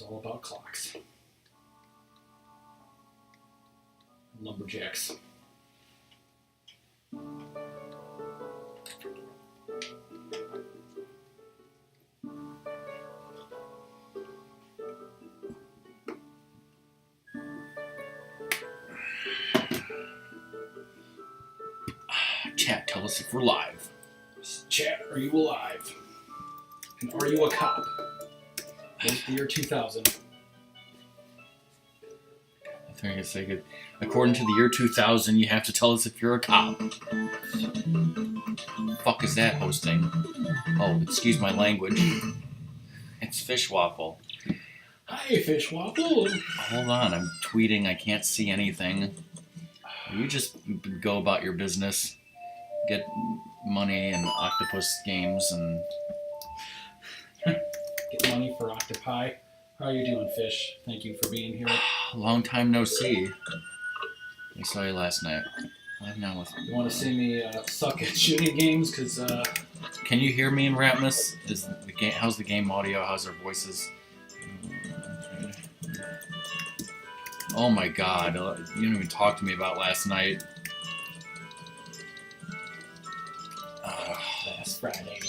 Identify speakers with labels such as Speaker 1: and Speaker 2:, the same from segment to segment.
Speaker 1: all about clocks. Lumberjacks.
Speaker 2: Chat, tell us if we're live.
Speaker 1: Chat, are you alive? And are you a cop? What's the year 2000?
Speaker 2: I think it's like according to the year 2000, you have to tell us if you're a cop. Fuck is that hosting? Oh, excuse my language. It's Fish Waffle.
Speaker 1: Hi, Fish Waffle.
Speaker 2: Hold on, I'm tweeting. I can't see anything. You just go about your business. Get money and octopus games and...
Speaker 1: Get money for octopi. How are you doing, Fish? Thank you for being here.
Speaker 2: Long time no see. I saw you last night.
Speaker 1: You want to see me suck at shooting games? Because
Speaker 2: Can you hear me in Ratmus? How's the game audio? How's our voices? Oh my god, you didn't even talk to me about last night.
Speaker 1: last Friday night.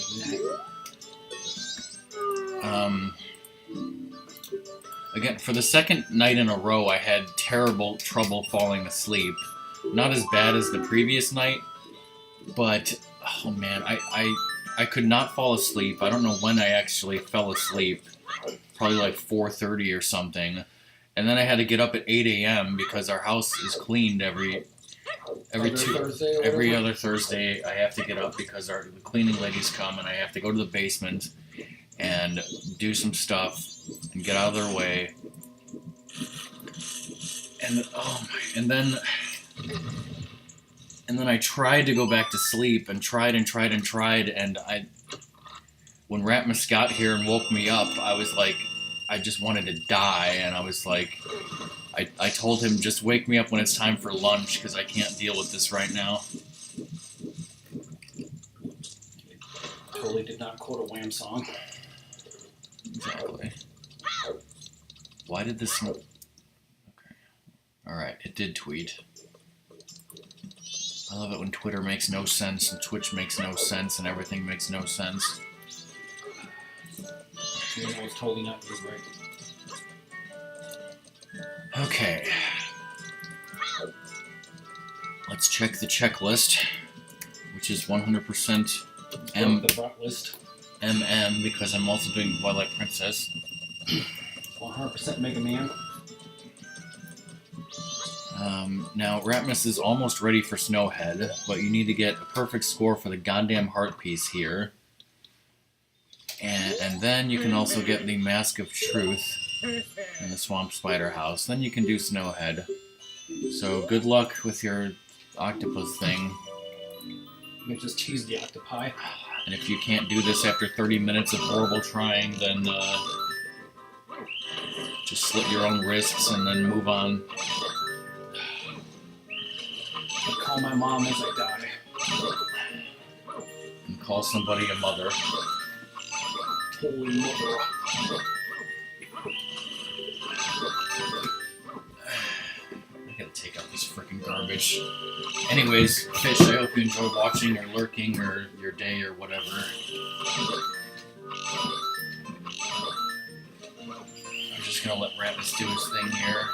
Speaker 2: Again, for the second night in a row, I had terrible trouble falling asleep. Not as bad as the previous night, but oh man, I could not fall asleep. I don't know when I actually fell asleep. Probably like 4:30 or something. And then I had to get up at 8 a.m. because our house is cleaned every other Thursday. I have to get up because the cleaning ladies come, and I have to go to the basement and do some stuff and get out of their way. And then I tried to go back to sleep and tried, and when Ratmus got here and woke me up, I was like, I just wanted to die, and I was like, I told him, just wake me up when it's time for lunch, because I can't deal with this right now.
Speaker 1: Totally did not quote a Wham song.
Speaker 2: Exactly. Why did this... Okay. Alright, it did tweet. I love it when Twitter makes no sense, and Twitch makes no sense, and everything makes no sense.
Speaker 1: You know, it's totally not you, right?
Speaker 2: Okay. Let's check the checklist, which is 100%
Speaker 1: The bot list.
Speaker 2: MM, because I'm also doing Twilight Princess.
Speaker 1: 100% Mega Man.
Speaker 2: Now, Ratmus is almost ready for Snowhead, but you need to get a perfect score for the goddamn heart piece here. And then you can also get the Mask of Truth in the Swamp Spider House. Then you can do Snowhead. So good luck with your octopus thing.
Speaker 1: You can just tease the octopi.
Speaker 2: And if you can't do this after 30 minutes of horrible trying, then just slit your own wrists and then move on.
Speaker 1: I'll call my mom as I die.
Speaker 2: And call somebody a mother.
Speaker 1: Holy mother.
Speaker 2: I gotta take out this freaking garbage. Anyways, Fish, I hope you enjoy watching or lurking or your day or whatever. I'm just gonna let Ratmus do his thing here.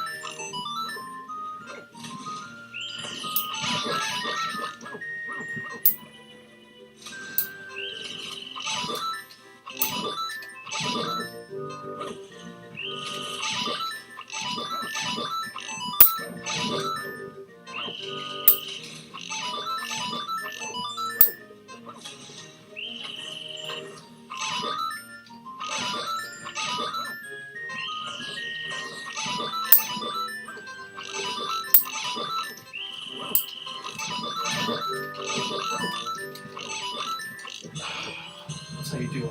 Speaker 1: That's how you do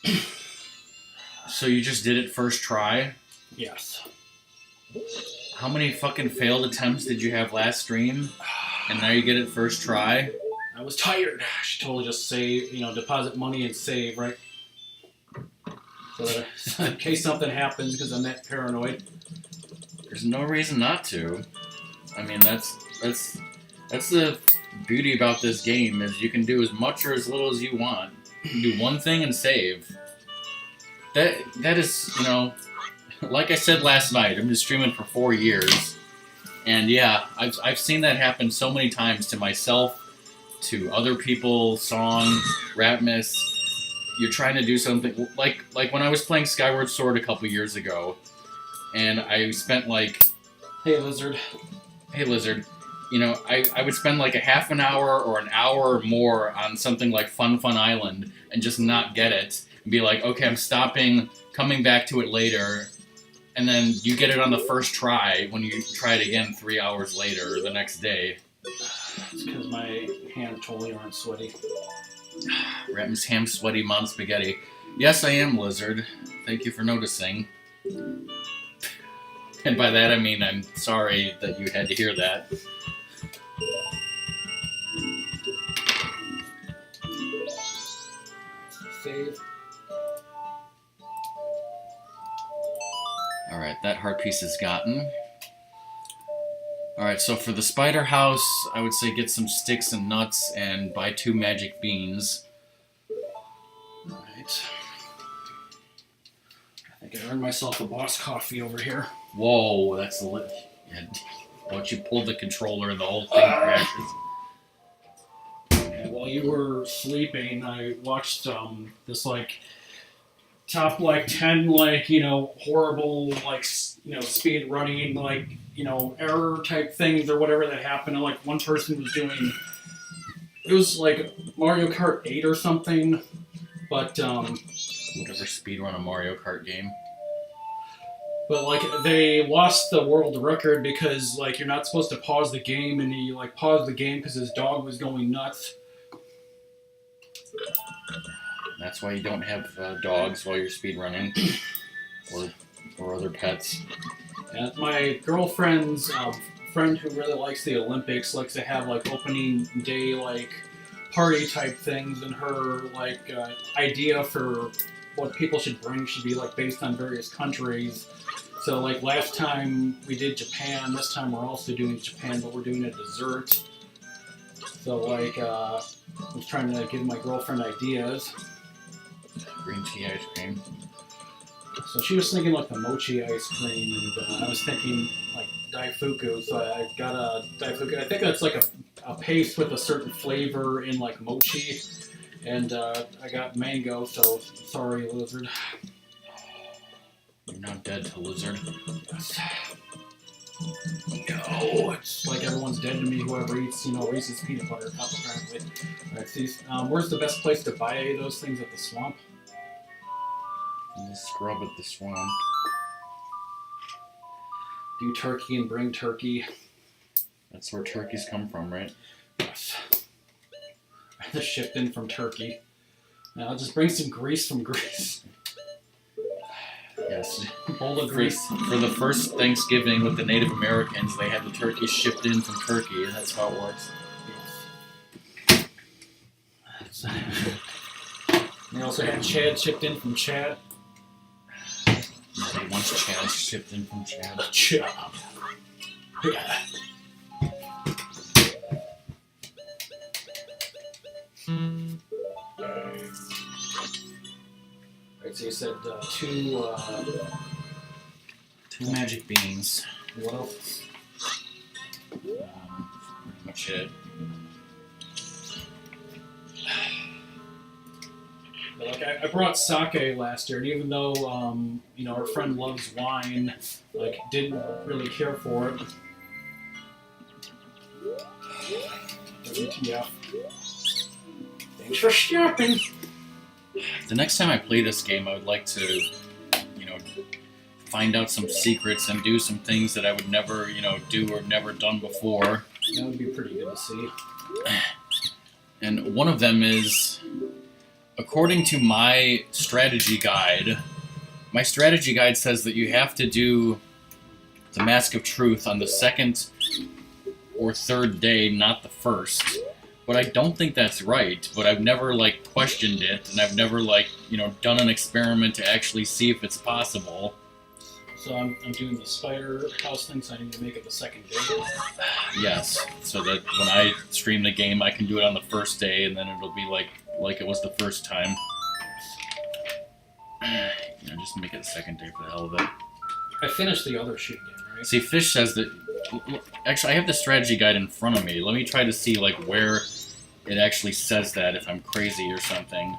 Speaker 1: it.
Speaker 2: So you just did it first try?
Speaker 1: Yes.
Speaker 2: How many fucking failed attempts did you have last stream? And now you get it first try?
Speaker 1: I was tired. She totally just save, deposit money and save, right? So so that in case something happens, because I'm that paranoid.
Speaker 2: There's no reason not to. I mean, that's the beauty about this game is you can do as much or as little as you want. You can do one thing and save. That is, you know, like I said last night, I've been streaming for 4 years, and yeah, I've seen that happen so many times to myself, to other people, Song, Ratmus. You're trying to do something like when I was playing Skyward Sword a couple years ago, and I spent like,
Speaker 1: Hey Lizard.
Speaker 2: you know, I would spend like a half an hour or an hour or more on something like Fun Island and just not get it and be like, okay, I'm stopping, coming back to it later, and then you get it on the first try when you try it again 3 hours later or the next day.
Speaker 1: It's because my hands totally aren't sweaty.
Speaker 2: Ratmus ham sweaty mon spaghetti. Yes, I am, Lizard. Thank you for noticing. And by that I mean I'm sorry that you had to hear that.
Speaker 1: Save.
Speaker 2: Alright, that heart piece is gotten. Alright, so for the spider house, I would say get some sticks and nuts and buy 2 magic beans.
Speaker 1: Alright. I think I earned myself a boss coffee over here.
Speaker 2: Whoa, that's lit. Yeah, once you pull the controller and the whole thing crashes.
Speaker 1: And while you were sleeping, I watched this like top like 10 like, you know, horrible like, you know, speed running like, you know, error type things or whatever that happened. And like one person was doing, it was like Mario Kart 8 or something, but
Speaker 2: Whatever speedrun a Mario Kart game.
Speaker 1: but like they lost the world record because like you're not supposed to pause the game, and he like paused the game because his dog was going nuts.
Speaker 2: That's why you don't have dogs while you're speedrunning, or other pets.
Speaker 1: And my girlfriend's friend who really likes the Olympics likes to have like opening day like party type things, and her like idea for what people should bring should be like based on various countries. So like last time we did Japan, this time we're also doing Japan, but we're doing a dessert. So like I was trying to give my girlfriend ideas.
Speaker 2: Green tea ice cream.
Speaker 1: So she was thinking like the mochi ice cream, and I was thinking like daifuku. So I got a daifuku. I think that's like a paste with a certain flavor in like mochi, and I got mango. So sorry, Lizard.
Speaker 2: You're not dead to Lizard.
Speaker 1: No, it's like everyone's dead to me. Whoever eats, you know, Reese's peanut butter cup apparently. Alright, see, where's the best place to buy those things? At the swamp?
Speaker 2: And the scrub at the swamp.
Speaker 1: Do turkey and bring turkey.
Speaker 2: That's where turkeys come from, right?
Speaker 1: Yes. Just shipped in from Turkey. Now I'll just bring some grease from Greece.
Speaker 2: Yes.
Speaker 1: Bowl of grease.
Speaker 2: For the first Thanksgiving with the Native Americans, they had the turkey shipped in from Turkey, and that's how it works.
Speaker 1: Yes. They also had Chad shipped in from Chad.
Speaker 2: Nobody wants Chad shipped in from Chad.
Speaker 1: Chad. Yeah. Alright, so you said
Speaker 2: two magic beans.
Speaker 1: what else?
Speaker 2: Pretty much it.
Speaker 1: But like I brought sake last year, and even though you know our friend loves wine, like didn't really care for it. WTF? Thanks for stopping.
Speaker 2: The next time I play this game, I would like to, you know, find out some secrets and do some things that I would never, you know, do or never done before.
Speaker 1: That would be pretty good to see.
Speaker 2: And one of them is, according to my strategy guide says that you have to do the Mask of Truth on the second or third day, not the first. but I don't think that's right. But I've never like questioned it, and I've never like done an experiment to actually see if it's possible.
Speaker 1: So I'm doing the spider house thing, so I need to make it the second day.
Speaker 2: Yes, so that when I stream the game, I can do it on the first day, and then it'll be like it was the first time. Just make it the second day for the hell of it.
Speaker 1: I finished the other shooting game, right?
Speaker 2: See, Fish says that. Actually, I have the strategy guide in front of me. Let me try to see like where it actually says that. If I'm crazy or something,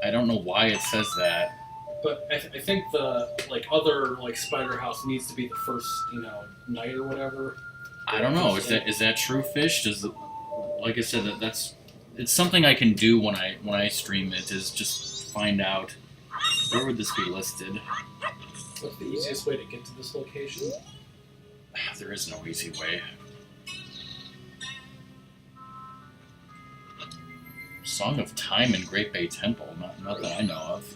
Speaker 2: I don't know why it says that.
Speaker 1: But I think the other spider house needs to be the first night or whatever.
Speaker 2: I don't know. Is that true, Fish? Like I said, it's something I can do when I stream it. Is just find out where would this be listed.
Speaker 1: What's the easiest way to get to this location?
Speaker 2: There is no easy way. Song of Time in Great Bay Temple. Not that I know of.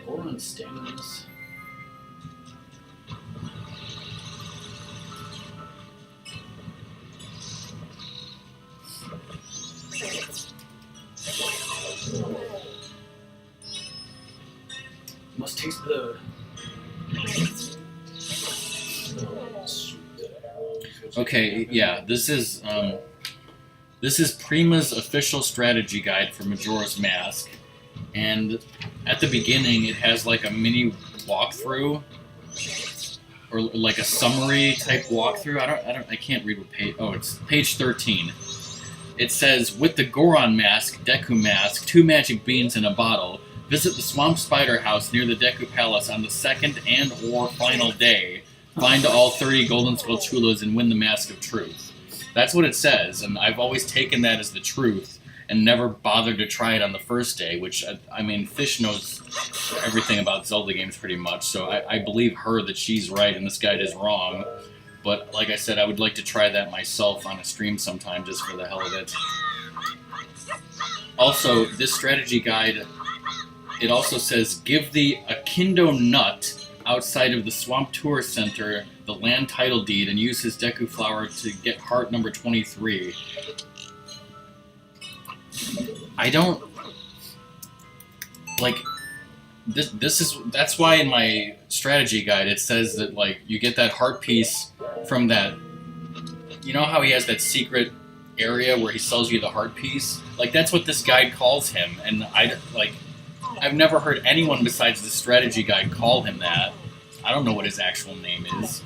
Speaker 1: Goron's standing in this. Must taste the.
Speaker 2: Okay, yeah, this is Prima's official strategy guide for Majora's Mask, and at the beginning it has like a mini walkthrough, or like a summary type walkthrough. I can't read what page. Oh, it's page 13. It says, with the Goron mask, Deku mask, 2 magic beans in a bottle, visit the Swamp Spider House near the Deku Palace on the second and/or final day. Find all 30 golden Skulltulas and win the Mask of Truth. That's what it says, and I've always taken that as the truth and never bothered to try it on the first day, which, I mean, Fish knows everything about Zelda games pretty much, so I believe her that she's right and this guide is wrong. But, like I said, I would like to try that myself on a stream sometime just for the hell of it. Also, this strategy guide, it also says, give the Akindo Nut outside of the Swamp Tour Center the land title deed and use his Deku Flower to get heart number 23. I don't... Like, that's why in my strategy guide it says that, like, you get that heart piece from that... You know how he has that secret area where he sells you the heart piece? Like, that's what this guide calls him, and I've never heard anyone besides the strategy guide call him that. I don't know what his actual name is.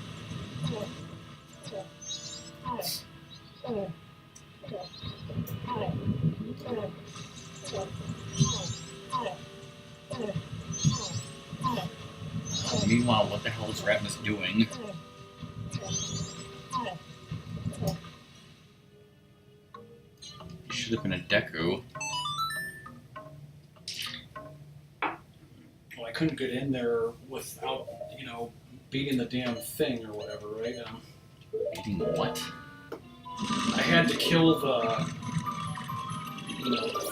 Speaker 2: Meanwhile, what the hell is Ratmus doing? He should have been a Deku.
Speaker 1: Well, I couldn't get in there without, beating the damn thing or whatever, right?
Speaker 2: Beating what?
Speaker 1: I had to kill the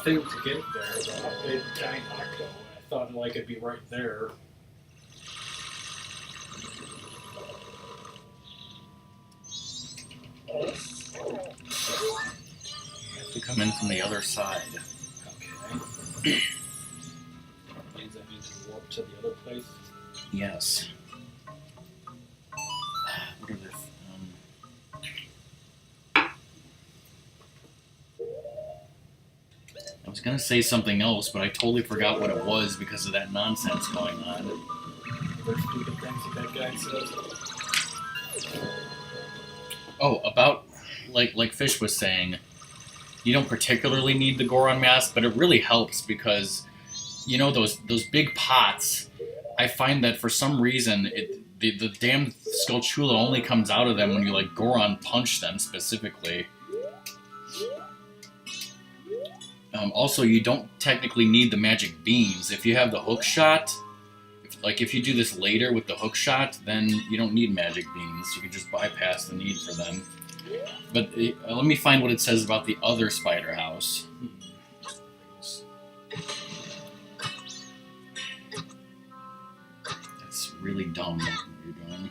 Speaker 1: thing to get there, the big giant octo. I thought it'd be right there.
Speaker 2: You have to come in from the other side.
Speaker 1: Okay. Means that means to warp to the other place?
Speaker 2: Yes. What are the... I was gonna say something else, but I totally forgot what it was because of that nonsense going on.
Speaker 1: There's stupid things that guy says.
Speaker 2: Oh, about like Fish was saying, you don't particularly need the Goron mask, but it really helps because those big pots. I find that for some reason the damn Skulltula only comes out of them when you Goron punch them specifically. Also, you don't technically need the magic beans. If you have the hook shot, like if you do this later with the hook shot, then you don't need magic beans. You can just bypass the need for them. But let me find what it says about the other spider house. That's really dumb what you're doing.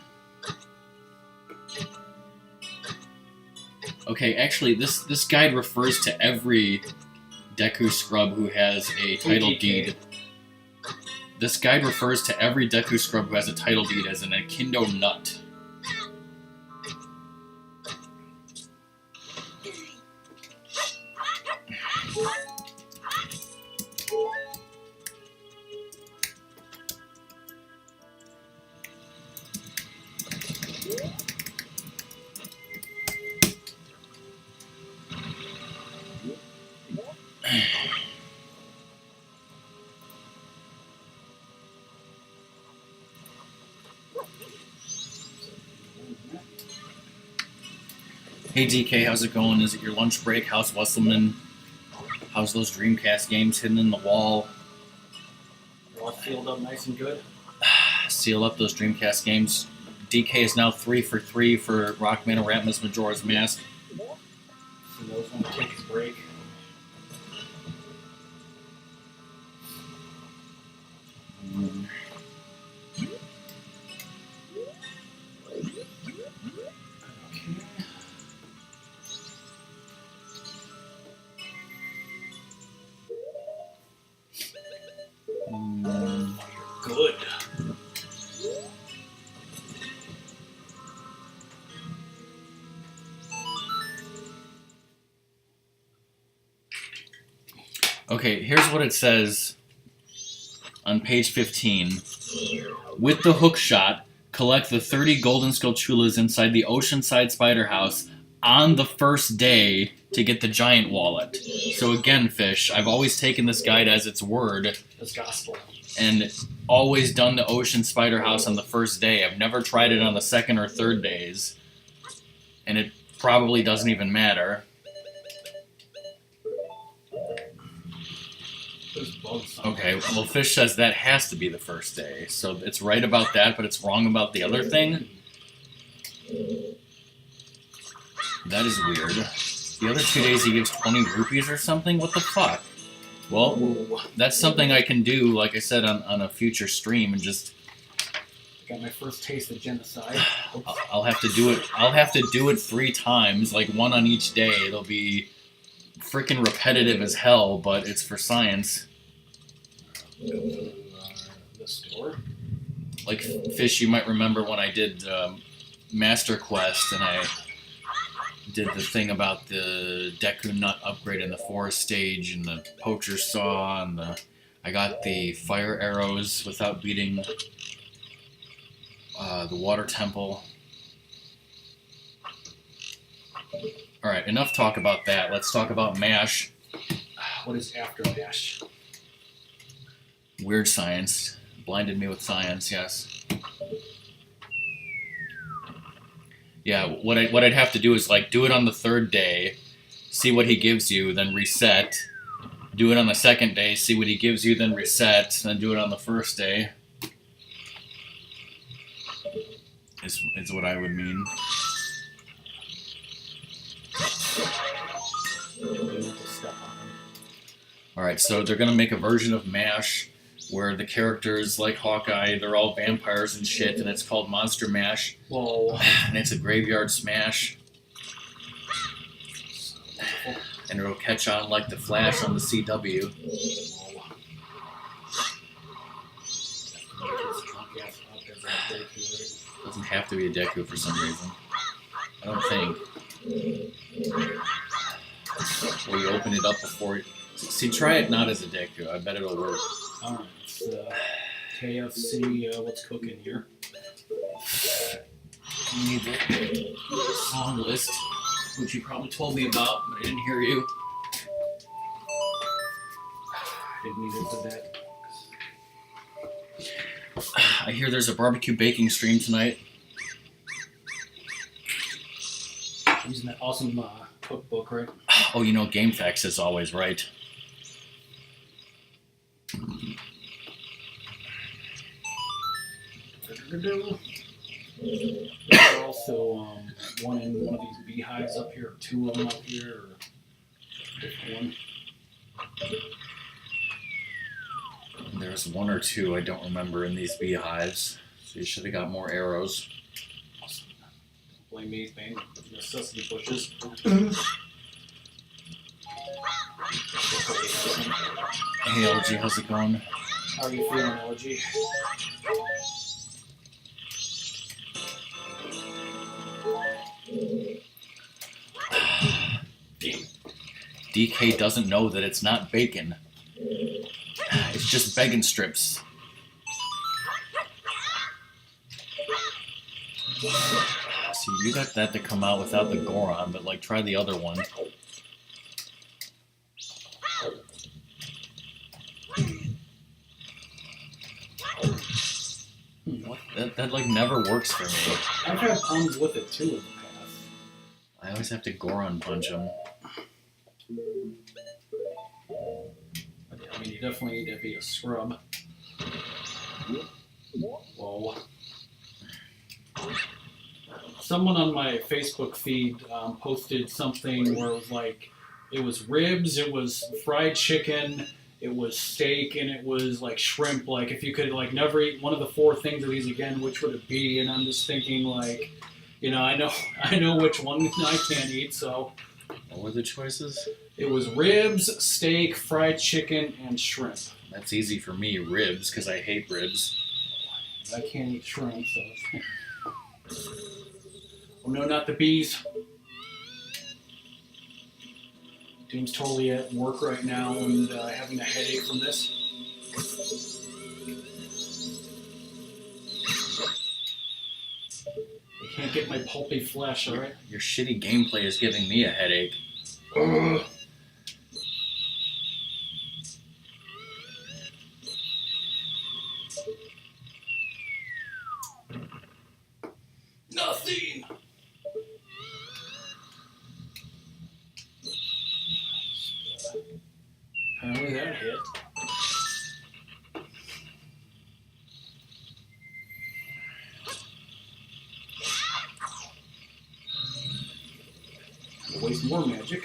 Speaker 2: Okay, actually, this guide refers to every Deku Scrub who has a title deed. This guide refers to every Deku Scrub who has a title deed as an Akindo Nut. Hey DK, how's it going? Is it your lunch break? How's Wesselman? How's those Dreamcast games hidden in the wall?
Speaker 1: They're all sealed up nice and good.
Speaker 2: Seal up those Dreamcast games. DK is now 3 for 3 for Rockman and Ratmus Majora's Mask.
Speaker 1: He knows when to take his break. Good.
Speaker 2: Okay, here's what it says on page 15. With the hook shot, collect the 30 golden skulltulas inside the Oceanside Spider House on the first day to get the giant wallet. So again, Fish, I've always taken this guide as its word.
Speaker 1: As gospel.
Speaker 2: And always done the Ocean Spider House on the first day. I've never tried it on the second or third days. And it probably doesn't even matter. Okay, well Fish says that has to be the first day. So it's right about that, but it's wrong about the other thing? That is weird. The other 2 days he gives 20 rupees or something? What the fuck? Well, that's something I can do, like I said, on a future stream, and just...
Speaker 1: Got my first taste of genocide.
Speaker 2: I'll have to do it. I'll have to do it 3 times, like one on each day. It'll be freaking repetitive as hell, but it's for science.
Speaker 1: Go to the store.
Speaker 2: Like Fish, you might remember when I did Master Quest, and I did the thing about the Deku Nut upgrade in the forest stage, and the poacher saw, and I got the fire arrows without beating the water temple. Alright, enough talk about that. Let's talk about MASH.
Speaker 1: What is after MASH?
Speaker 2: Weird science. Blinded me with science, yes. Yeah, what I'd have to do is like do it on the 3rd day, see what he gives you, then reset. Do it on the 2nd day, see what he gives you, then reset, then do it on the 1st day. Is what I would mean. Alright, so they're gonna make a version of MASH where the characters, like Hawkeye, they're all vampires and shit, and it's called Monster Mash.
Speaker 1: Whoa.
Speaker 2: And it's a graveyard smash. And it'll catch on like the Flash on the CW. Doesn't have to be a Deku for some reason. I don't think. Or you open it up before... See, try it not as a Deku. I bet it'll work.
Speaker 1: Alright, it's KFC, what's cooking here?
Speaker 2: You need the song list, which you probably told me about, but I didn't hear you.
Speaker 1: I didn't need it for that.
Speaker 2: I hear there's a barbecue baking stream tonight.
Speaker 1: Using that awesome cookbook, right?
Speaker 2: Oh, you know, GameFAQs is always right.
Speaker 1: There's also one in one of these beehives up here, 2 of them up here, or just one.
Speaker 2: There's 1 or 2 I don't remember in these beehives. So you should have got more arrows.
Speaker 1: Blame me, man. Necessity pushes.
Speaker 2: Hey LG, how's it going?
Speaker 1: How are you feeling, LG?
Speaker 2: DK doesn't know that it's not bacon. It's just bacon strips. See, you got that to come out without the Goron, but like try the other one. What? That like never works for me.
Speaker 1: I've had problems with it too in the past.
Speaker 2: I always have to Goron punch him.
Speaker 1: I mean, you definitely need to be a scrub. Whoa. Someone on my Facebook feed posted something where it was like, it was ribs, it was fried chicken, it was steak, and it was like shrimp. Like, if you could like never eat one of the 4 things of these again, which would it be? And I'm just thinking like, you know, I know which one I can't eat. So,
Speaker 2: What were the choices?
Speaker 1: it was ribs, steak, fried chicken, and shrimp.
Speaker 2: That's easy for me, ribs, because I hate ribs.
Speaker 1: I can't eat shrimp, so. Oh no, not the bees. Doom's totally at work right now and having a headache from this. I can't get my pulpy flesh, alright?
Speaker 2: Your shitty gameplay is giving me a headache.
Speaker 1: Ugh. Nothing! Apparently that hit. Waste more magic.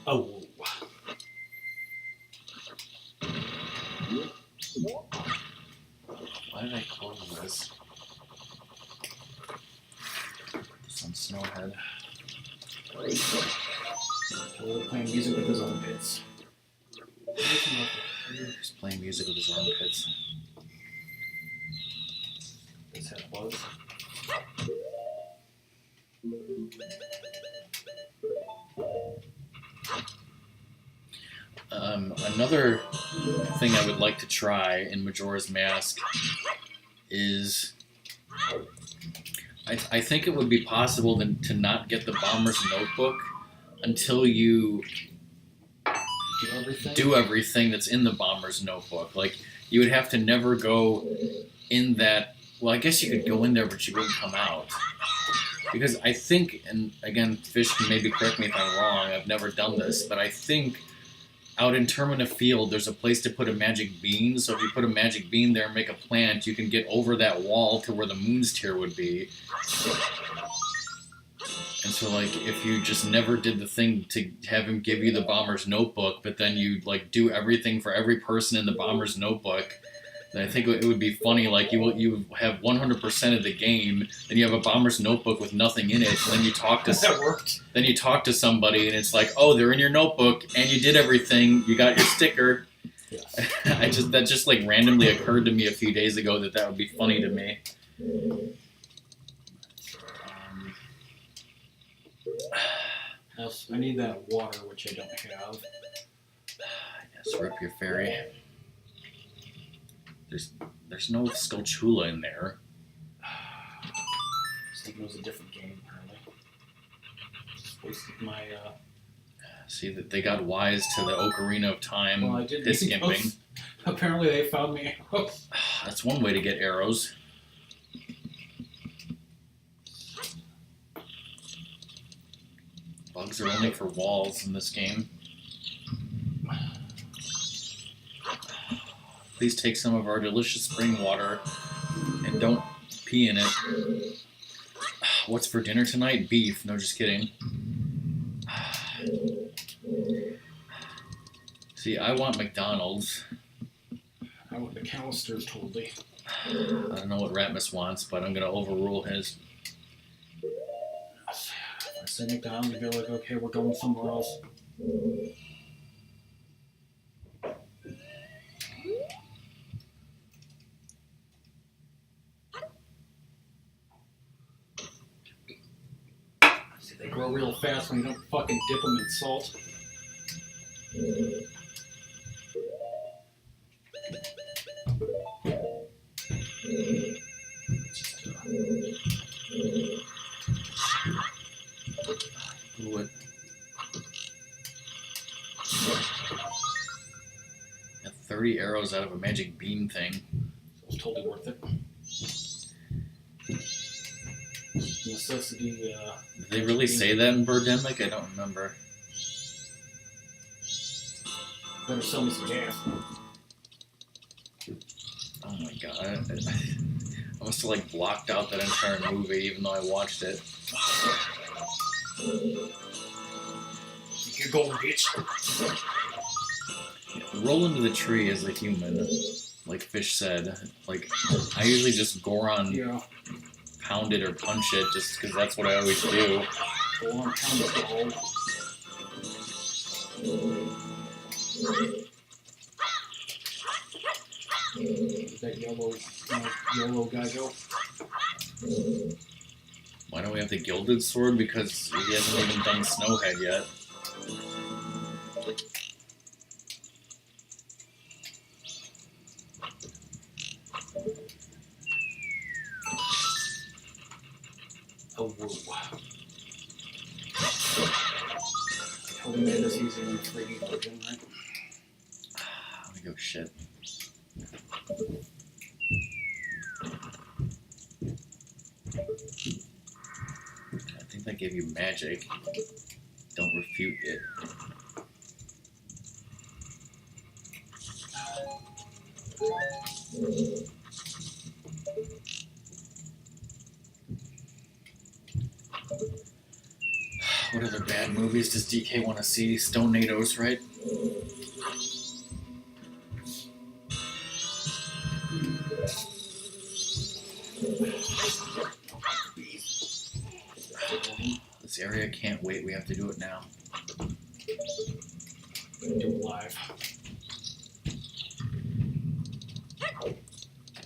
Speaker 1: Oh.
Speaker 2: Why did I close this? Some snowhead.
Speaker 1: Totally playing music with his armpits.
Speaker 2: He's playing music with his armpits.
Speaker 1: His head was.
Speaker 2: Another thing I would like to try in Majora's Mask is I think it would be possible to not get the Bomber's Notebook until you do everything that's in the Bomber's Notebook. Like, you would have to never go in that. Well, I guess you could go in there, but you wouldn't come out. Because I think, and again, Fish can maybe correct me if I'm wrong, I've never done this, but I think out in Termina Field, there's a place to put a magic bean. So if you put a magic bean there and make a plant, you can get over that wall to where the moon's tear would be. And so, like, if you just never did the thing to have him give you the Bomber's Notebook, but then you, like, do everything for every person in the Bomber's Notebook, then I think it would be funny. Like, you have 100% of the game, then you have a Bomber's Notebook with nothing in it, and then you talk to
Speaker 1: That worked.
Speaker 2: Then you talk to somebody, and it's like, oh, they're in your notebook, and you did everything. You got your sticker.
Speaker 1: Yes.
Speaker 2: That just like randomly occurred to me a few days ago that would be funny to me.
Speaker 1: I need that water, which I don't have.
Speaker 2: Yes, rip your fairy. There's no Skulltula in there.
Speaker 1: I was thinking it was a different game, apparently. Just wasted my,
Speaker 2: See, that they got wise to the Ocarina of Time
Speaker 1: well, I did
Speaker 2: piss
Speaker 1: need
Speaker 2: skimping.
Speaker 1: those. Apparently they found me arrows.
Speaker 2: That's one way to get arrows. Bugs are only for walls in this game. Please take some of our delicious spring water and don't pee in it. What's for dinner tonight? Beef. No, just kidding. See, I want McDonald's.
Speaker 1: I want McAllister's totally.
Speaker 2: I don't know what Ratmus wants, but I'm going to overrule his.
Speaker 1: I say McDonald's and be like, okay, we're going somewhere else. See, they grow real fast when you don't fucking dip them in salt.
Speaker 2: What? Got 30 arrows out of a magic beam thing.
Speaker 1: So it's totally worth it. Necessity,
Speaker 2: Did they really say that in Birdemic? I don't remember.
Speaker 1: better sell me some gas.
Speaker 2: Oh my god. I must have like blocked out that entire movie even though I watched it.
Speaker 1: You're going, bitch.
Speaker 2: Roll into the tree as a human, like Fish said. Like, I usually just Goron pound it or punch it just because that's what I always do.
Speaker 1: Goron pound it the hole. Where'd that yellow guy go?
Speaker 2: Why don't we have the Gilded Sword? Because he hasn't even done Snowhead yet.
Speaker 1: Oh, whoa. Totally made this easier in 3D version, right?
Speaker 2: Let me go shit. I think that gave you magic. Don't refute it. What other bad movies does DK want to see? Stoneados, right? This area can't wait. We have to do it now.
Speaker 1: Do it live.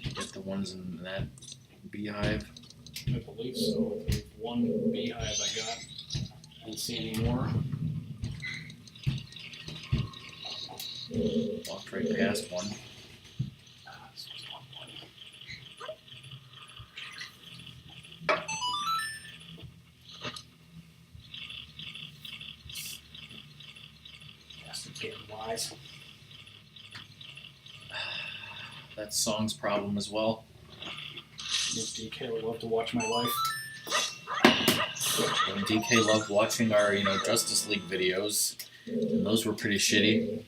Speaker 2: Get the ones in that beehive.
Speaker 1: I believe so. There's one beehive I got. I didn't see any more.
Speaker 2: Walked right past one.
Speaker 1: This was one. Bastard's getting wise.
Speaker 2: That's Song's problem as well.
Speaker 1: Miss DK would love to watch my life.
Speaker 2: And DK loved watching our, Justice League videos, and those were pretty shitty.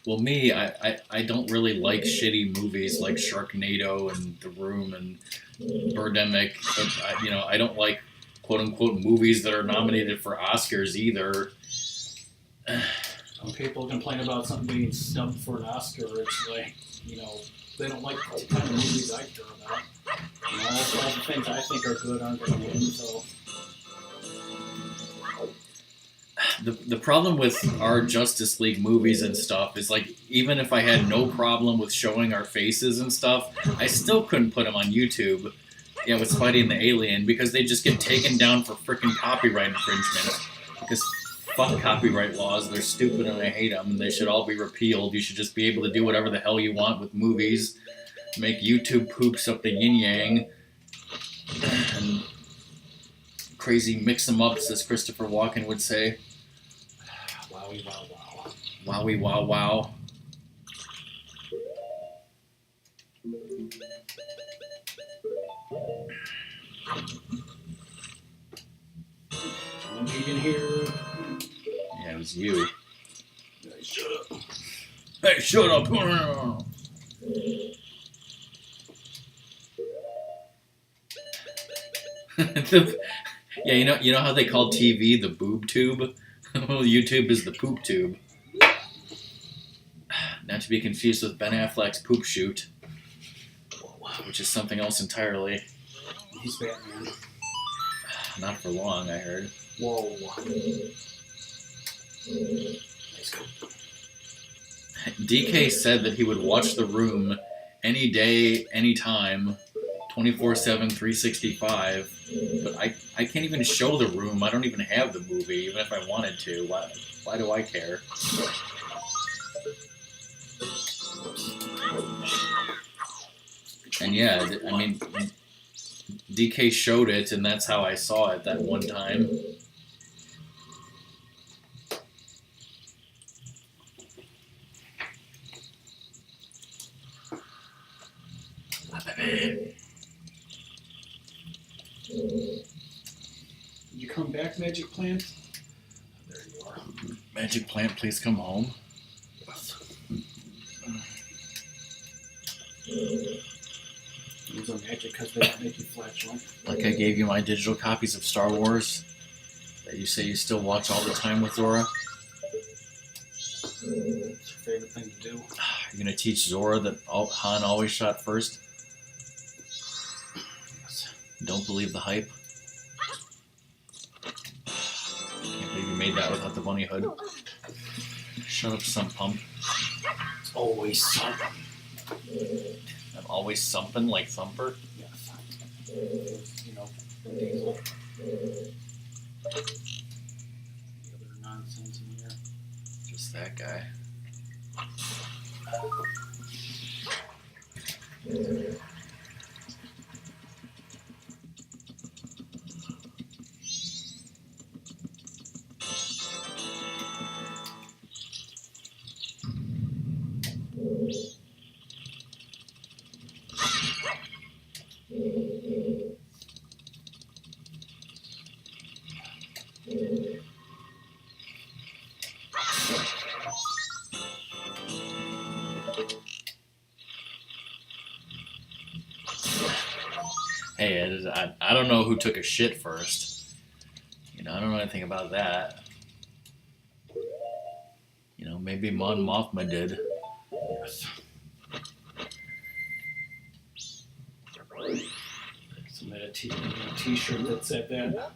Speaker 2: Well, me, I don't really like shitty movies like Sharknado and The Room and Birdemic, but I don't like quote-unquote movies that are nominated for Oscars either.
Speaker 1: When people complain about something being snubbed for an Oscar, it's like, they don't like the kind of movies I care about. All the things I think are good aren't going to win, so...
Speaker 2: The problem with our Justice League movies and stuff is, like, even if I had no problem with showing our faces and stuff, I still couldn't put them on YouTube, with Spidey and the Alien, because they just get taken down for frickin' copyright infringement. Because fuck copyright laws, they're stupid and I hate them, and they should all be repealed. You should just be able to do whatever the hell you want with movies, make YouTube poops up the yin-yang, and crazy mix-em-ups, as Christopher Walken would say.
Speaker 1: Wowie, wow, wow.
Speaker 2: Wowie wow wow.
Speaker 1: Somebody in here.
Speaker 2: Yeah, it was you.
Speaker 1: Hey, shut up.
Speaker 2: Hey, shut up! Yeah, you know how they call TV the boob tube? Well, YouTube is the poop tube. Not to be confused with Ben Affleck's poop shoot, which is something else entirely.
Speaker 1: He's Batman.
Speaker 2: Not for long, I heard.
Speaker 1: Whoa. Let's go.
Speaker 2: DK said that he would watch The Room any day, anytime, 24/7, 365. But I can't even show The Room. I don't even have the movie, even if I wanted to. Why do I care? And yeah, I mean, DK showed it, and that's how I saw it that one time.
Speaker 1: Did you come back, Magic Plant? There you are.
Speaker 2: Magic Plant, please come home.
Speaker 1: These are magic because they don't make you flatulent.
Speaker 2: Like I gave you my digital copies of Star Wars that you say you still watch all the time with Zora.
Speaker 1: It's your favorite thing to do.
Speaker 2: You're gonna teach Zora that Han always shot first?
Speaker 1: Yes.
Speaker 2: Don't believe the hype. Can't believe you made that without the bunny hood. Shut up, some pump.
Speaker 1: It's always something.
Speaker 2: I'm always something like Thumper.
Speaker 1: Yes. You know, Vin Diesel. The other nonsense in here.
Speaker 2: Just that guy. Hey, I don't know who took a shit first. You know, I don't know anything about that. You know, maybe Mon Mothma did.
Speaker 1: Yes. Somebody had a t-shirt that said that.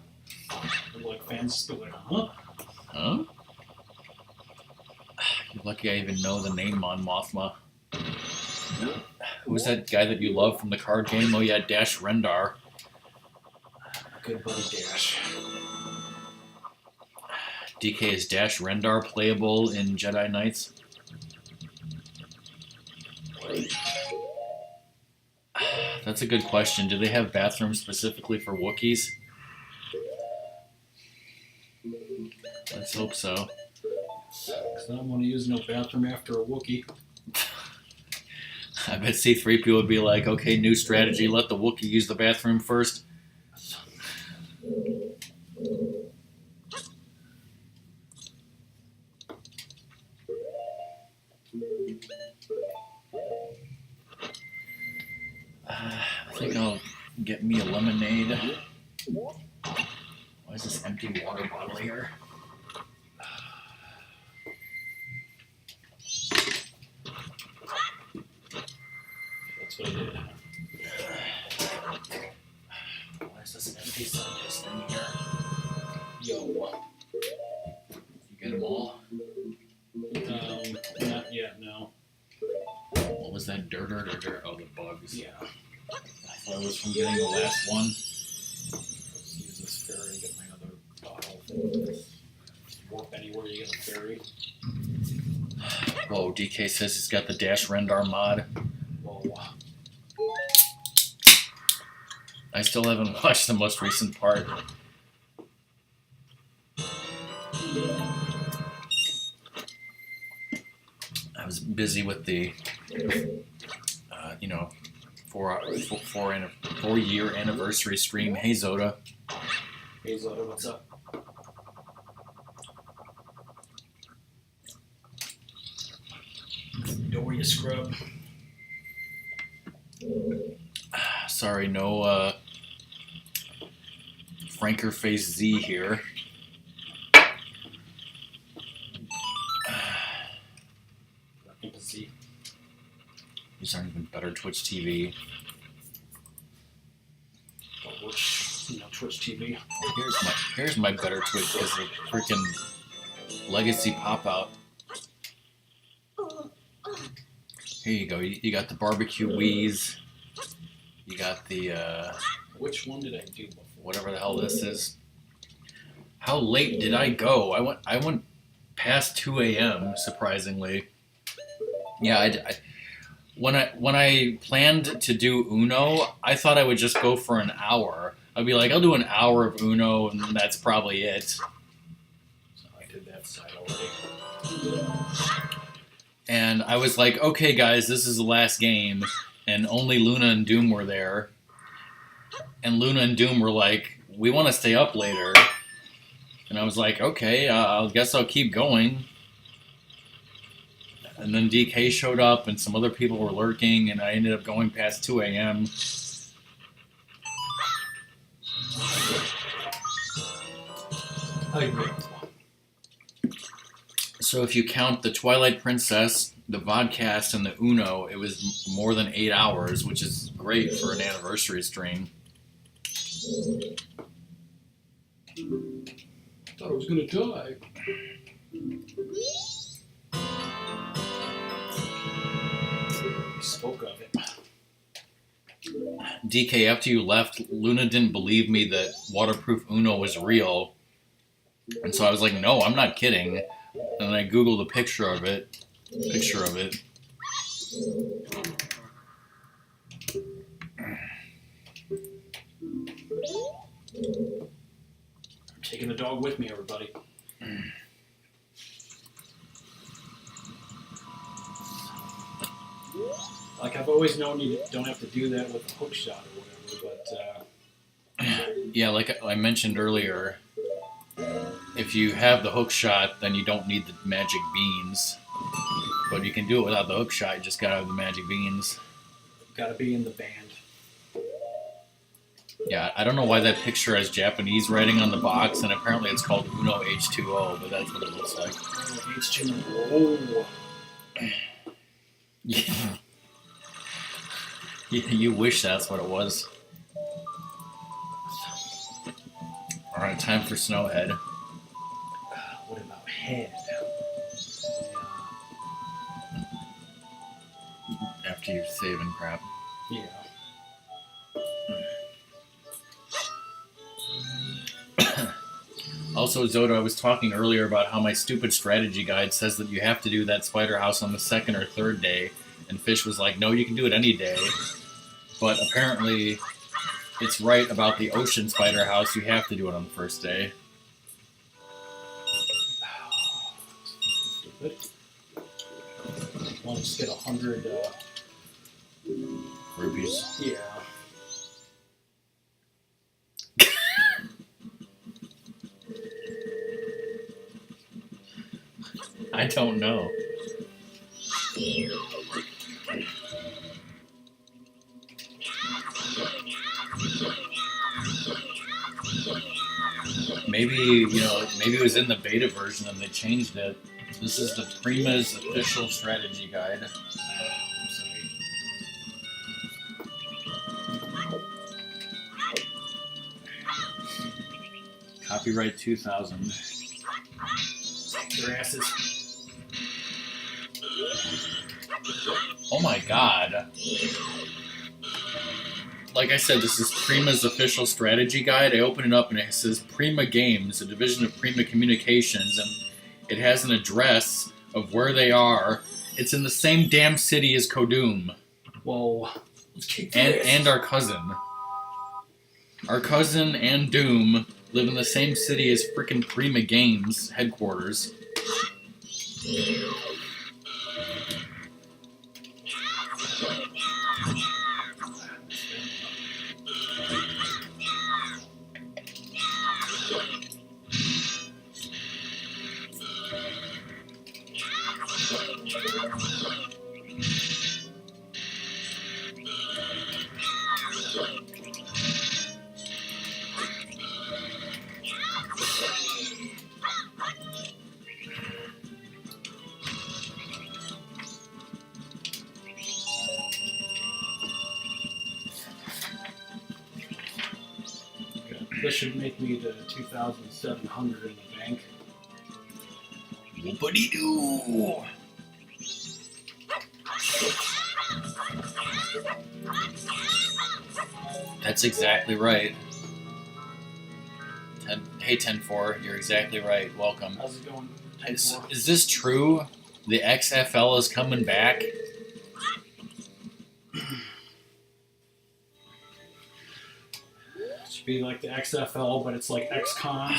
Speaker 1: And like fans just be like, huh?
Speaker 2: Huh? You're lucky I even know the name Mon Mothma. Who's that guy that you love from the card game? Oh yeah, Dash Rendar.
Speaker 1: Good buddy Dash.
Speaker 2: DK, is Dash Rendar playable in Jedi Knights? That's a good question. Do they have bathrooms specifically for Wookiees? Let's hope so.
Speaker 1: Because I don't want to use no bathroom after a Wookiee.
Speaker 2: I bet C-3PO would be like, okay, new strategy, let the Wookiee use the bathroom first. I think I'll get me a lemonade. Why is this empty water bottle here?
Speaker 1: That's what I did.
Speaker 2: Why is this empty Sundays in here?
Speaker 1: Yo.
Speaker 2: You get them all?
Speaker 1: Not yet, no.
Speaker 2: What was that? Dirt? Oh, the bugs.
Speaker 1: Yeah.
Speaker 2: I thought it was from getting the last one.
Speaker 1: Let's use this fairy, get my other bottle. Warp anywhere you get a fairy.
Speaker 2: Whoa, DK says he's got the Dash Rendar mod.
Speaker 1: Whoa.
Speaker 2: I still haven't watched the most recent part. I was busy with the, 4-year anniversary stream. Hey, Zoda.
Speaker 1: Hey, Zelda, what's up? Don't worry, you scrub.
Speaker 2: Sorry, no Franker Face Z here. These aren't even better Twitch TV.
Speaker 1: Twitch TV.
Speaker 2: Here's my better Twitch because the freaking Legacy pop out. Here you go. You got the barbecue Wii's. You got the
Speaker 1: Which one did I do before?
Speaker 2: Whatever the hell this is. How late did I go? I went past 2 a.m. surprisingly. Yeah, when I planned to do Uno, I thought I would just go for an hour. I'd be like, I'll do an hour of Uno, and that's probably it.
Speaker 1: So I did that side already.
Speaker 2: And I was like, okay, guys, this is the last game, and only Luna and Doom were there. And Luna and Doom were like, we want to stay up later. And I was like, okay, I guess I'll keep going. And then DK showed up, and some other people were lurking, and I ended up going past 2 a.m.
Speaker 1: I agree.
Speaker 2: So if you count the Twilight Princess, the Vodcast, and the Uno, it was more than 8 hours, which is great for an anniversary stream.
Speaker 1: Thought I was gonna die. He spoke of it.
Speaker 2: DK, after you left, Luna didn't believe me that waterproof Uno was real. And so I was like, no, I'm not kidding. And then I Googled a picture of it.
Speaker 1: I'm taking the dog with me, everybody. Like, I've always known you don't have to do that with a hook shot or whatever, but
Speaker 2: Yeah, like I mentioned earlier, if you have the hook shot, then you don't need the magic beans. But you can do it without the hook shot, you just gotta have the magic beans.
Speaker 1: gotta be in the band.
Speaker 2: Yeah, I don't know why that picture has Japanese writing on the box, and apparently it's called Uno H2O, but that's what it looks like.
Speaker 1: H2O.
Speaker 2: Yeah. You wish that's what it was. Alright, time for Snowhead.
Speaker 1: What about head?
Speaker 2: After you save and crap.
Speaker 1: Yeah.
Speaker 2: Also, Zoda, I was talking earlier about how my stupid strategy guide says that you have to do that spider house on the second or third day, and Fish was like, no, you can do it any day. But apparently, it's right about the ocean spider house, you have to do it on the first day.
Speaker 1: Stupid. I'll just get 100
Speaker 2: Rupees.
Speaker 1: Yeah.
Speaker 2: I don't know. Maybe it was in the beta version and they changed it. This is the Prima's official strategy guide.
Speaker 1: I'm sorry.
Speaker 2: Copyright 2000.
Speaker 1: Their asses.
Speaker 2: Oh my god. Like I said, this is Prima's official strategy guide. I open it up and it says Prima Games, a division of Prima Communications, and it has an address of where they are. It's in the same damn city as Kodum.
Speaker 1: Whoa. Let's kick this.
Speaker 2: And our cousin. Our cousin and Doom live in the same city as frickin' Prima Games headquarters.
Speaker 1: This should make me the 2,700 in the bank.
Speaker 2: Whoopity-doo! That's exactly right. Hey, 10-4, you're exactly right. Welcome.
Speaker 1: How's it going?
Speaker 2: Is this true? The XFL is coming back?
Speaker 1: It should be like the XFL, but it's like X-Con.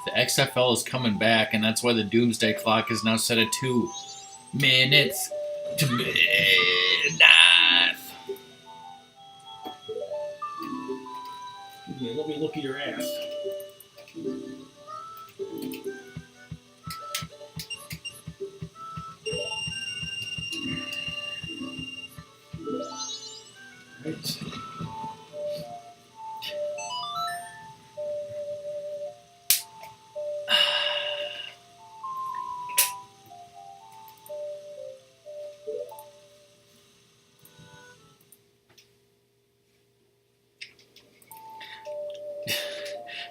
Speaker 2: The XFL is coming back, and that's why the Doomsday Clock is now set at 2 minutes to midnight.
Speaker 1: Yeah, let me look at your ass. Right.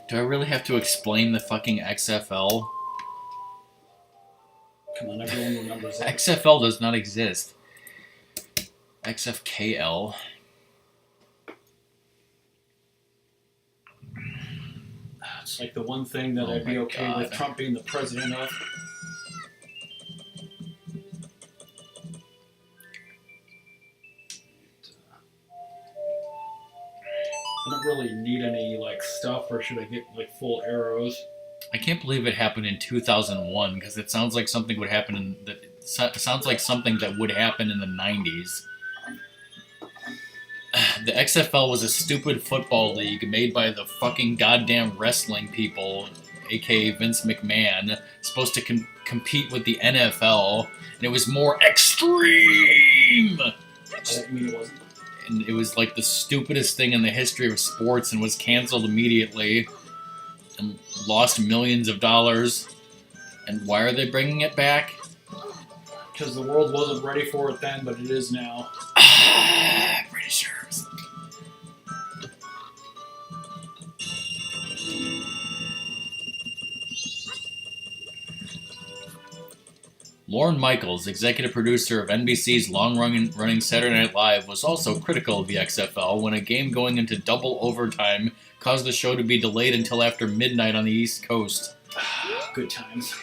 Speaker 2: Do I really have to explain the fucking XFL?
Speaker 1: Come on, everyone remembers that.
Speaker 2: XFL does not exist. XFKL.
Speaker 1: It's like the one thing that
Speaker 2: Oh
Speaker 1: I'd be
Speaker 2: my
Speaker 1: okay
Speaker 2: God.
Speaker 1: with Trump being the president of. I don't really need any like stuff, or should I get like full arrows?
Speaker 2: I can't believe it happened in 2001 because it sounds like something would happen in the. It sounds like something that would happen in the 90s. The XFL was a stupid football league made by the fucking goddamn wrestling people, aka Vince McMahon, supposed to compete with the NFL, and it was more extreme!
Speaker 1: I mean, it wasn't.
Speaker 2: And it was like the stupidest thing in the history of sports and was canceled immediately and lost millions of dollars. And why are they bringing it back?
Speaker 1: Because the world wasn't ready for it then, but it is now.
Speaker 2: Britishers. Lorne Michaels, executive producer of NBC's long-running Saturday Night Live, was also critical of the XFL when a game going into double overtime caused the show to be delayed until after midnight on the East Coast.
Speaker 1: Good times.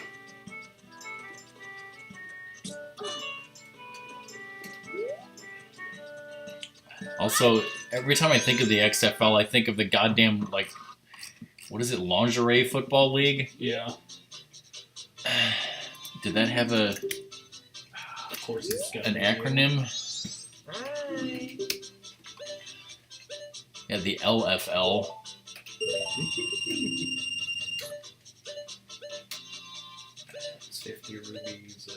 Speaker 2: Also, every time I think of the XFL, I think of the goddamn, like, what is it, lingerie football league?
Speaker 1: Yeah.
Speaker 2: Did that have
Speaker 1: Of course, it's got
Speaker 2: an acronym? Yeah, the LFL.
Speaker 1: It's 50 rubies.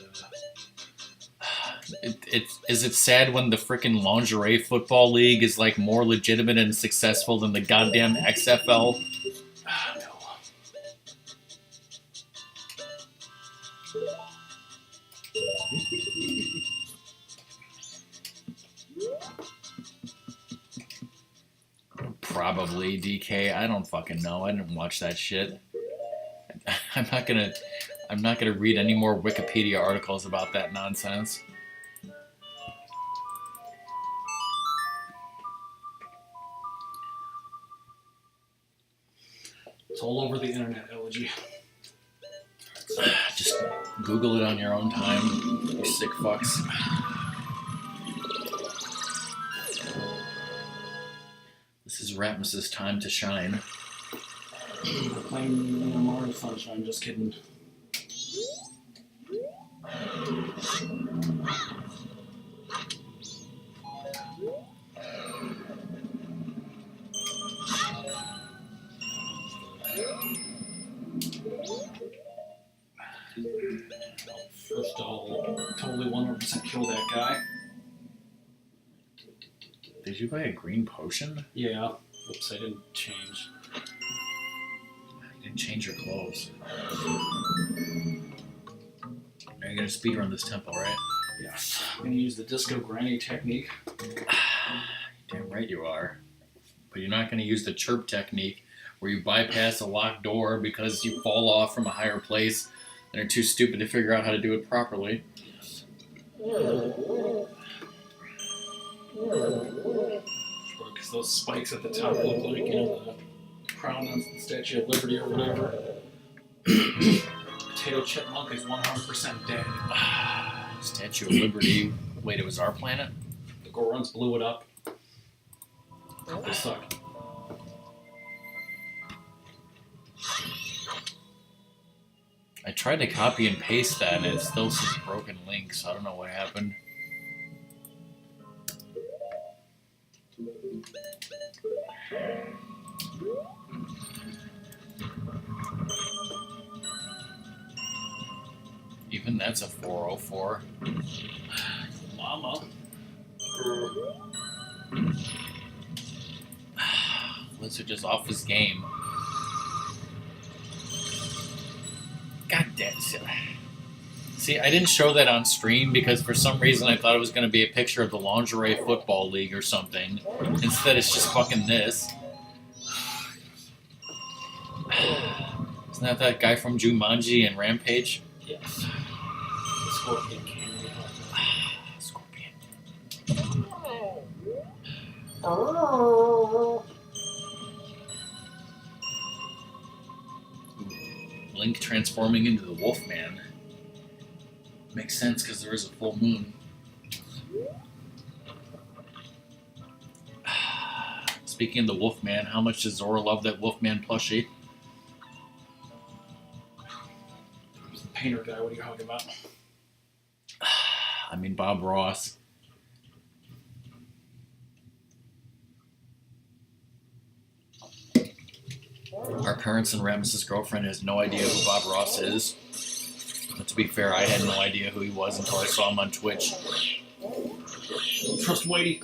Speaker 2: Is it sad when the frickin' lingerie football league is like more legitimate and successful than the goddamn XFL?
Speaker 1: No.
Speaker 2: Probably, DK. I don't fucking know. I didn't watch that shit. I'm not gonna read any more Wikipedia articles about that nonsense.
Speaker 1: It's all over the internet, Elegy.
Speaker 2: Just Google it on your own time, you sick fucks. This is Ratmus's time to shine.
Speaker 1: Playing Mars Sunshine, just kidding. First, I'll totally 100% kill that guy.
Speaker 2: Did you buy a green potion?
Speaker 1: Yeah. Oops, I didn't change.
Speaker 2: You didn't change your clothes. Are you gonna speedrun this temple, right?
Speaker 1: Yes. I'm gonna use the Disco Granny technique.
Speaker 2: Damn right you are. But you're not gonna use the chirp technique where you bypass a locked door because you fall off from a higher place and are too stupid to figure out how to do it properly.
Speaker 1: Because those spikes at the top look like, the crown on the Statue of Liberty or whatever. Potato chipmunk is 100% dead.
Speaker 2: Statue of Liberty. Wait, it was our planet?
Speaker 1: The Gorons blew it up. They suck.
Speaker 2: I tried to copy and paste that and it still says broken link, so I don't know what happened. Even that's a 404.
Speaker 1: Mama.
Speaker 2: Lizard just off his game. God damn. See, I didn't show that on stream because for some reason I thought it was going to be a picture of the Lingerie Football League or something. Instead, it's just fucking this. Isn't that guy from Jumanji and Rampage?
Speaker 1: Yes. The Scorpion King.
Speaker 2: Scorpion. Link transforming into the Wolfman. Makes sense because there is a full moon. Speaking of the Wolfman, how much does Zora love that Wolfman plushie?
Speaker 1: Who's the painter guy? What are you talking about?
Speaker 2: I mean, Bob Ross. Our parents and Ratmus' girlfriend has no idea who Bob Ross is. But to be fair, I had no idea who he was until I saw him on Twitch.
Speaker 1: Don't trust Whitey.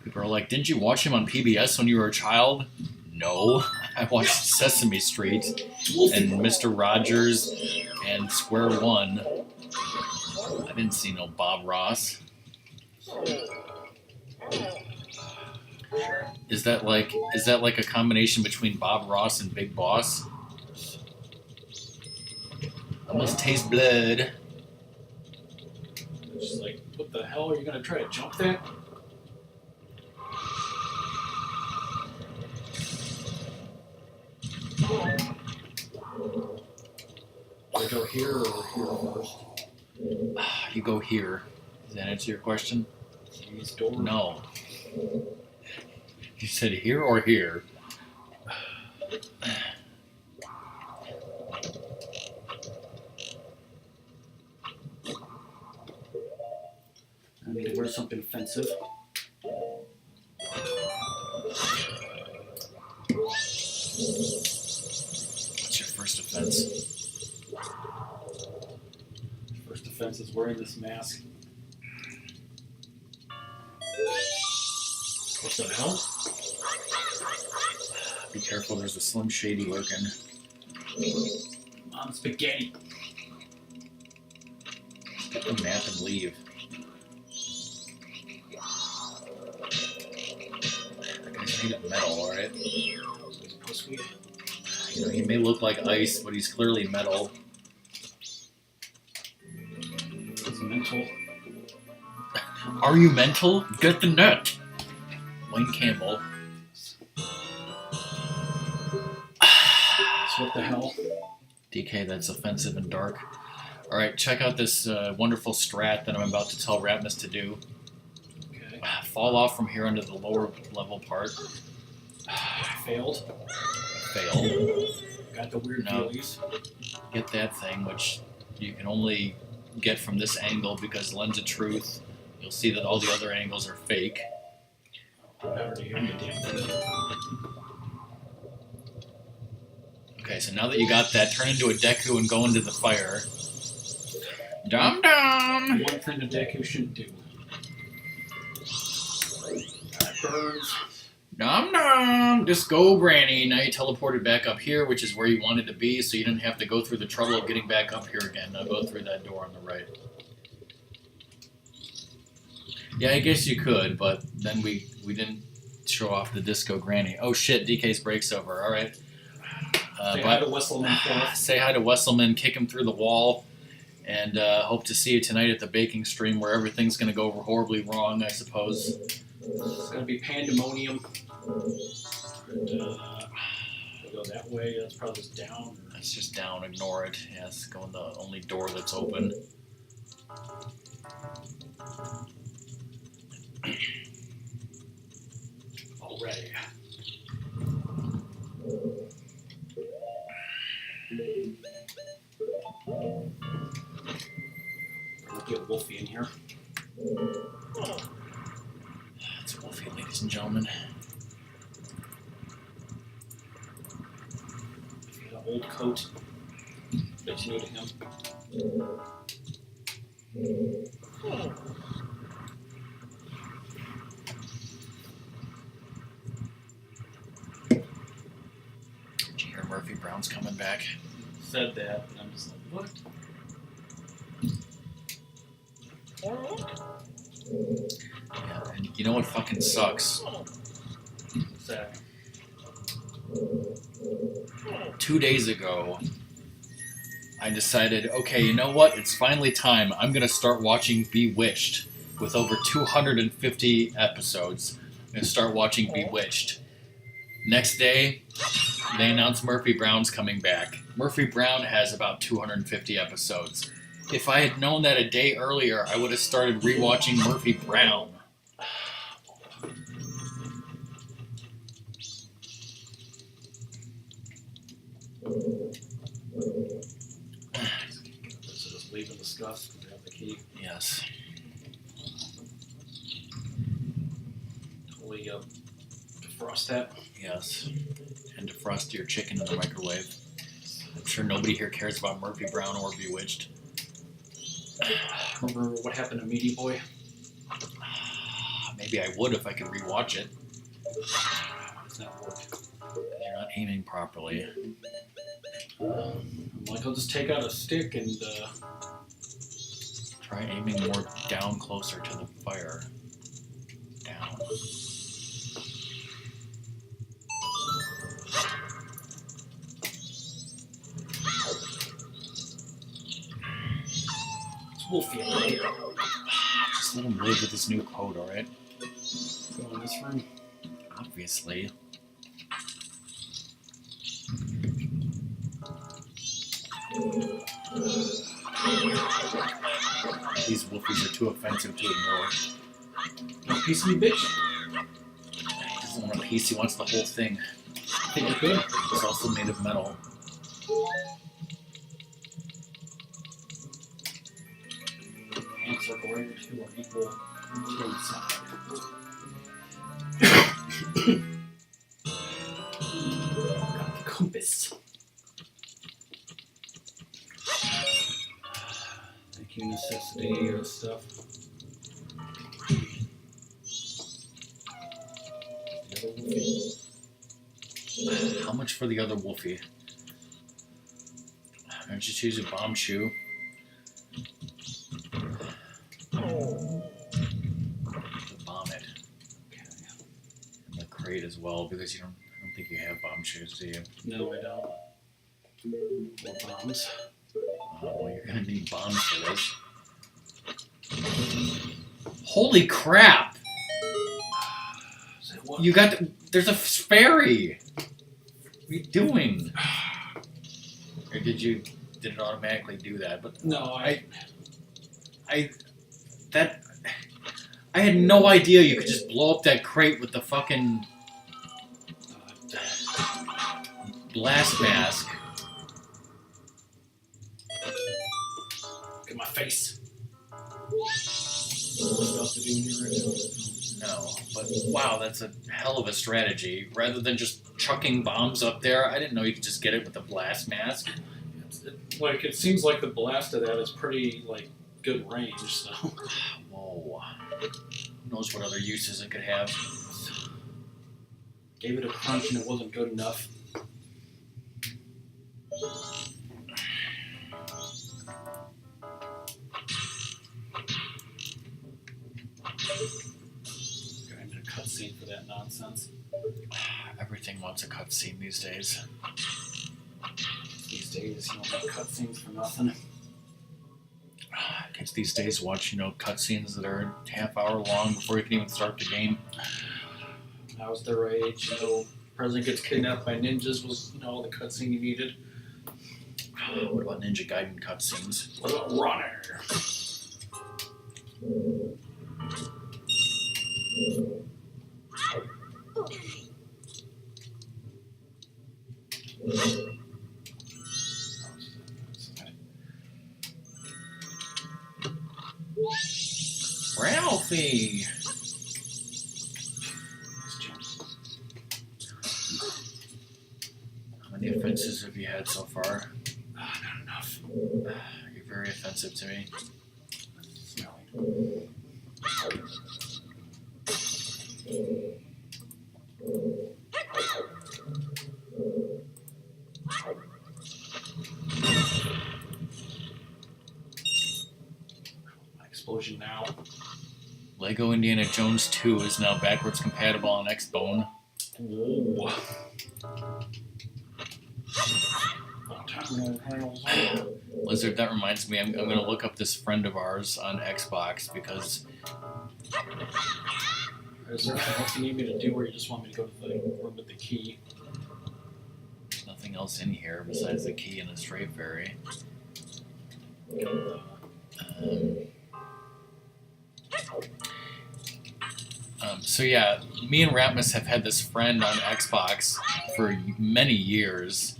Speaker 2: People are like, didn't you watch him on PBS when you were a child? No. I watched Sesame Street and Mr. Rogers and Square One. I didn't see no Bob Ross. Is that like a combination between Bob Ross and Big Boss? I must taste blood.
Speaker 1: It's just like, what the hell are you gonna try to jump that? Do I go here or here first?
Speaker 2: You go here. Does that answer your question?
Speaker 1: These doors?
Speaker 2: No. You said here or here?
Speaker 1: I need to wear something offensive.
Speaker 2: What's your first offense?
Speaker 1: First offense is wearing this mask. What the hell?
Speaker 2: Be careful, there's a Slim Shady lurking.
Speaker 1: Mom, spaghetti.
Speaker 2: Get the map and leave. That guy's made of metal, alright? You know, he may look like ice, but he's clearly metal.
Speaker 1: He's mental.
Speaker 2: Are you mental? Get the net! Wayne Campbell.
Speaker 1: So what the hell?
Speaker 2: DK, that's offensive and dark. Alright, check out this wonderful strat that I'm about to tell Ratmus to do.
Speaker 1: Okay.
Speaker 2: Fall off from here onto the lower level part.
Speaker 1: I failed.
Speaker 2: Fail.
Speaker 1: Got the weird
Speaker 2: No.
Speaker 1: feelies.
Speaker 2: Get that thing, which you can only get from this angle because Lens of Truth, you'll see that all the other angles are fake.
Speaker 1: Never to hear the damn thing.
Speaker 2: Okay, so now that you got that, turn into a Deku and go into the fire. Dum dum!
Speaker 1: One thing a Deku shouldn't do. That burns.
Speaker 2: Dum dum! Just go, Granny. Now you teleported back up here, which is where you wanted to be, so you didn't have to go through the trouble of getting back up here again. Now go through that door on the right. Yeah, I guess you could, but then we didn't show off the Disco Granny. Oh shit, DK's break's over. All right.
Speaker 1: Say hi to Wesselman for us.
Speaker 2: Say hi to Wesselman, kick him through the wall, and hope to see you tonight at the baking stream where everything's going to go horribly wrong, I suppose.
Speaker 1: It's going to be pandemonium. And, go that way. That's probably just down.
Speaker 2: That's just down. Ignore it. Yes, go in the only door that's open.
Speaker 1: Already. We'll get Wolfie in here.
Speaker 2: It's Wolfie, ladies and gentlemen.
Speaker 1: Got an old coat. That's new to him.
Speaker 2: Did you hear Murphy Brown's coming back?
Speaker 1: Said that, and I'm just like, what?
Speaker 2: Yeah, and you know what fucking sucks?
Speaker 1: What's that?
Speaker 2: 2 days ago, I decided, okay, you know what? It's finally time. I'm going to start watching Bewitched with over 250 episodes. I'm going to start watching Bewitched. Next day, they announced Murphy Brown's coming back. Murphy Brown has about 250 episodes. If I had known that a day earlier, I would have started rewatching Murphy Brown.
Speaker 1: So just leave and discuss. Grab the key.
Speaker 2: Yes.
Speaker 1: Totally defrost that.
Speaker 2: Yes. And defrost your chicken in the microwave. I'm sure nobody here cares about Murphy Brown or Bewitched.
Speaker 1: Remember what happened to Meaty Boy?
Speaker 2: Maybe I would if I could rewatch it.
Speaker 1: How does that work?
Speaker 2: You're not aiming properly.
Speaker 1: I'm like, I'll just take out a stick and
Speaker 2: Try aiming more down, closer to the fire. Down.
Speaker 1: it's Wolfie right here.
Speaker 2: Just let him live with his new coat, alright?
Speaker 1: Go in this room.
Speaker 2: Obviously. These wolfies are too offensive to ignore.
Speaker 1: No piece of me, bitch.
Speaker 2: He doesn't want a piece, he wants the whole thing.
Speaker 1: I think you could.
Speaker 2: It's also made of metal.
Speaker 1: Hand circle right here, two are equal to inside. Got the compass. Thank you, necessity stuff. The other Wolfie.
Speaker 2: How much for the other wolfie? Why don't you choose a bomb shoe? To bomb it.
Speaker 1: Okay.
Speaker 2: And the crate as well, because I don't think you have bomb shoes, do you?
Speaker 1: No, I don't. More bombs.
Speaker 2: Well, you're gonna need bombs for this. Holy crap!
Speaker 1: Say what?
Speaker 2: You got there's a fairy! What are you doing? Or did it automatically do that? But
Speaker 1: No,
Speaker 2: I had no idea you could just blow up that crate with the fucking blast mask.
Speaker 1: Look at my face. What else to do in here right now?
Speaker 2: No, but wow, that's a hell of a strategy. Rather than just chucking bombs up there, I didn't know you could just get it with a blast mask.
Speaker 1: Like, it seems like the blast of that is pretty, like, good range, so.
Speaker 2: Whoa. Who knows what other uses it could have?
Speaker 1: Gave it a crunch and it wasn't good enough. I need a cutscene for that nonsense.
Speaker 2: Everything wants a cutscene these days.
Speaker 1: These days, you don't have cutscenes for nothing.
Speaker 2: Kids these days watch, cutscenes that are a half hour long before you can even start the game.
Speaker 1: That was their age. President gets kidnapped by ninjas was, the cutscene you needed.
Speaker 2: What about Ninja Gaiden cutscenes?
Speaker 1: What about Runner?
Speaker 2: Ralphie! How many offenses have you had so far?
Speaker 1: Not enough.
Speaker 2: You're very offensive to me.
Speaker 1: Smelling. Explosion now.
Speaker 2: Lego Indiana Jones 2 is now backwards compatible on Xbone.
Speaker 1: Whoa.
Speaker 2: Lizard, that reminds me, I'm going to look up this friend of ours on Xbox because...
Speaker 1: Is there anything else you need me to do, or you just want me to go to the room with the key?
Speaker 2: There's nothing else in here besides the key and the stray fairy. So yeah, me and Ratmus have had this friend on Xbox for many years,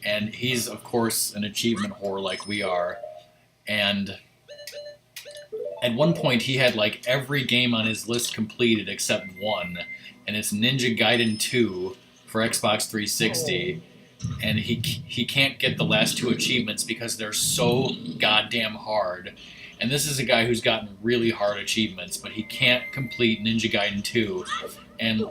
Speaker 2: and he's of course an achievement whore like we are, and at one point he had like every game on his list completed except one, and it's Ninja Gaiden 2 for Xbox 360, and he can't get the last two achievements because they're so goddamn hard. And this is a guy who's gotten really hard achievements, but he can't complete Ninja Gaiden 2. And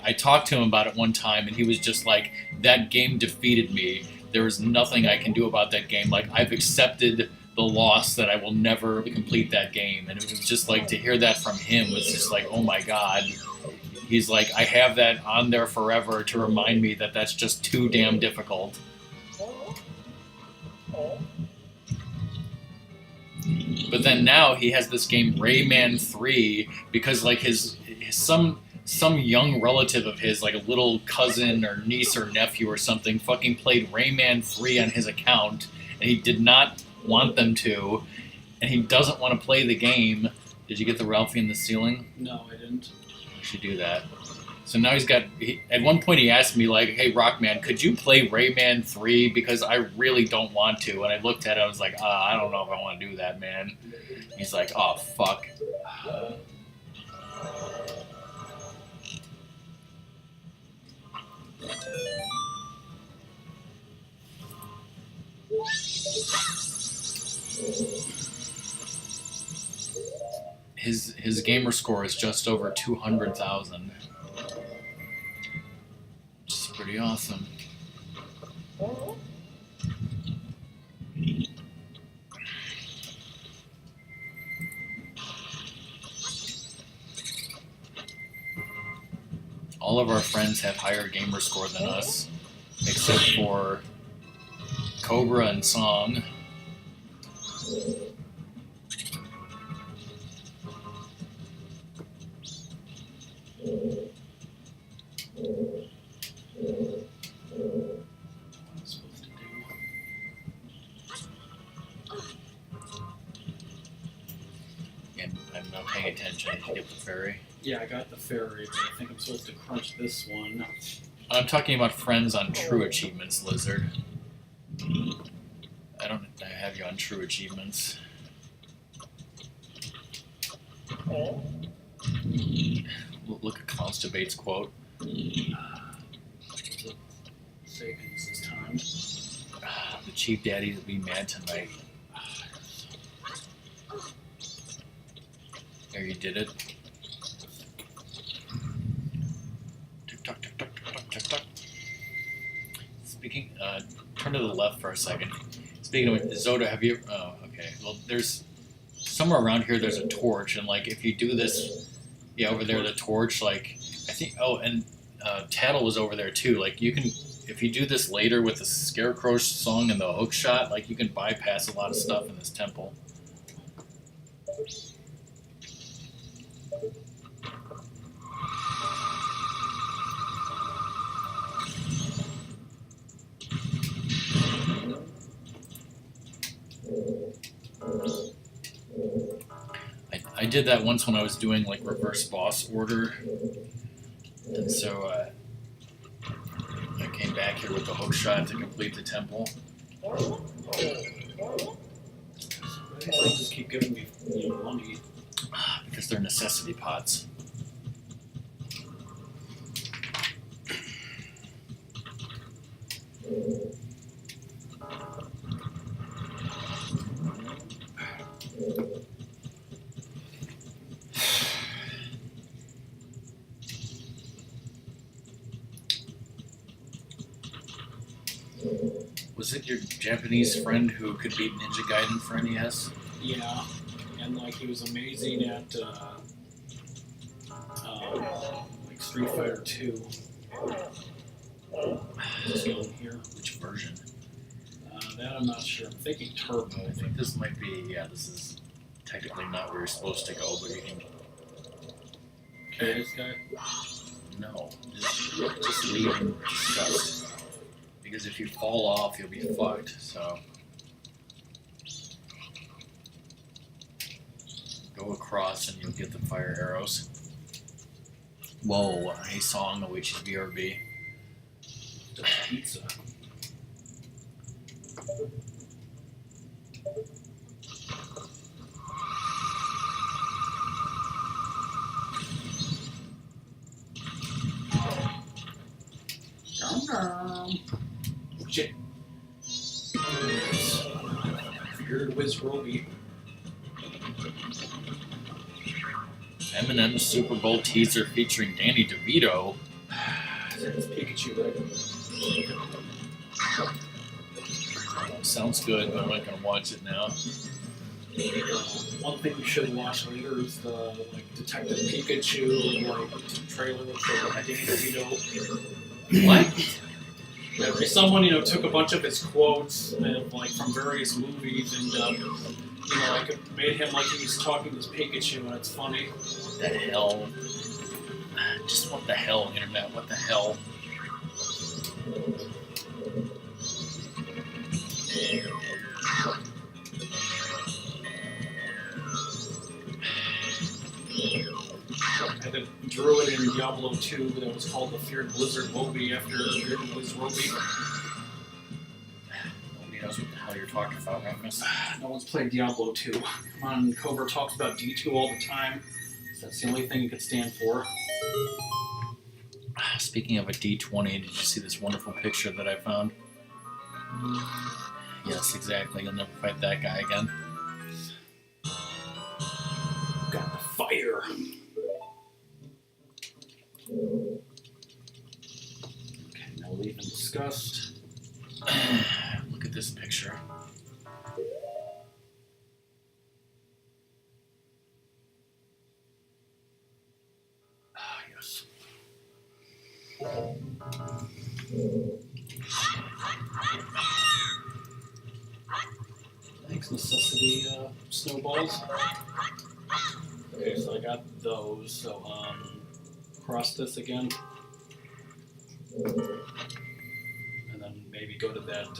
Speaker 2: I talked to him about it one time, and he was just like, that game defeated me. There is nothing I can do about that game. Like, I've accepted the loss that I will never complete that game. And it was just like, to hear that from him was just like, oh my god. He's like, I have that on there forever to remind me that that's just too damn difficult. But then now he has this game Rayman 3 because like his some young relative of his, like a little cousin or niece or nephew or something, fucking played Rayman 3 on his account, and he did not want them to, and he doesn't want to play the game. Did you get the Ralphie in the ceiling?
Speaker 1: No, I didn't.
Speaker 2: You should do that. So now at one point he asked me like, hey Rockman, could you play Rayman 3 because I really don't want to, and I looked at it, I was like, I don't know if I want to do that, man. He's like, oh fuck. His gamer score is just over 200,000. Which is pretty awesome. All of our friends have higher gamer score than us, except for Cobra and Song. And I'm not paying attention. Did you get the fairy?
Speaker 1: Yeah, I got the fairy, but I think I'm supposed to crunch this one.
Speaker 2: I'm talking about friends on True Achievements, Lizard. I have you on True Achievements. Look at Klaus Debate's quote.
Speaker 1: Savings this time.
Speaker 2: The Chief Daddy will be mad tonight. There, you did it. Tick-tock, tick-tock, tick-tock, tick-tock. Speaking, turn to the left for a second. Speaking of Zelda, have you... Oh, okay. Well, there's somewhere around here there's a torch, and like if you do this, yeah, over there the torch, like I think. Oh, and Tattle was over there too. Like you can, if you do this later with the Scarecrow song and the hook shot, like you can bypass a lot of stuff in this temple. I did that once when I was doing like reverse boss order, and so I came back here with the hook shot to complete the temple.
Speaker 1: They just keep giving me money.
Speaker 2: Because they're necessity pots. Was it your Japanese friend who could beat Ninja Gaiden for NES?
Speaker 1: Yeah, and like he was amazing at like Street Fighter 2. Just going here.
Speaker 2: Which version?
Speaker 1: That I'm not sure. I'm thinking Turbo.
Speaker 2: I think this might be. Yeah, this is technically not where you're supposed to go, but you can.
Speaker 1: Okay, this guy.
Speaker 2: No, just leave and disgust. Because if you fall off, you'll be fucked. So go across and you'll get the fire arrows. Whoa, a song of which is BRB.
Speaker 1: Just pizza. Shit. Feared Wiz Roby.
Speaker 2: Eminem's Super Bowl teaser featuring Danny DeVito.
Speaker 1: It's Pikachu, right?
Speaker 2: Sounds good, but I'm not gonna watch it now.
Speaker 1: One thing you should watch later is the like Detective Pikachu like trailer for Danny DeVito.
Speaker 2: What?
Speaker 1: Yeah, someone took a bunch of his quotes like from various movies and like made him like he was talking to Pikachu, and it's funny.
Speaker 2: What the hell? Just what the hell, internet? What the hell?
Speaker 1: I drew it in Diablo 2 that was called the Feared Blizzard Roby after Feared Wiz Roby.
Speaker 2: Nobody knows what the hell you're talking about, Ratmus.
Speaker 1: No one's played Diablo 2. Come on, Cobra talks about D2 all the time. That's the only thing it could stand for.
Speaker 2: Speaking of a D20, did you see this wonderful picture that I found? Yes, exactly. You'll never fight that guy again.
Speaker 1: Got the fire. Okay, now leave in disgust.
Speaker 2: Look at this picture.
Speaker 1: Ah, yes. Thanks, necessity snowballs. Okay, so I got those. So cross this again, and then maybe go to that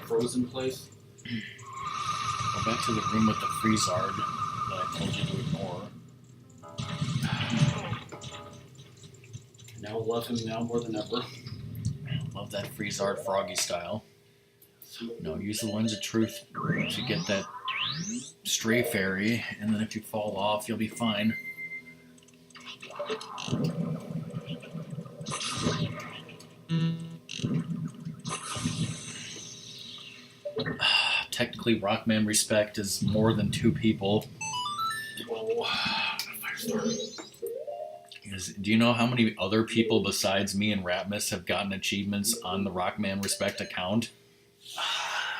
Speaker 1: frozen place.
Speaker 2: Go back to the room with the Freezard that I told you to ignore.
Speaker 1: Now love him now more than ever.
Speaker 2: Love that Freezard Froggy style. No, use the Lens of Truth to get that stray fairy, and then if you fall off, you'll be fine. Technically, Rockman Respect is more than 2 people.
Speaker 1: Oh, Firestar.
Speaker 2: Do you know how many other people besides me and Ratmus have gotten achievements on the Rockman Respect account?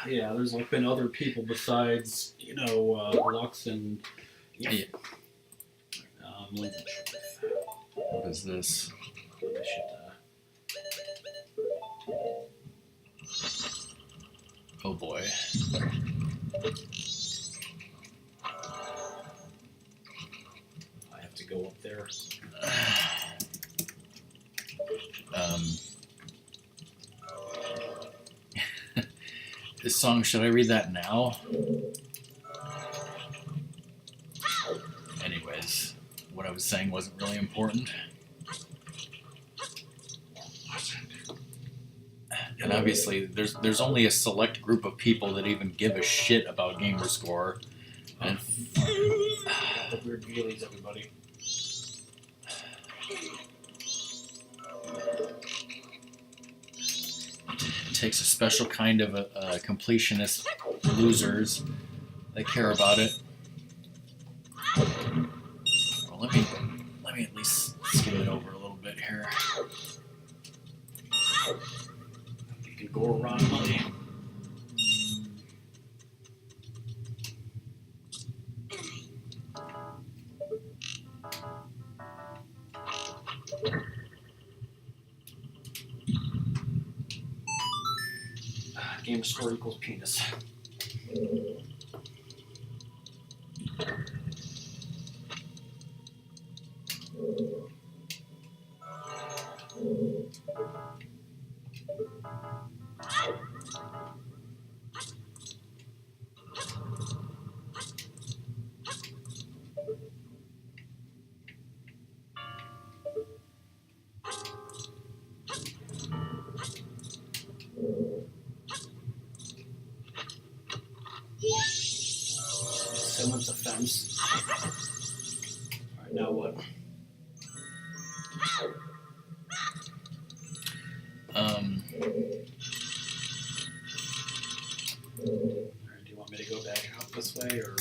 Speaker 1: Yeah, there's like been other people besides, Lux and
Speaker 2: Yeah.
Speaker 1: Link.
Speaker 2: What is this?
Speaker 1: I should,
Speaker 2: Oh boy.
Speaker 1: I have to go up there.
Speaker 2: This song, should I read that now? Anyways, what I was saying wasn't really important. And obviously, there's only a select group of people that even give a shit about Gamerscore. And
Speaker 1: The weird feelings, everybody.
Speaker 2: it takes a special kind of completionist losers that care about it. Well, let me at least skim it over a little bit here.
Speaker 1: You can go around money. Game score equals penis. Someone's offense. Alright, now what? Alright, do you want me to go back out this way, or?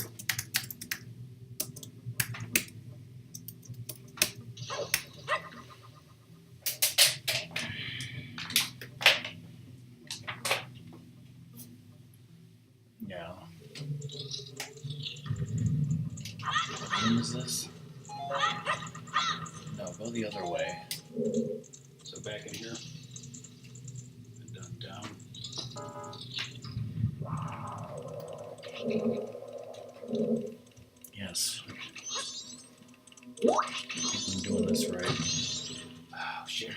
Speaker 2: Yeah. What room is this? No, go the other way.
Speaker 1: So back in here. And then down.
Speaker 2: Yes. I think I'm doing this right.
Speaker 1: Oh, shit.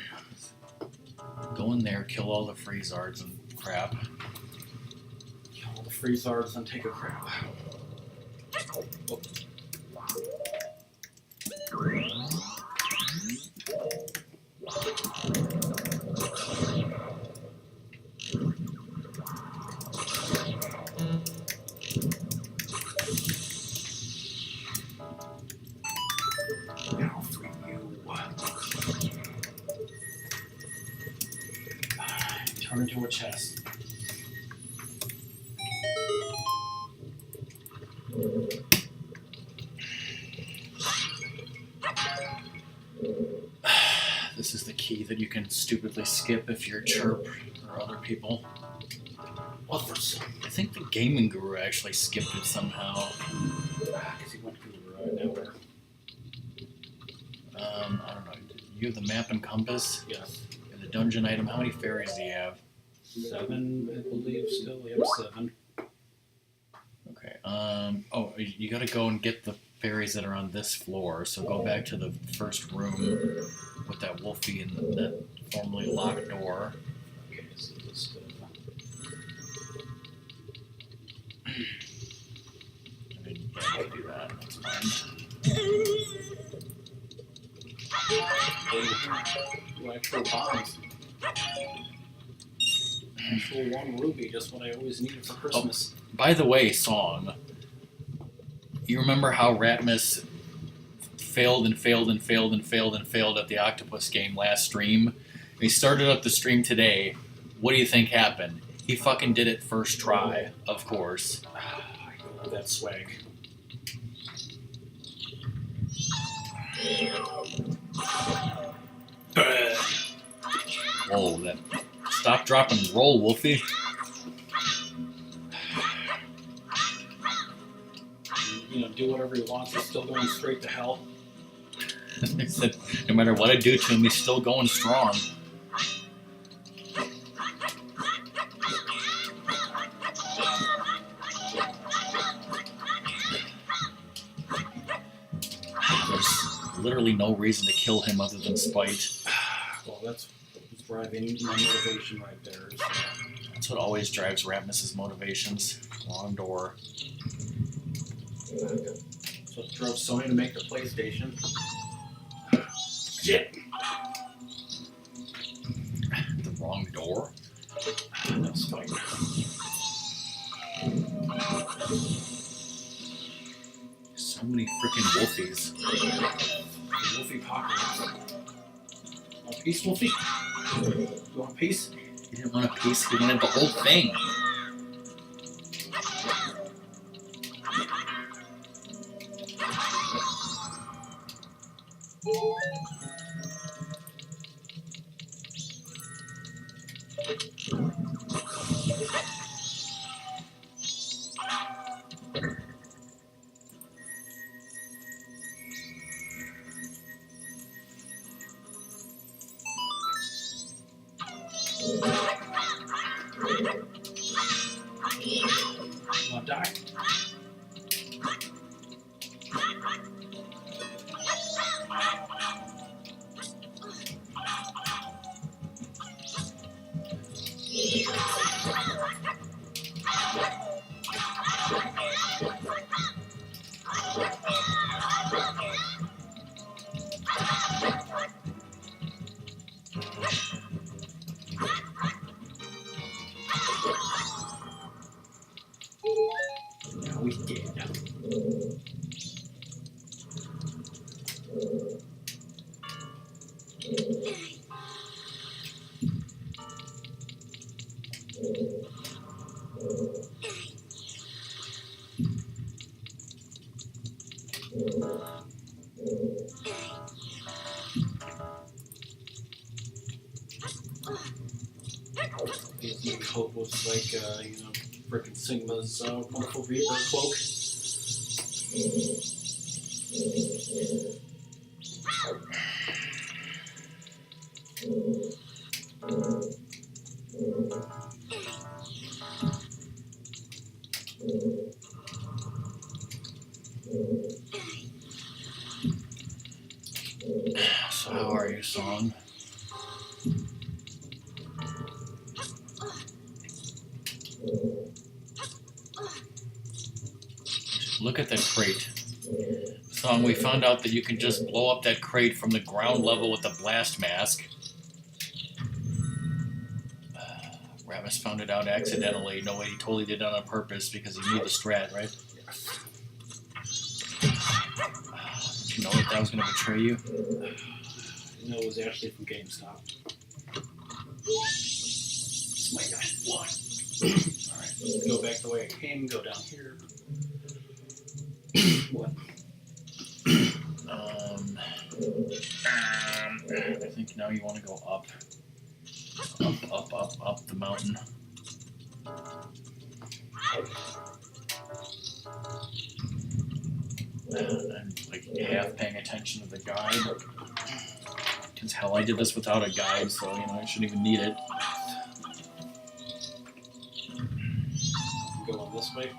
Speaker 2: Go in there, kill all the Freezards and crap.
Speaker 1: Kill all the Freezards and take a crap. Oh. Now for you. Turn into a chest.
Speaker 2: This is the key that you can stupidly skip if you're Chirp or other people.
Speaker 1: Others.
Speaker 2: I think the Gaming Guru actually skipped it somehow.
Speaker 1: Because he went to nowhere.
Speaker 2: I don't know. You have the map and compass?
Speaker 1: Yes.
Speaker 2: And the dungeon item. How many fairies do you have?
Speaker 1: 7, I believe, still. We have 7.
Speaker 2: Okay. Oh, you gotta go and get the fairies that are on this floor. So go back to the first room with that wolfie and that formerly locked door.
Speaker 1: Okay, so just
Speaker 2: I mean, yeah, you can do that. That's fine.
Speaker 1: actual bombs. Actual 1 ruby, just what I always needed for Christmas.
Speaker 2: By the way, song. You remember how Ratmus failed and failed and failed and failed and failed at the octopus game last stream? He started up the stream today. What do you think happened? He fucking did it first try, of course.
Speaker 1: I love that swag.
Speaker 2: Whoa, that... Stop, drop, and roll, Wolfie.
Speaker 1: do whatever he wants. He's still going straight to hell.
Speaker 2: They said no matter what I do to him, he's still going strong. There's literally no reason to kill him other than spite.
Speaker 1: Well, that's driving my motivation right there. So.
Speaker 2: That's what always drives Ratmus's motivations. Long door.
Speaker 1: So it drove Sony to make the PlayStation. Shit!
Speaker 2: The wrong door?
Speaker 1: That's fine.
Speaker 2: So many freaking wolfies.
Speaker 1: Wolfie pocket. Want a piece, Wolfie? You want a piece?
Speaker 2: He didn't want a piece, he wanted the whole thing.
Speaker 1: You want to die? No, we did. His coat was like, frickin' Sigma's wonderful Reaper cloak.
Speaker 2: So how are you, Song? Look at that crate. Song, we found out that you can just blow up that crate from the ground level with a blast mask. Ratmus found it out accidentally. No way, he totally did it on purpose because he knew the strat, right? Did you know that was going to betray you?
Speaker 1: I know it was actually from GameStop. It's my guy. One. Alright, go back the way I came, go down here. What?
Speaker 2: I think now you want to go up. Up the mountain. I'm like half paying attention to the guide. Because hell, I did this without a guide, so I shouldn't even need it.
Speaker 1: Go on this way.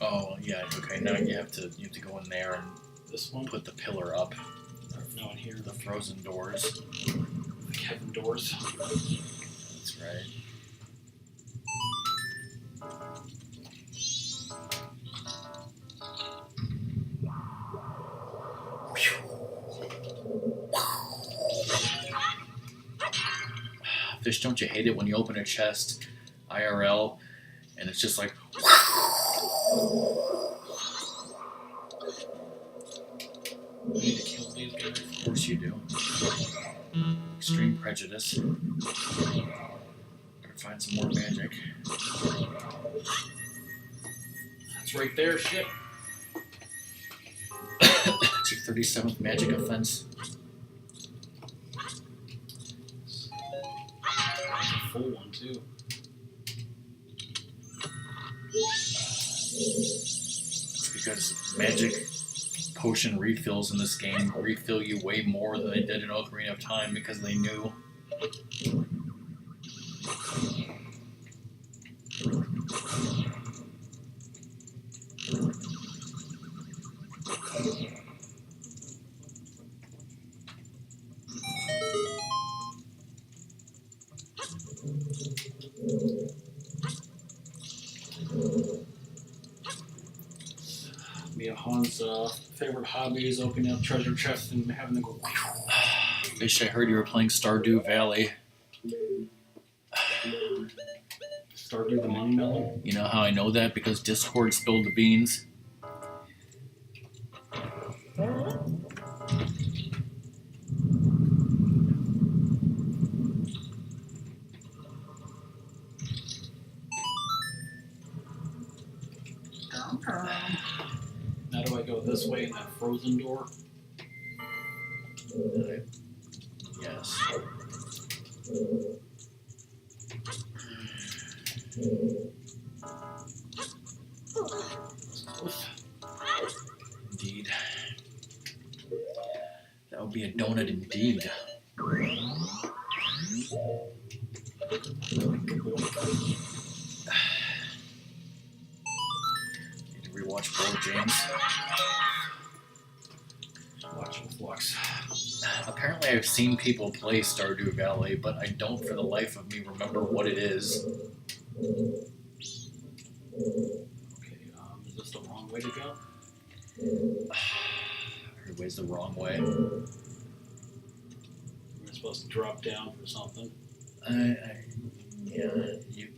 Speaker 2: Oh yeah, okay. Now you have to go in there and
Speaker 1: This one?
Speaker 2: put the pillar up.
Speaker 1: No, in here.
Speaker 2: The frozen doors.
Speaker 1: The Kevin doors.
Speaker 2: That's right. Fish, don't you hate it when you open a chest IRL and it's just like
Speaker 1: We need to kill these guys.
Speaker 2: of course you do. Extreme prejudice. Better find some more magic.
Speaker 1: That's right there, shit.
Speaker 2: It's your 37th magic offense.
Speaker 1: That's a full one, too.
Speaker 2: It's because magic potion refills in this game refill you way more than they did in Ocarina of Time because they knew.
Speaker 1: Mia Han's favorite hobby is opening up treasure chests and having them go.
Speaker 2: Fish, I heard you were playing Stardew Valley.
Speaker 1: Stardew the Money Melon.
Speaker 2: You know how I know that? Because Discord spilled the beans.
Speaker 1: Now do I go this way in that frozen door?
Speaker 2: Yes. Indeed. That would be a donut indeed. Need to rewatch Bold James.
Speaker 1: Watch with Lux.
Speaker 2: Apparently I've seen people play Stardew Valley, but I don't for the life of me remember what it is.
Speaker 1: Okay, is this the wrong way to go?
Speaker 2: Everybody's the wrong way.
Speaker 1: We're supposed to drop down for something.
Speaker 2: Yeah, you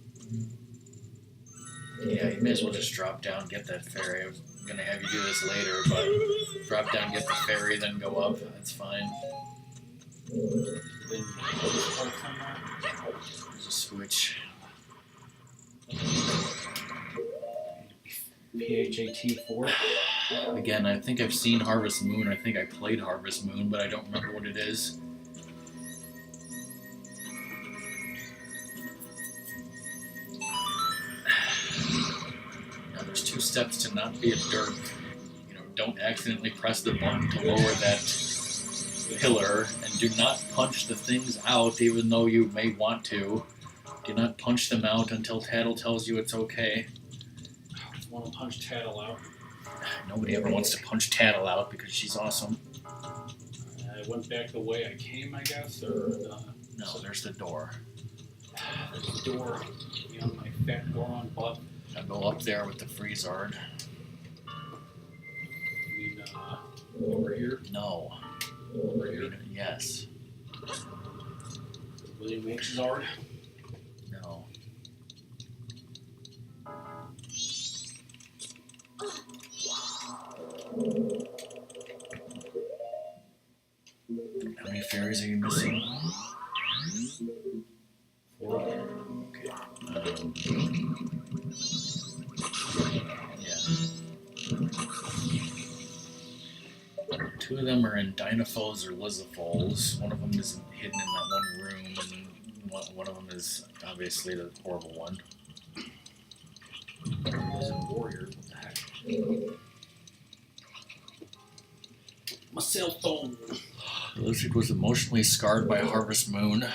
Speaker 2: may as well just drop down, get that ferry. I was gonna have you do this later, but drop down, get the ferry, then go up. That's fine.
Speaker 1: Then
Speaker 2: There's a switch.
Speaker 1: PHAT4.
Speaker 2: Again, I think I've seen Harvest Moon. I think I played Harvest Moon, but I don't remember what it is. Now, there's 2 steps to not be a derp. You know, don't accidentally press the button to lower that pillar, and do not punch the things out, even though you may want to. Do not punch them out until Tattle tells you it's okay.
Speaker 1: I want to punch Tattle out.
Speaker 2: Nobody ever wants to punch Tattle out because she's awesome.
Speaker 1: I went back the way I came, I guess, or
Speaker 2: No, there's the door.
Speaker 1: there's a door beyond my fat boron butt.
Speaker 2: I'll go up there with the Freezard.
Speaker 1: You mean over here?
Speaker 2: No.
Speaker 1: Over here?
Speaker 2: Yes.
Speaker 1: William H. Zard?
Speaker 2: No. How many fairies are you missing?
Speaker 1: 4.
Speaker 2: Okay. Yeah. 2 of them are in Dynapholes or Lizapholes. One of them is hidden in that one room, and one of them is obviously the horrible one.
Speaker 1: Lizard Warrior, what the heck? My cell phone.
Speaker 2: The lizard was emotionally scarred by Harvest Moon.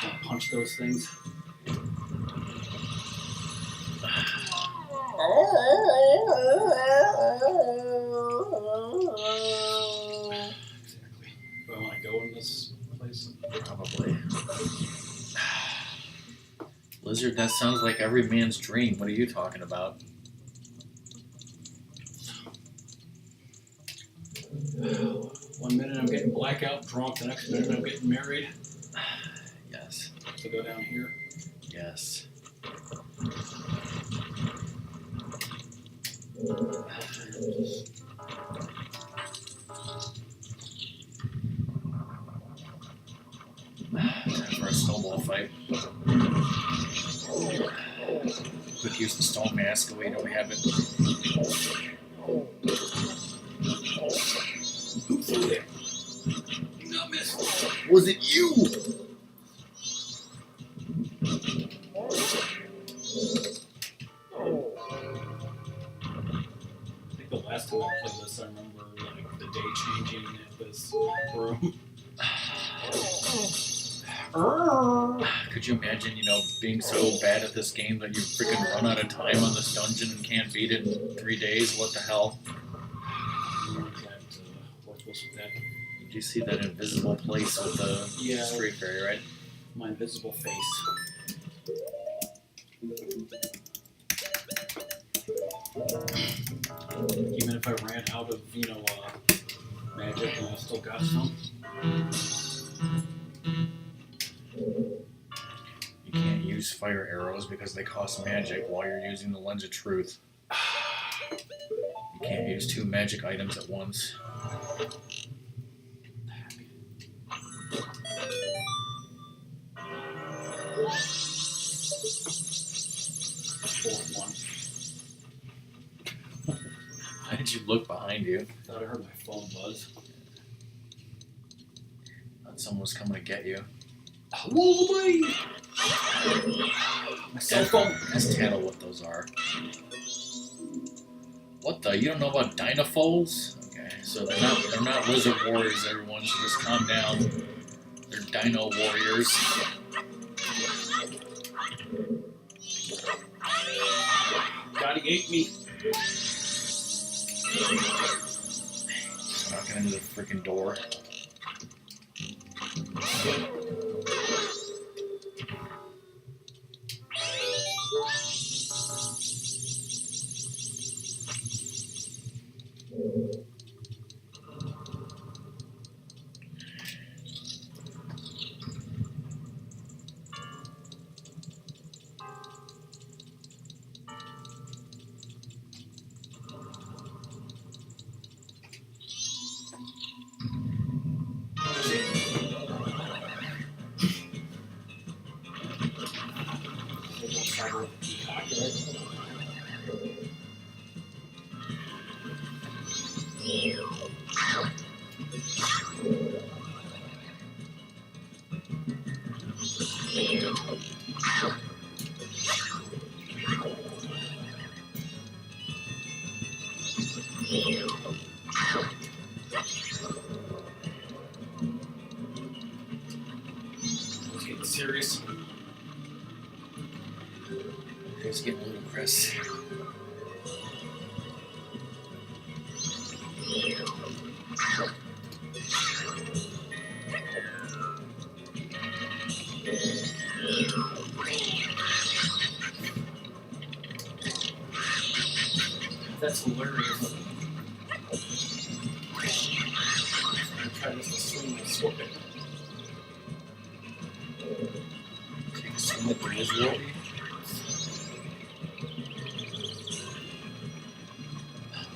Speaker 1: Don't punch those things. Exactly. Do I want to go in this place?
Speaker 2: Probably. Lizard, that sounds like every man's dream. What are you talking about?
Speaker 1: One minute I'm getting blackout drunk, the next minute I'm getting married.
Speaker 2: Yes.
Speaker 1: To go down here.
Speaker 2: Yes. Time for a snowball fight. Quick use the stone mask. Wait, do we have it?
Speaker 1: Who threw that? You not miss.
Speaker 2: Was it you?
Speaker 1: changing this room.
Speaker 2: Could you imagine, being so bad at this game that you freaking run out of time on this dungeon and can't beat it in 3 days? What the hell?
Speaker 1: Worthless with that.
Speaker 2: Did you see that invisible place with the street fairy, right?
Speaker 1: My invisible face. Even if I ran out of, magic and I still got some.
Speaker 2: You can't use fire arrows because they cost magic while you're using the Lens of Truth. You can't use 2 magic items at once. Why did you look behind you?
Speaker 1: I thought I heard my phone buzz.
Speaker 2: Thought someone was coming to get you.
Speaker 1: Whoa, boy! My cell phone.
Speaker 2: Ask Tattle what those are. What the? You don't know about Dinofoals? Okay, so they're not lizard warriors, everyone, so just calm down. They're dino warriors.
Speaker 1: God, he ate me.
Speaker 2: Knocking into the freaking door.
Speaker 1: Let's get serious.
Speaker 2: It's getting ludicrous.
Speaker 1: That's hilarious. I'm trying to swing my sword.
Speaker 2: Take a swing at the lizard.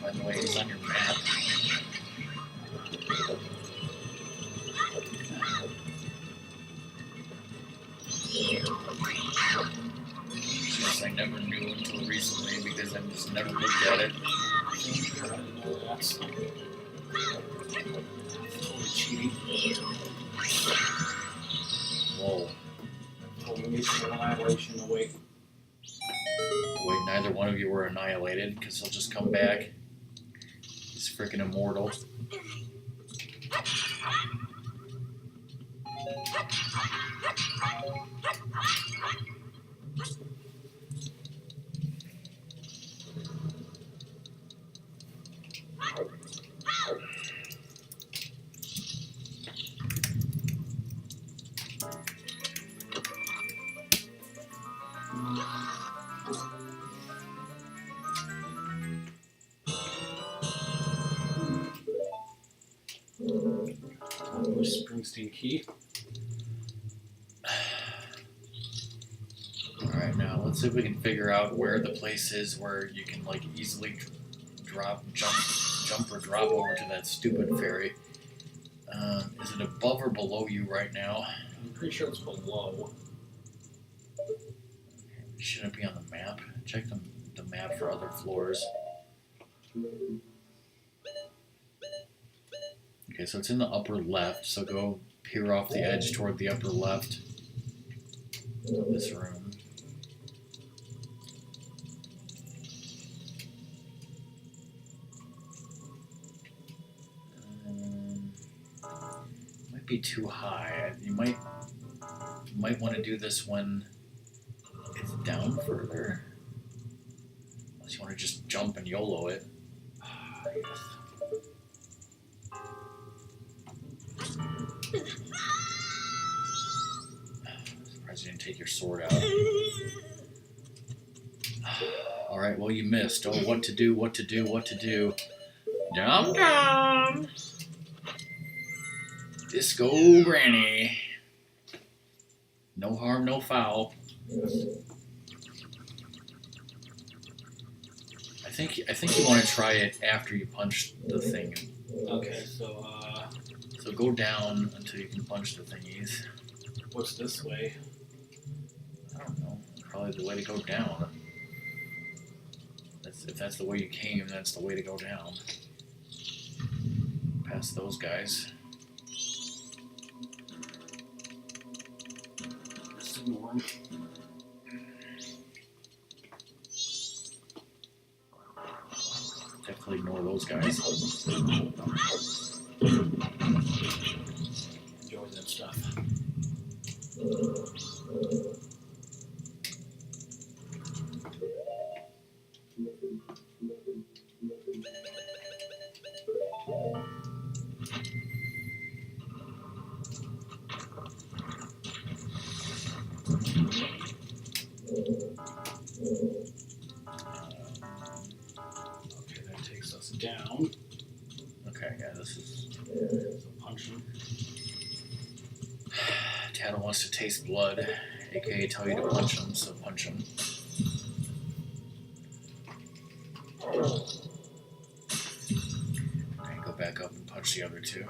Speaker 2: By the way, he's on your map. Yes, I never knew until recently because I just never looked at it.
Speaker 1: That's totally cheating.
Speaker 2: Whoa.
Speaker 1: Totally annihilation away.
Speaker 2: Wait, neither one of you were annihilated because he'll just come back. He's freaking immortal.
Speaker 1: Bruce Springsteen key.
Speaker 2: Alright, now let's see if we can figure out where the place is where you can easily jump or drop over to that stupid fairy. Is it above or below you right now?
Speaker 1: I'm pretty sure it's below.
Speaker 2: Shouldn't it be on the map? Check the map for other floors. Okay, so it's in the upper left, so go peer off the edge toward the upper left of this room. might be too high. You might want to do this when it's down further. Unless you want to just jump and YOLO it. Surprised you didn't take your sword out. Alright, well you missed. Oh, what to do, what to do, what to do. Dum dum! Disco Granny. No harm, no foul. I think you want to try it after you punch the thing.
Speaker 1: Okay, so
Speaker 2: go down until you can punch the thingies.
Speaker 1: what's this way?
Speaker 2: I don't know. Probably the way to go down. If that's the way you came, that's the way to go down. Past those guys.
Speaker 1: Just ignore them.
Speaker 2: Definitely ignore those guys.
Speaker 1: Enjoy that stuff. Okay, that takes us down.
Speaker 2: Okay, yeah, this is...
Speaker 1: So punch him.
Speaker 2: Tana wants to taste blood, aka tell you to punch him, so punch him. And go back up and punch the other two.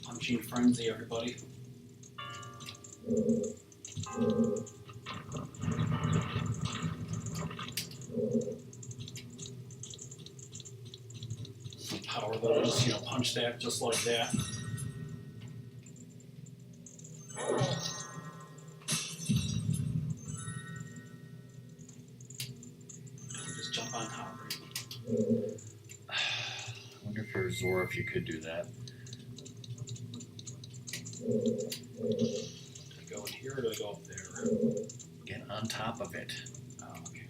Speaker 1: Punching frenzy, everybody. Some power though, just punch that just like that. Just jump on top.
Speaker 2: I wonder if for Zora if you could do that.
Speaker 1: Do I go in here or do I go up there?
Speaker 2: Get on top of it.
Speaker 1: Oh, okay.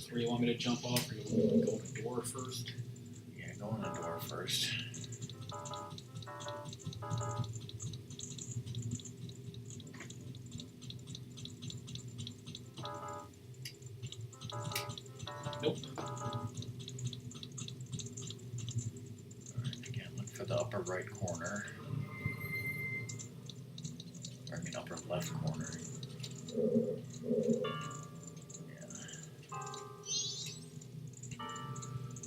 Speaker 1: Where do you want me to jump off, or you want me to go in the door first?
Speaker 2: Yeah, go in the door first.
Speaker 1: Nope.
Speaker 2: Alright, again, look for the upper right corner. Or, I mean, upper left corner.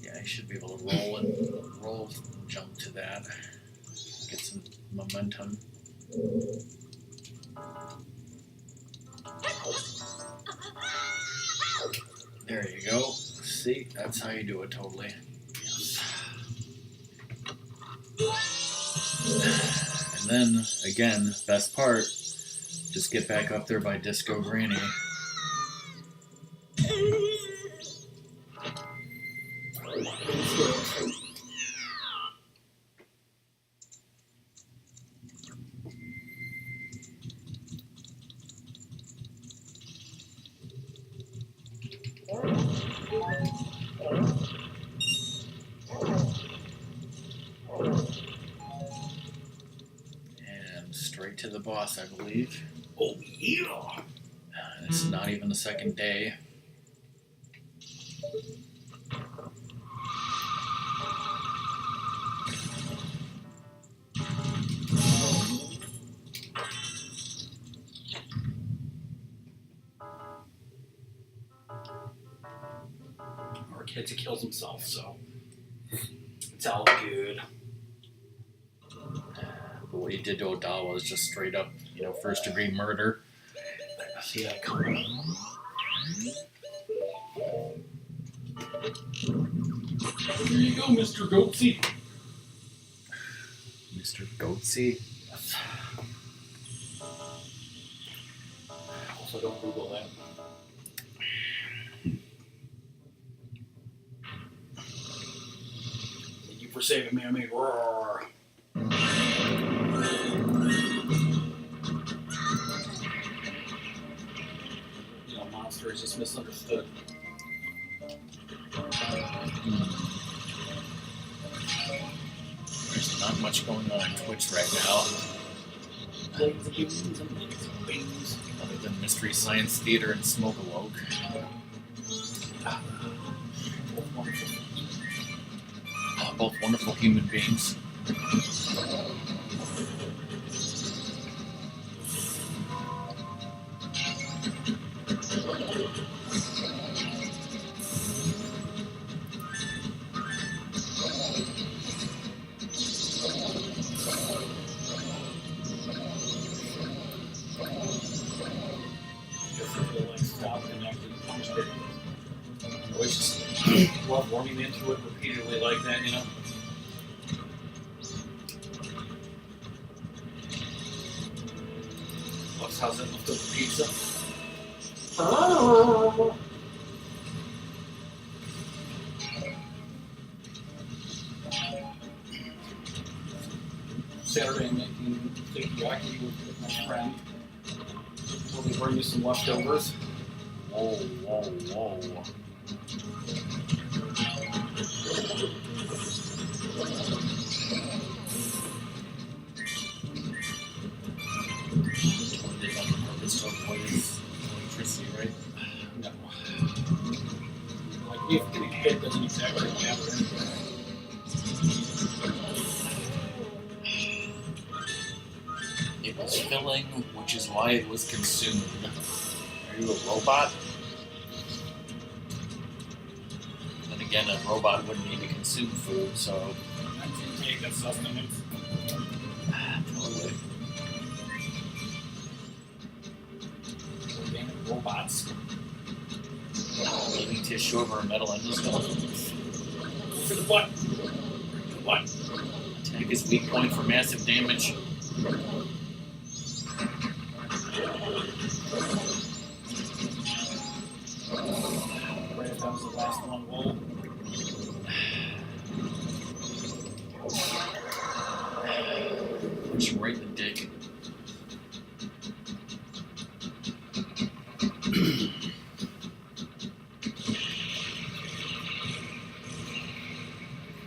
Speaker 2: Yeah, I should be able to roll and jump to that. Get some momentum. There you go. See, that's how you do it totally. And then, again, best part, just get back up there by Disco Granny. And straight to the boss, I believe.
Speaker 1: Oh, yeah!
Speaker 2: And it's not even the second day.
Speaker 1: Our kid kills himself, so it's all good.
Speaker 2: But what he did to Odawa was just straight up, first degree murder.
Speaker 1: I see that coming. There you go, Mr. Goatsy.
Speaker 2: Mr. Goatsy?
Speaker 1: Yes. Also, don't Google that. Thank you for saving me. I mean, roar. You know, monster is just misunderstood.
Speaker 2: There's not much going on Twitch right now. Other than Mystery Science Theater and Smoke Awoke. Both wonderful human beings.
Speaker 1: Love warming into it repeatedly like that, you know? How's that lift up the pizza? Saturday I'm making sukiyaki with my friend. We'll be bringing you some leftovers.
Speaker 2: Whoa, whoa, whoa. Electricity, right?
Speaker 1: No. Like, if getting hit doesn't exactly happen.
Speaker 2: It was filling, which is why it was consumed. Are you a robot? Then again, a robot wouldn't need to consume food, so...
Speaker 1: That's intake of sustenance.
Speaker 2: Totally.
Speaker 1: Organic robots.
Speaker 2: Living tissue over a metal endoskeleton.
Speaker 1: For the butt. For the butt.
Speaker 2: Attack is weak point for massive damage.
Speaker 1: Right if that was the last one, whoa.
Speaker 2: Punch him right in the dick.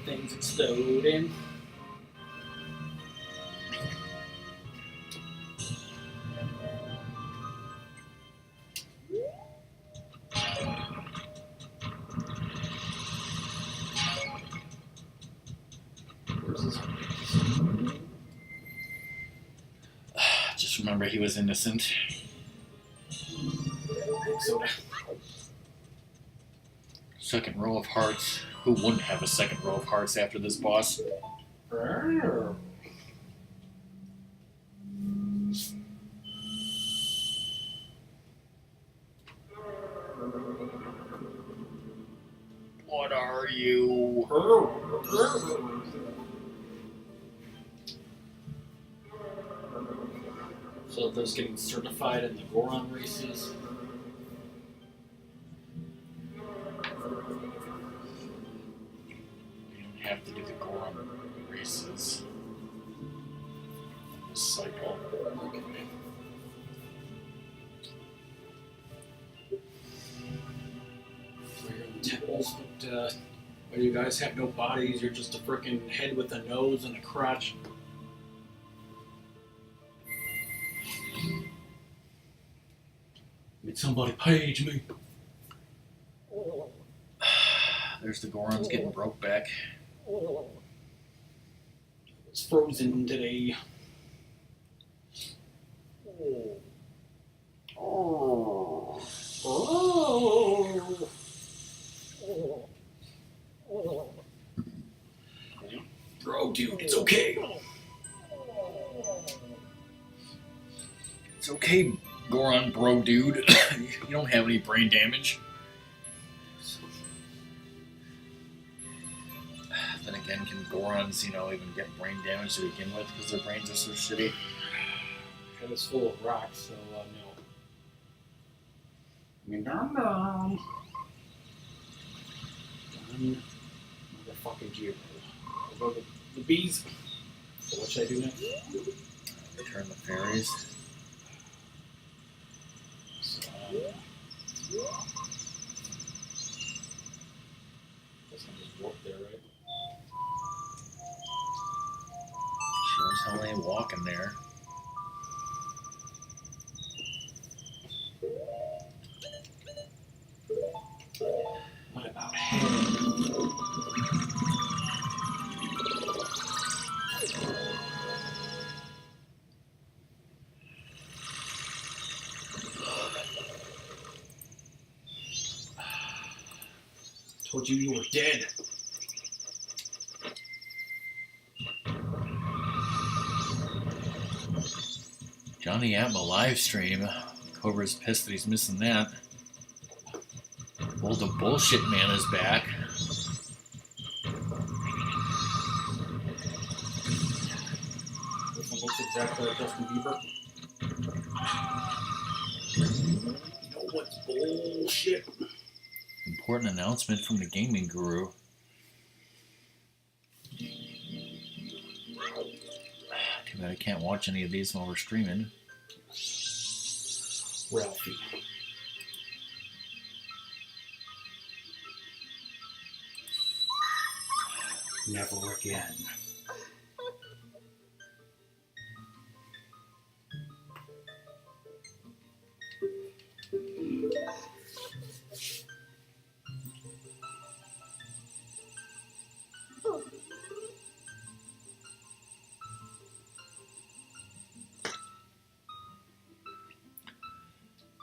Speaker 1: Things exploding. Where's this?
Speaker 2: Just remember he was innocent.
Speaker 1: Soda.
Speaker 2: Second row of hearts. Who wouldn't have a second row of hearts after this boss? What are you?
Speaker 1: So those getting certified in the Goron races.
Speaker 2: You don't have to do the Goron races. This cycle.
Speaker 1: Okay. So you're in the temples, but you guys have no bodies. You're just a freaking head with a nose and a crotch. Did somebody page me?
Speaker 2: There's the Gorons getting broke back.
Speaker 1: It's frozen today. Bro, dude, it's okay.
Speaker 2: It's okay, Goron bro dude. You don't have any brain damage. Then again, can Gorons, even get brain damage to begin with because their brains are so shitty?
Speaker 1: Head is full of rocks, so no. I mean, dum. Motherfucking Geo. I'll go to the bees. So what should I do next?
Speaker 2: Return the fairies.
Speaker 1: So, guess I'm just warp there, right?
Speaker 2: Sure as hell ain't walking there.
Speaker 1: What about him? Told you were dead.
Speaker 2: Johnny Atma live stream. Cobra's pissed that he's missing that. Well, the bullshit man is back.
Speaker 1: This one looks exactly like Justin Bieber. You know what's bullshit?
Speaker 2: Important announcement from the gaming guru. Too bad I can't watch any of these while we're streaming.
Speaker 1: Ralphie. Never again.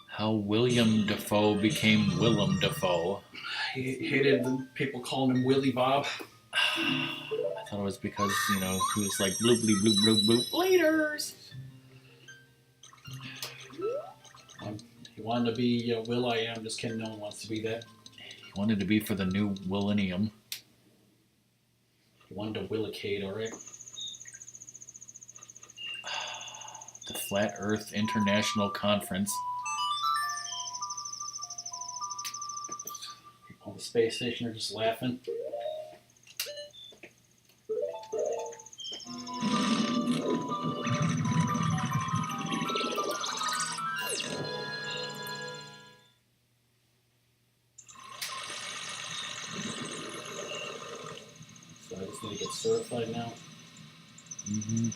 Speaker 2: How William Dafoe became Willem Dafoe.
Speaker 1: He hated the people calling him Willy Bob.
Speaker 2: I thought it was because, he was like bloop, bloop, bloop, bloop, bloop, laters.
Speaker 1: He wanted to be Will I Am, just kidding, no one wants to be that.
Speaker 2: He wanted to be for the new millennium.
Speaker 1: He wanted to Willicade, alright?
Speaker 2: The Flat Earth International Conference.
Speaker 1: People on the space station are just laughing. So I just need to get certified now.
Speaker 2: Mm-hmm.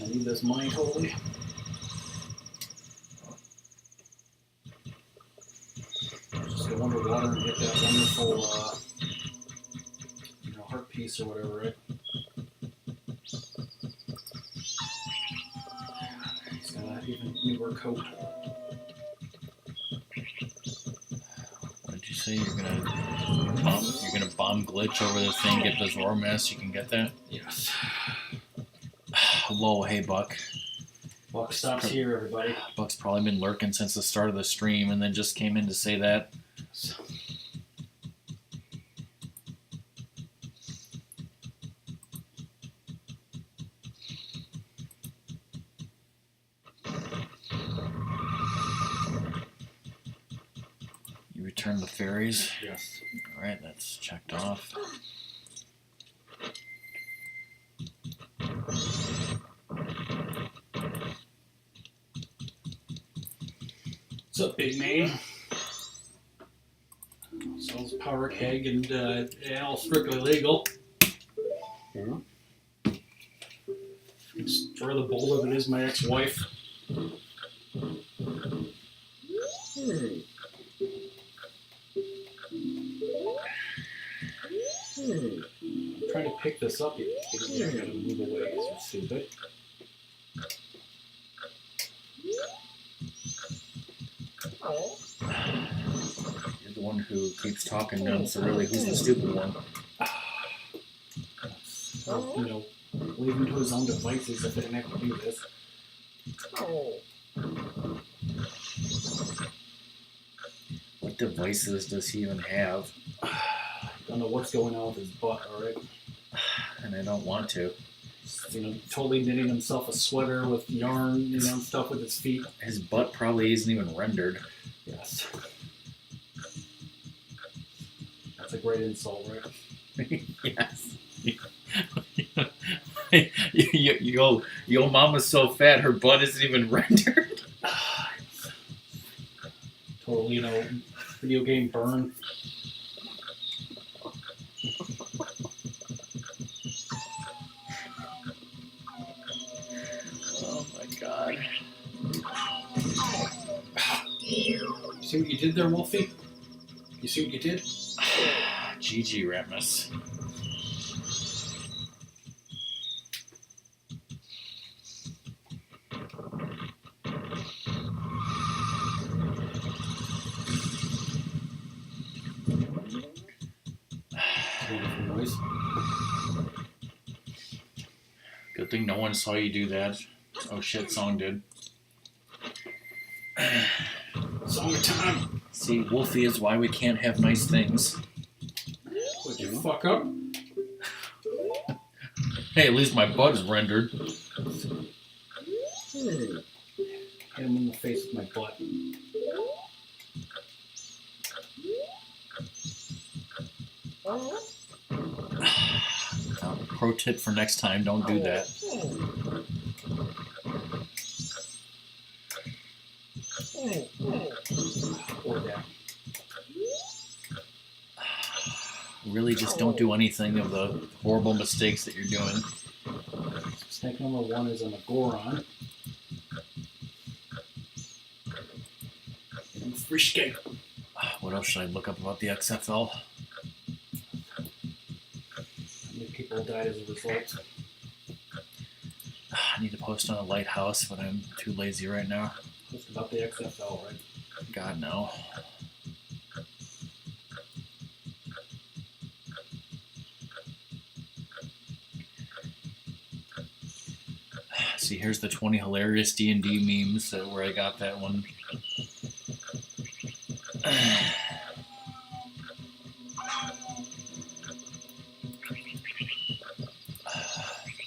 Speaker 1: I need this mind holy. Just go underwater and get that wonderful heart piece or whatever, right? He's got an even newer coat.
Speaker 2: What did you say? You're gonna bomb glitch over the thing, get this roar mess, you can get that?
Speaker 1: Yes.
Speaker 2: Hello, hey Buck.
Speaker 1: Buck stops here, everybody.
Speaker 2: Buck's probably been lurking since the start of the stream and then just came in to say that.
Speaker 1: So.
Speaker 2: You returned the fairies?
Speaker 1: Yes.
Speaker 2: Alright, that's checked off.
Speaker 1: What's up, big man? Sells power keg and all strictly legal. Yeah. Destroy the boulder that is my ex-wife. I'm trying to pick this up. You're going to move away because you're stupid.
Speaker 2: You're the one who keeps talking none, so really, who's the stupid one?
Speaker 1: to, leave him to his own devices if they didn't have to do this.
Speaker 2: What devices does he even have?
Speaker 1: I don't know what's going on with his butt, alright?
Speaker 2: And I don't want to.
Speaker 1: Totally knitting himself a sweater with yarn, and stuff with his feet.
Speaker 2: His butt probably isn't even rendered.
Speaker 1: Yes. That's a great insult, right?
Speaker 2: Yes. Your mama's so fat, her butt isn't even rendered.
Speaker 1: Total, video game burn.
Speaker 2: Oh my god.
Speaker 1: You see what you did there, Wolfie? You see what you did?
Speaker 2: GG, Ratmus.
Speaker 1: Noise.
Speaker 2: Good thing no one saw you do that. Oh shit, Song did.
Speaker 1: Song time!
Speaker 2: See, Wolfie is why we can't have nice things.
Speaker 1: Would you fuck up?
Speaker 2: Hey, at least my butt is rendered.
Speaker 1: Hit him in the face with my butt.
Speaker 2: Pro tip for next time, don't do that.
Speaker 1: Or that.
Speaker 2: Really just don't do anything of the horrible mistakes that you're doing.
Speaker 1: Mistake number 1 is I'm a Goron. I'm a free skate.
Speaker 2: What else should I look up about the XFL?
Speaker 1: How many people died as a result?
Speaker 2: I need to post on a Lighthouse, but I'm too lazy right now.
Speaker 1: Just about the XFL, right?
Speaker 2: God, no. See, here's the 20 hilarious D&D memes where I got that one.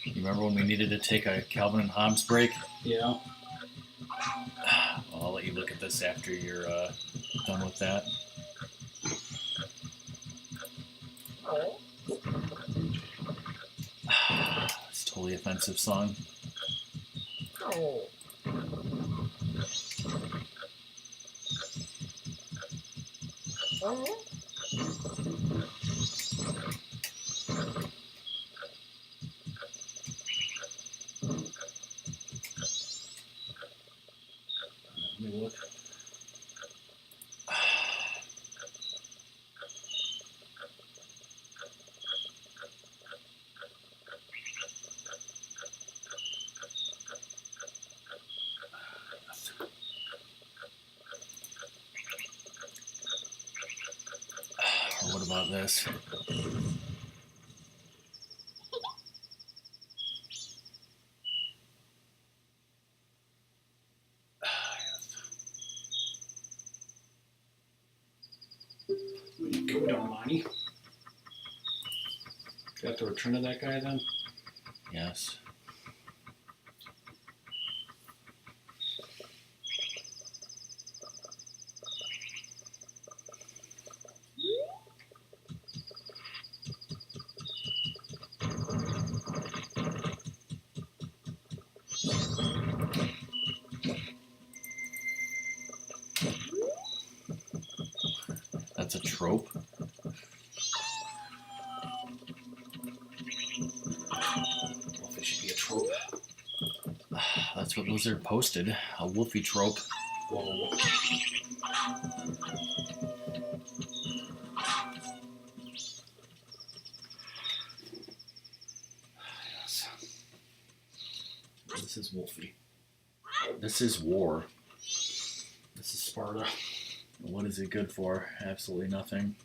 Speaker 2: You remember when we needed to take a Calvin and Hobbes break?
Speaker 1: Yeah.
Speaker 2: Well, I'll let you look at this after you're done with that. It's a totally offensive song.
Speaker 1: Let me look.
Speaker 2: What about this?
Speaker 1: Go down, Monty. Do I have to return to that guy then?
Speaker 2: Yes. That's a trope.
Speaker 1: Well, if it should be a trope.
Speaker 2: That's what Blizzard posted. A Wolfie trope.
Speaker 1: Whoa. Yes. This is Wolfie.
Speaker 2: This is war.
Speaker 1: This is Sparta.
Speaker 2: What is it good for? Absolutely nothing.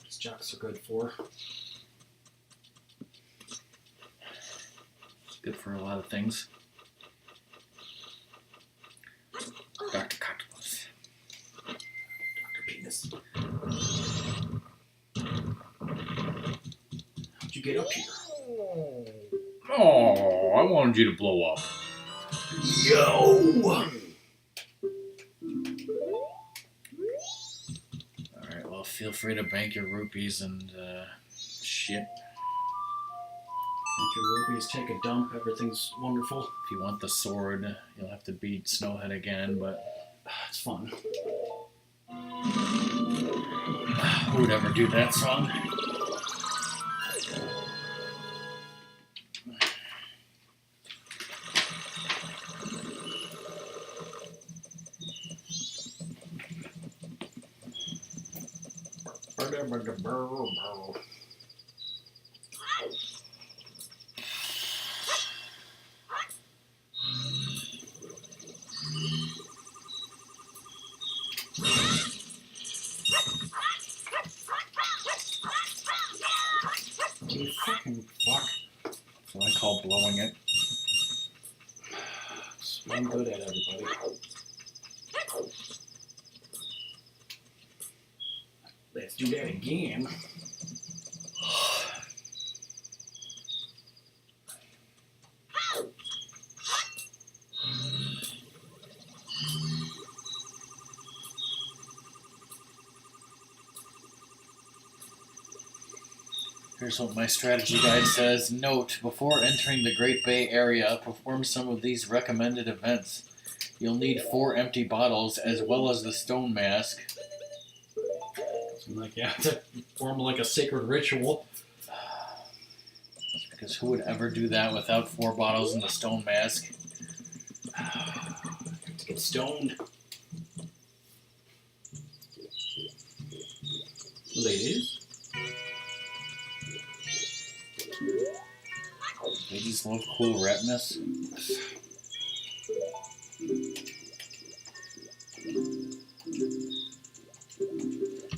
Speaker 1: What's jocks are good for?
Speaker 2: good for a lot of things. Dr. Coctopus.
Speaker 1: Dr. Penis. How'd you get up here?
Speaker 2: Oh, I wanted you to blow up.
Speaker 1: Yo!
Speaker 2: Alright, well, feel free to bank your rupees and, shit.
Speaker 1: Make your rubies, take a dump, everything's wonderful.
Speaker 2: If you want the sword, you'll have to beat Snowhead again, but
Speaker 1: It's fun.
Speaker 2: who would ever do that song?
Speaker 1: You fucking fuck.
Speaker 2: That's what I call blowing it.
Speaker 1: I'm good at everybody. Let's do that again.
Speaker 2: Here's what my strategy guide says. Note, before entering the Great Bay Area, perform some of these recommended events. You'll need 4 empty bottles as well as the stone mask.
Speaker 1: So like, yeah, to form like a sacred ritual.
Speaker 2: Because who would ever do that without 4 bottles and the stone mask?
Speaker 1: To get stoned. Ladies.
Speaker 2: Ladies love cool Ratmus.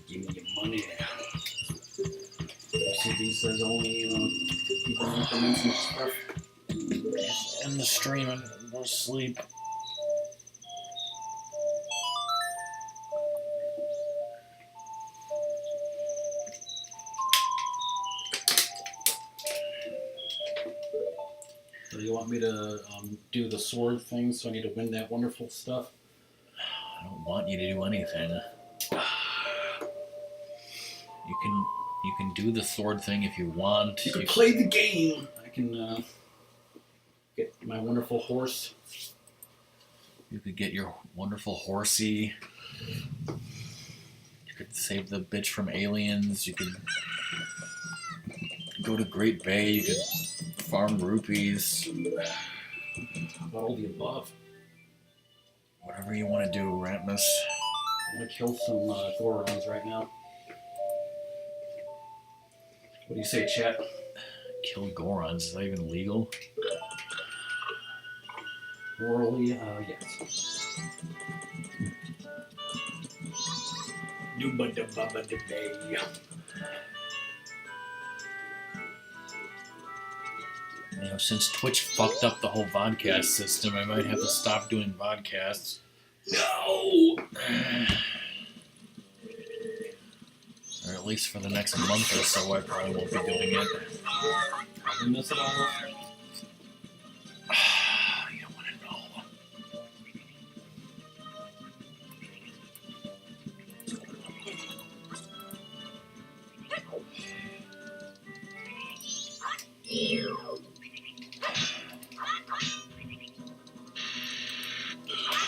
Speaker 1: Give me your money. CD says only, people implements and stuff.
Speaker 2: End the stream and go to sleep.
Speaker 1: So you want me to do the sword thing, so I need to win that wonderful stuff?
Speaker 2: I don't want you to do anything. You can do the sword thing if you want.
Speaker 1: You can play the game. I can get my wonderful horse.
Speaker 2: You could get your wonderful horsey. You could save the bitch from aliens. You could go to Great Bay. You could farm rupees.
Speaker 1: How about all the above?
Speaker 2: Whatever you want to do, Ratmus.
Speaker 1: I'm gonna kill some Gorons right now. What do you say, chat?
Speaker 2: Kill Gorons? Is that even legal?
Speaker 1: Morally, yes. Dooba-da-ba-ba-da-day.
Speaker 2: You know, since Twitch fucked up the whole vodcast system, I might have to stop doing vodcasts.
Speaker 1: No!
Speaker 2: Or at least for the next month or so, I probably won't be doing it.
Speaker 1: I miss it all.
Speaker 2: You don't want to know.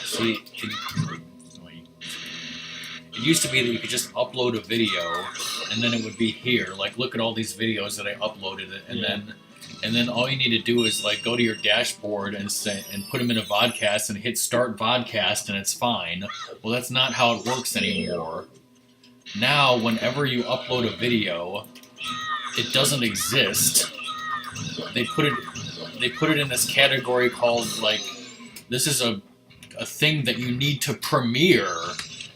Speaker 2: See, it used to be that you could just upload a video and then it would be here. Like, look at all these videos that I uploaded, and then all you need to do is like go to your dashboard and put them in a vodcast and hit start vodcast and it's fine. Well, that's not how it works anymore. Now, whenever you upload a video, it doesn't exist. They put it in this category called like, this is a thing that you need to premiere.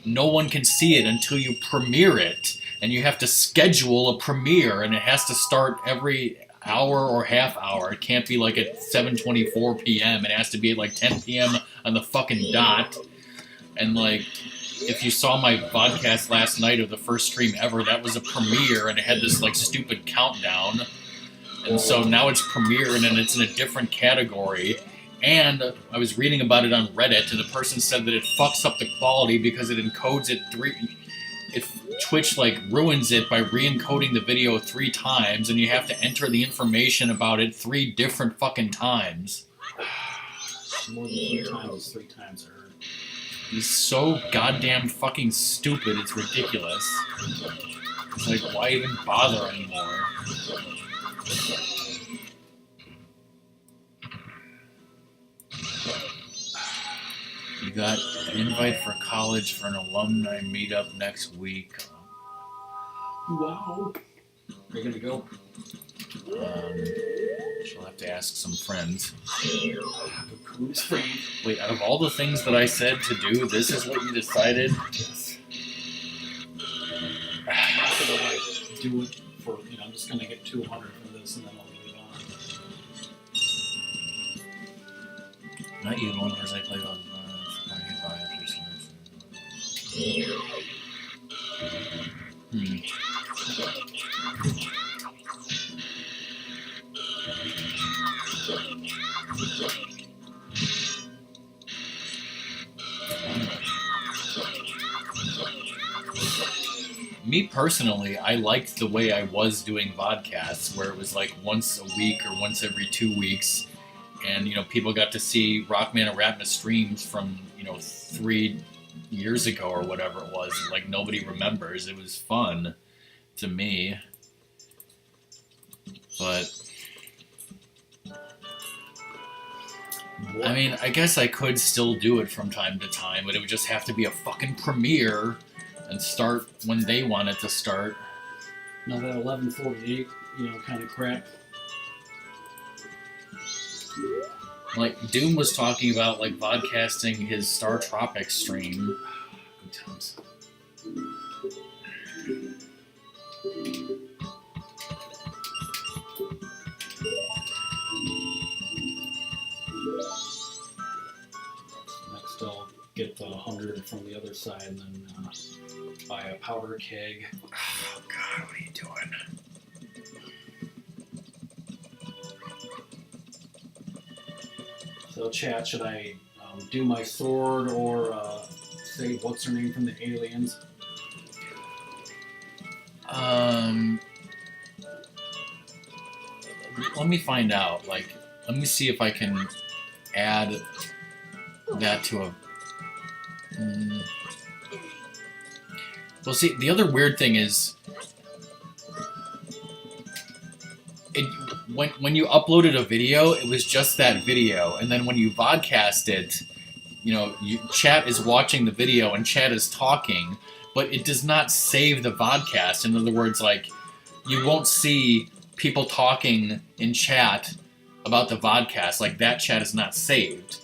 Speaker 2: No one can see it until you premiere it, and you have to schedule a premiere, and it has to start every hour or half hour. It can't be like at 7:24 p.m. It has to be at like 10 p.m. on the fucking dot. And like, if you saw my podcast last night of the first stream ever, that was a premiere, and it had this like stupid countdown. And so now it's premiere, and then it's in a different category. And I was reading about it on Reddit, and the person said that it fucks up the quality because it encodes it Twitch like ruins it by re-encoding the video 3 times, and you have to enter the information about it 3 different fucking times.
Speaker 1: More than 3 times is 3 times I heard.
Speaker 2: It's so goddamn fucking stupid, it's ridiculous. It's like, why even bother anymore? You got an invite for college for an alumni meetup next week.
Speaker 1: Wow. Are you gonna go?
Speaker 2: She'll have to ask some friends.
Speaker 1: Who's friend?
Speaker 2: Wait, out of all the things that I said to do, this is what you decided?
Speaker 1: Yes. I'm not gonna like do it for, I'm just gonna get 200 for this and then I'll leave it on.
Speaker 2: Not you, the one person I play on. Me personally, I liked the way I was doing vodcasts, where it was like once a week or once every 2 weeks, and people got to see Rockman and Ratmus streams from 3 years ago or whatever it was. Like nobody remembers. It was fun to me, but I mean, I guess I could still do it from time to time, but it would just have to be a fucking premiere and start when they want it to start.
Speaker 1: Now that 11:48, kind of crap.
Speaker 2: Like, Doom was talking about, like, vodcasting his Star Tropics stream.
Speaker 1: Good times. Next, I'll get the 100 from the other side and then buy a powder keg.
Speaker 2: Oh, God, what are you doing?
Speaker 1: So, chat, should I do my sword or say what's her name from the Aliens?
Speaker 2: Let me find out. Like, let me see if I can add that to a. Well, see, the other weird thing is, when you uploaded a video, it was just that video, and then when you vodcast it, chat is watching the video and chat is talking, but it does not save the vodcast. In other words, like, you won't see people talking in chat about the vodcast. Like, that chat is not saved.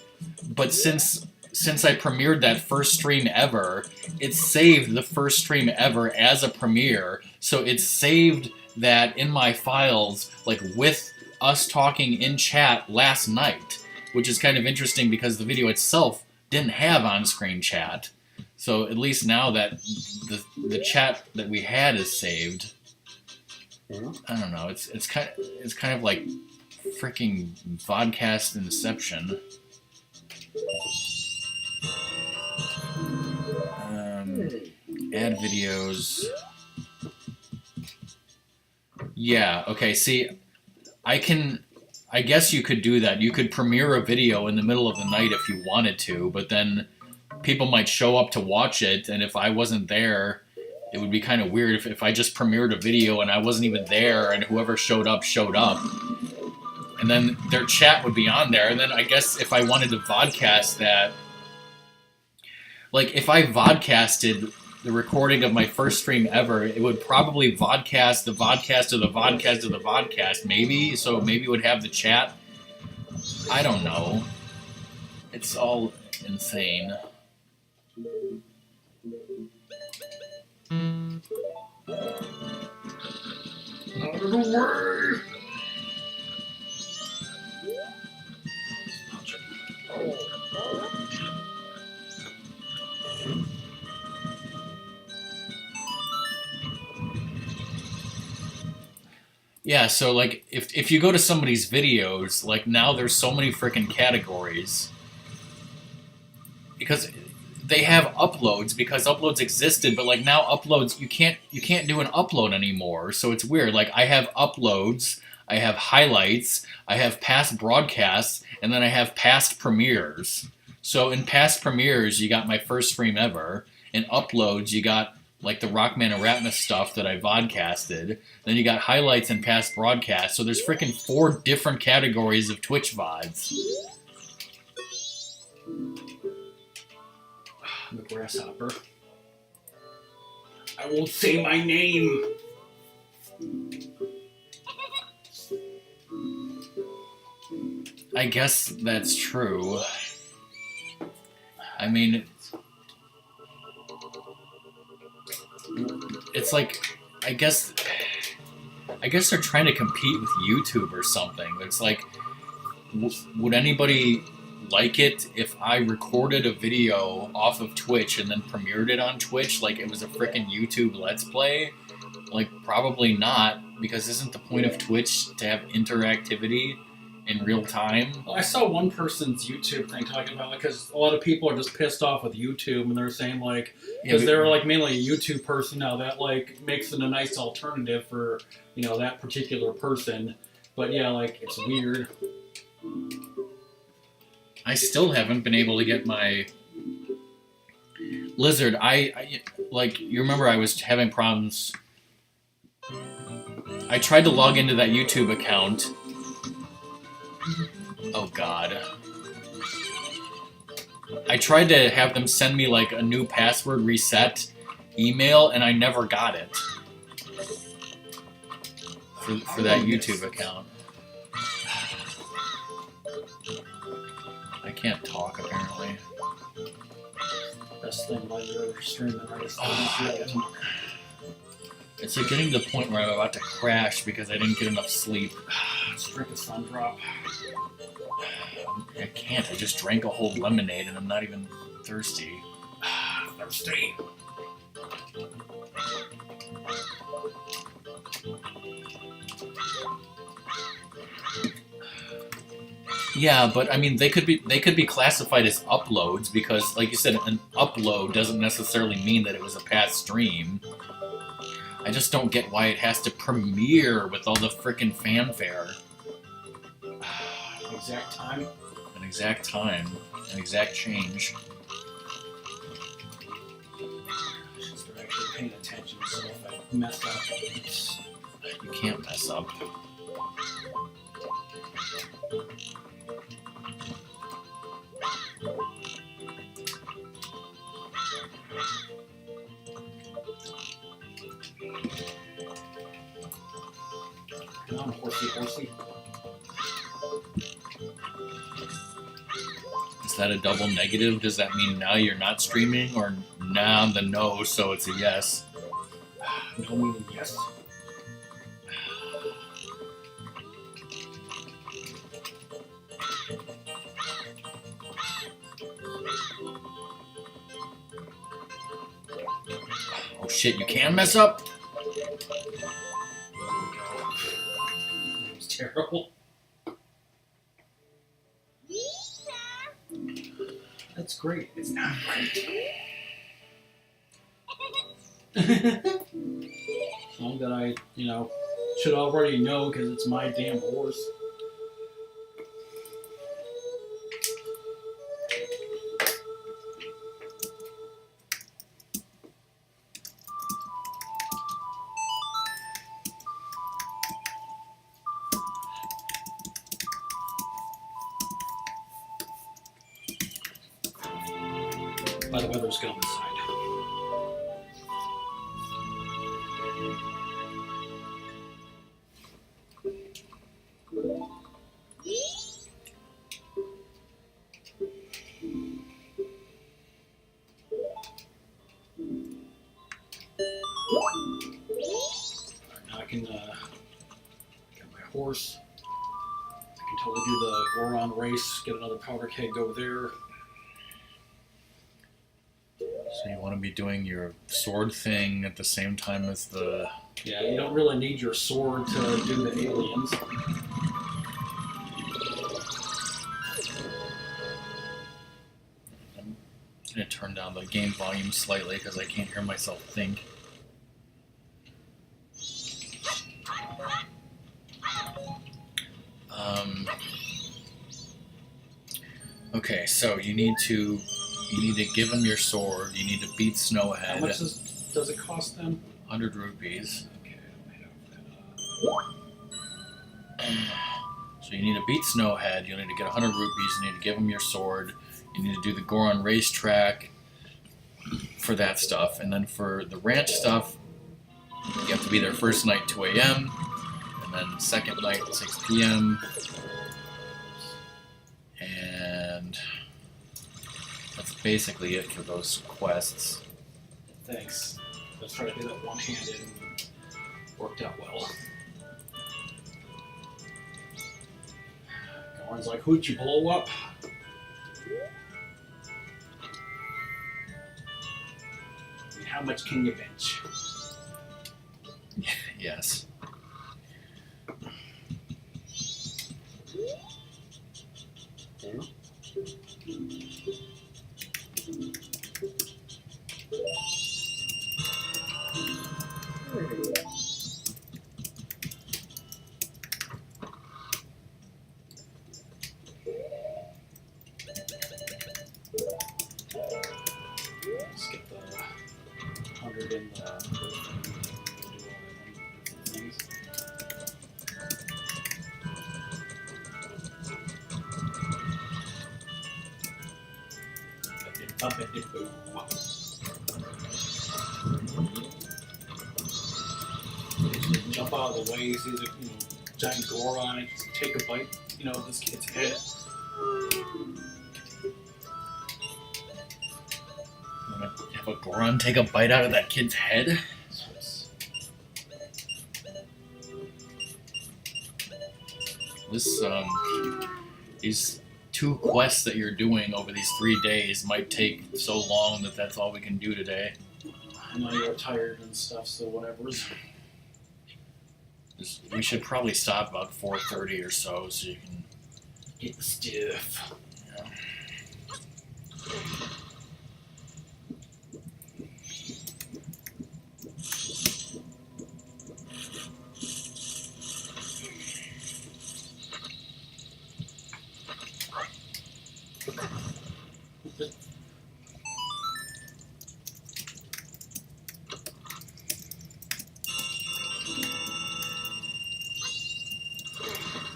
Speaker 2: But since I premiered that first stream ever, it saved the first stream ever as a premiere, so it saved that in my files, like, with us talking in chat last night, which is kind of interesting because the video itself didn't have on-screen chat. So at least now that the chat that we had is saved, I don't know. It's kind of like freaking vodcast inception. Add videos. Yeah. Okay. See, I guess you could do that. You could premiere a video in the middle of the night if you wanted to, but then people might show up to watch it, and if I wasn't there, it would be kind of weird if I just premiered a video and I wasn't even there, and whoever showed up. And then their chat would be on there, and then I guess if I wanted to vodcast that, like, if I vodcasted the recording of my first stream ever, it would probably vodcast the vodcast of the vodcast of the vodcast, maybe, so maybe it would have the chat. I don't know. It's all insane.
Speaker 1: Out of the way!
Speaker 2: Yeah, so like if you go to somebody's videos, like now there's so many freaking categories because they have uploads because uploads existed, but like now uploads you can't do an upload anymore. So it's weird. Like I have uploads, I have highlights, I have past broadcasts, and then I have past premieres. So in past premieres, you got my first stream ever. In uploads, you got like the Rockman and Ratmus stuff that I vodcasted. Then you got highlights and past broadcasts. So there's freaking 4 different categories of Twitch VODs.
Speaker 1: I'm a grasshopper. I won't say my name.
Speaker 2: I guess that's true. I mean, it's like, I guess they're trying to compete with YouTube or something. It's like, would anybody like it if I recorded a video off of Twitch and then premiered it on Twitch like it was a frickin' YouTube Let's Play? Like, probably not, because isn't the point of Twitch to have interactivity in real time?
Speaker 1: Well, I saw one person's YouTube thing talking about it because a lot of people are just pissed off with YouTube and they're saying like, because they're like mainly a YouTube person now, that like makes it a nice alternative for, you know, that particular person. But yeah, like it's weird.
Speaker 2: I still haven't been able to get my Lizard. I like, you remember I was having problems. I tried to log into that YouTube account. Oh god. I tried to have them send me like a new password reset email and I never got it. For that YouTube account. I can't talk apparently.
Speaker 1: Best thing while you're streaming, right?
Speaker 2: It's like getting to the point where I'm about to crash because I didn't get enough sleep.
Speaker 1: Let's drink a sun drop.
Speaker 2: I can't. I just drank a whole lemonade and I'm not even thirsty.
Speaker 1: Thirsty.
Speaker 2: Yeah, but I mean, they could be classified as uploads because, like you said, an upload doesn't necessarily mean that it was a past stream. I just don't get why it has to premiere with all the frickin' fanfare.
Speaker 1: Exact time.
Speaker 2: An exact time. An exact change.
Speaker 1: I should start actually paying attention so if I mess up.
Speaker 2: You can't mess up.
Speaker 1: Come on, horsey, horsey.
Speaker 2: Is that a double negative? Does that mean now you're not streaming? Or now the no, so it's a yes?
Speaker 1: No meaning yes.
Speaker 2: Oh shit, you can mess up?
Speaker 1: It was terrible. That's great. It's not great. Song that I, should already know because it's my damn horse. By the weather's good on this side. Now I can get my horse. I can totally do the Goron race, get another powder keg over there.
Speaker 2: So So you want to be doing your sword thing at the same time as the...
Speaker 1: Yeah, you don't really need your sword to do the aliens.
Speaker 2: I'm going to turn down the game volume slightly because I can't hear myself think. Okay, so you need to give him your sword. You need to beat Snowhead.
Speaker 1: How much does it cost them?
Speaker 2: 100 rupees.
Speaker 1: Okay,
Speaker 2: So you need to beat Snowhead. You need to get 100 rupees. You need to give him your sword. You need to do the Goron racetrack for that stuff, and then for the ranch stuff, you have to be there first night 2 a.m. and then second night 6 p.m. And that's basically it for those quests.
Speaker 1: Thanks. Let's try to do that one-handed and worked out well. Goron's like, who'd you blow up? I mean, how much can you bench?
Speaker 2: Yes.
Speaker 1: Let's get the 100 in the other thing. Do all the things. Ba-ba-di-boo. Just jump out of the way, see the giant Goron, and just take a bite, of this kid's head.
Speaker 2: You want to have a Goron take a bite out of that kid's head? This, these 2 quests that you're doing over these 3 days might take so long that that's all we can do today.
Speaker 1: I know you're tired and stuff, so whatever.
Speaker 2: We should probably stop about 4:30 or so you can
Speaker 1: get the stuff.
Speaker 2: Yeah.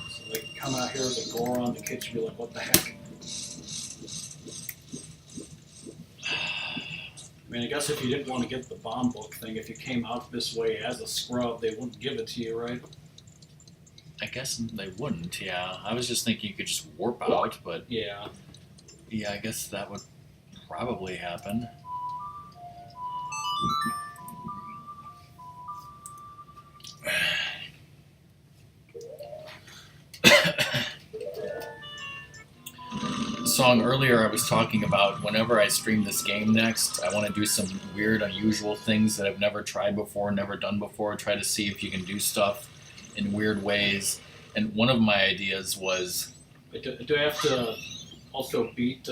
Speaker 1: So they come out here as a Goron, the kid should be like, what the heck? I mean, I guess if you didn't want to get the bomb book thing, if you came out this way as a scrub, they wouldn't give it to you, right?
Speaker 2: I guess they wouldn't, yeah. I was just thinking you could just warp out, but
Speaker 1: Yeah.
Speaker 2: yeah, I guess that would probably happen. Song earlier I was talking about whenever I stream this game next, I want to do some weird, unusual things that I've never tried before, never done before, try to see if you can do stuff in weird ways. And one of my ideas was...
Speaker 1: Do I have to also beat...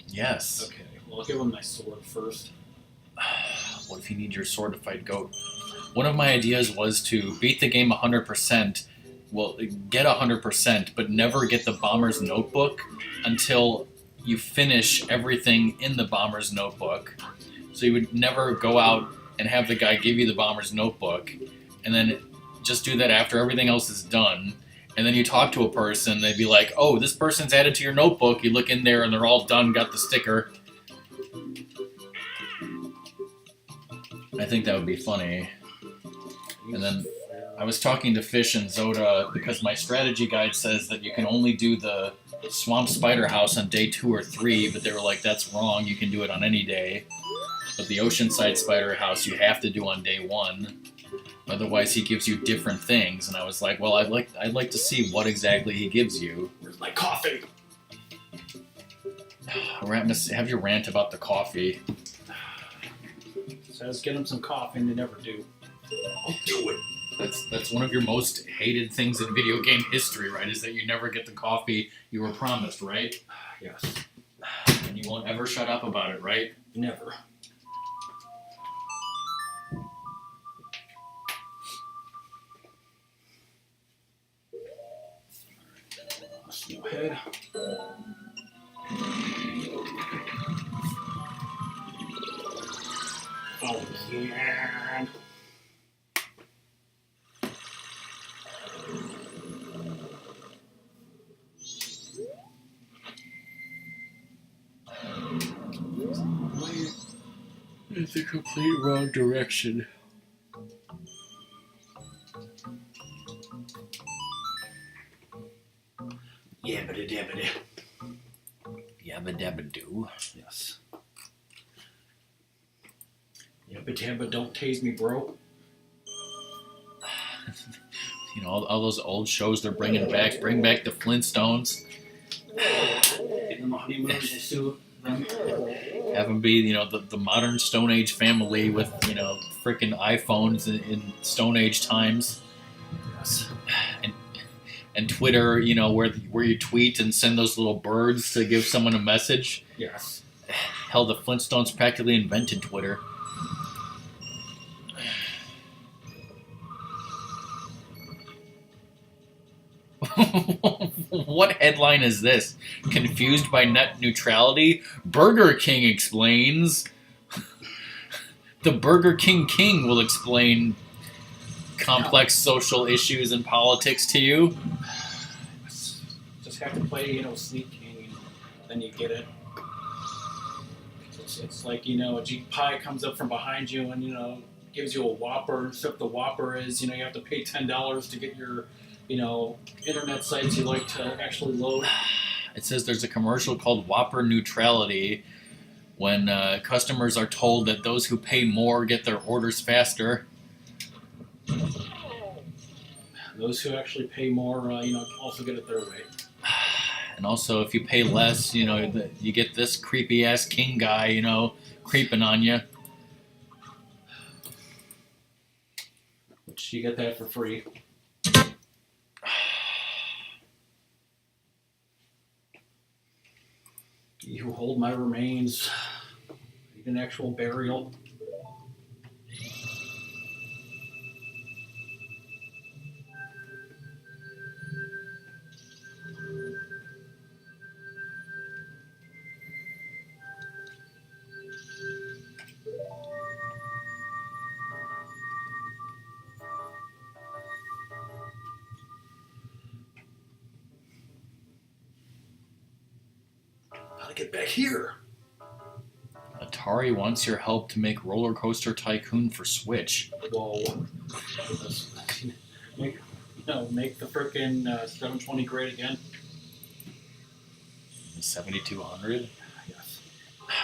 Speaker 2: Yes.
Speaker 1: Okay, well, I'll give him my sword first.
Speaker 2: What if you need your sword to fight Goat? One of my ideas was to beat the game 100%, well, get 100%, but never get the Bomber's Notebook until you finish everything in the Bomber's Notebook. So you would never go out and have the guy give you the Bomber's Notebook, and then just do that after everything else is done. And then you talk to a person, they'd be like, oh, this person's added to your notebook. You look in there and they're all done, got the sticker. I think that would be funny. And then I was talking to Fish and Zoda because my strategy guide says that you can only do the Swamp Spider House on day 2 or 3, but they were like, that's wrong, you can do it on any day. But the Oceanside Spider House you have to do on day 1. Otherwise he gives you different things. And I was like, well, I'd like to see what exactly he gives you.
Speaker 1: Where's my coffee?
Speaker 2: Ratmus, have your rant about the coffee.
Speaker 1: Says get them some coffee, and they never do. I'll do it.
Speaker 2: That's one of your most hated things in video game history, right? Is that you never get the coffee you were promised, right?
Speaker 1: Yes.
Speaker 2: And you won't ever shut up about it, right?
Speaker 1: Never. Snowhead. Oh, yeah.
Speaker 2: It's a complete wrong direction.
Speaker 1: Yabba dabba.
Speaker 2: Yabba dabba doo.
Speaker 1: Yes. Yabba dabba, don't tase me, bro.
Speaker 2: You know, all those old shows they're bringing back. Bring back the Flintstones.
Speaker 1: Getting them honeymoon to them.
Speaker 2: Have them be, you know, the modern Stone Age family with, you know, freaking iPhones in Stone Age times.
Speaker 1: Yes.
Speaker 2: And Twitter, you know, where you tweet and send those little birds to give someone a message.
Speaker 1: Yes.
Speaker 2: Hell, the Flintstones practically invented Twitter. What headline is this? Confused by net neutrality? Burger King explains. The Burger King King will explain complex social issues and politics to you.
Speaker 1: Just have to play, you know, Sneak King, and then you get it. It's like, you know, a Jeep Pie comes up from behind you and, you know, gives you a Whopper. So if the Whopper is, you know, you have to pay $10 to get your, you know, internet sites you like to actually load.
Speaker 2: It says there's a commercial called Whopper Neutrality when customers are told that those who pay more get their orders faster.
Speaker 1: Those who actually pay more, you know, also get it their way.
Speaker 2: And also, if you pay less, you know, you get this creepy-ass king guy, you know, creeping on you.
Speaker 1: Which you get that for free. You hold my remains. Need an actual burial. How to get back here?
Speaker 2: Atari wants your help to make Roller Coaster Tycoon for Switch.
Speaker 1: Whoa. Make the frickin' 720 great again.
Speaker 2: The 7200?
Speaker 1: Yes.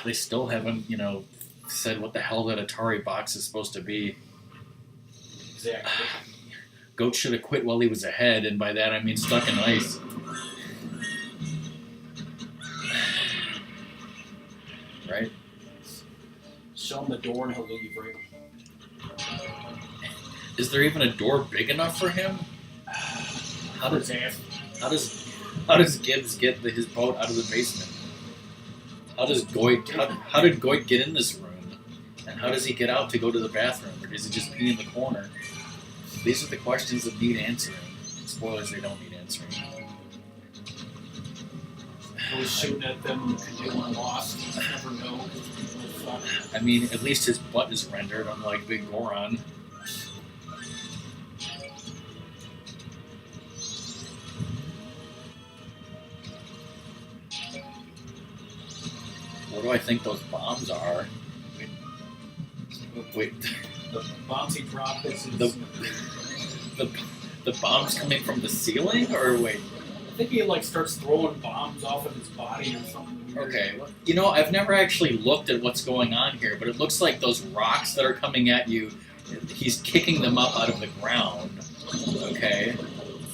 Speaker 2: They still haven't, you know, said what the hell that Atari box is supposed to be.
Speaker 1: Exactly.
Speaker 2: Goat should have quit while he was ahead, and by that I mean stuck in ice. Right?
Speaker 1: Show him the door and he'll leave, right?
Speaker 2: Is there even a door big enough for him? How does Gibbs get his boat out of the basement? How did Goit get in this room? And how does he get out to go to the bathroom? Or does he just pee in the corner? These are the questions that need answering. Spoilers, they don't need answering.
Speaker 1: I was shooting at them and they weren't lost. You never know.
Speaker 2: I mean, at least his butt is rendered, unlike Big Goron. What do I think those bombs are? Wait.
Speaker 1: The bombs he dropped is
Speaker 2: The bombs coming from the ceiling, or wait?
Speaker 1: I think he like starts throwing bombs off of his body or something. Weird.
Speaker 2: Okay, well, you know, I've never actually looked at what's going on here, but it looks like those rocks that are coming at you, he's kicking them up out of the ground. Okay,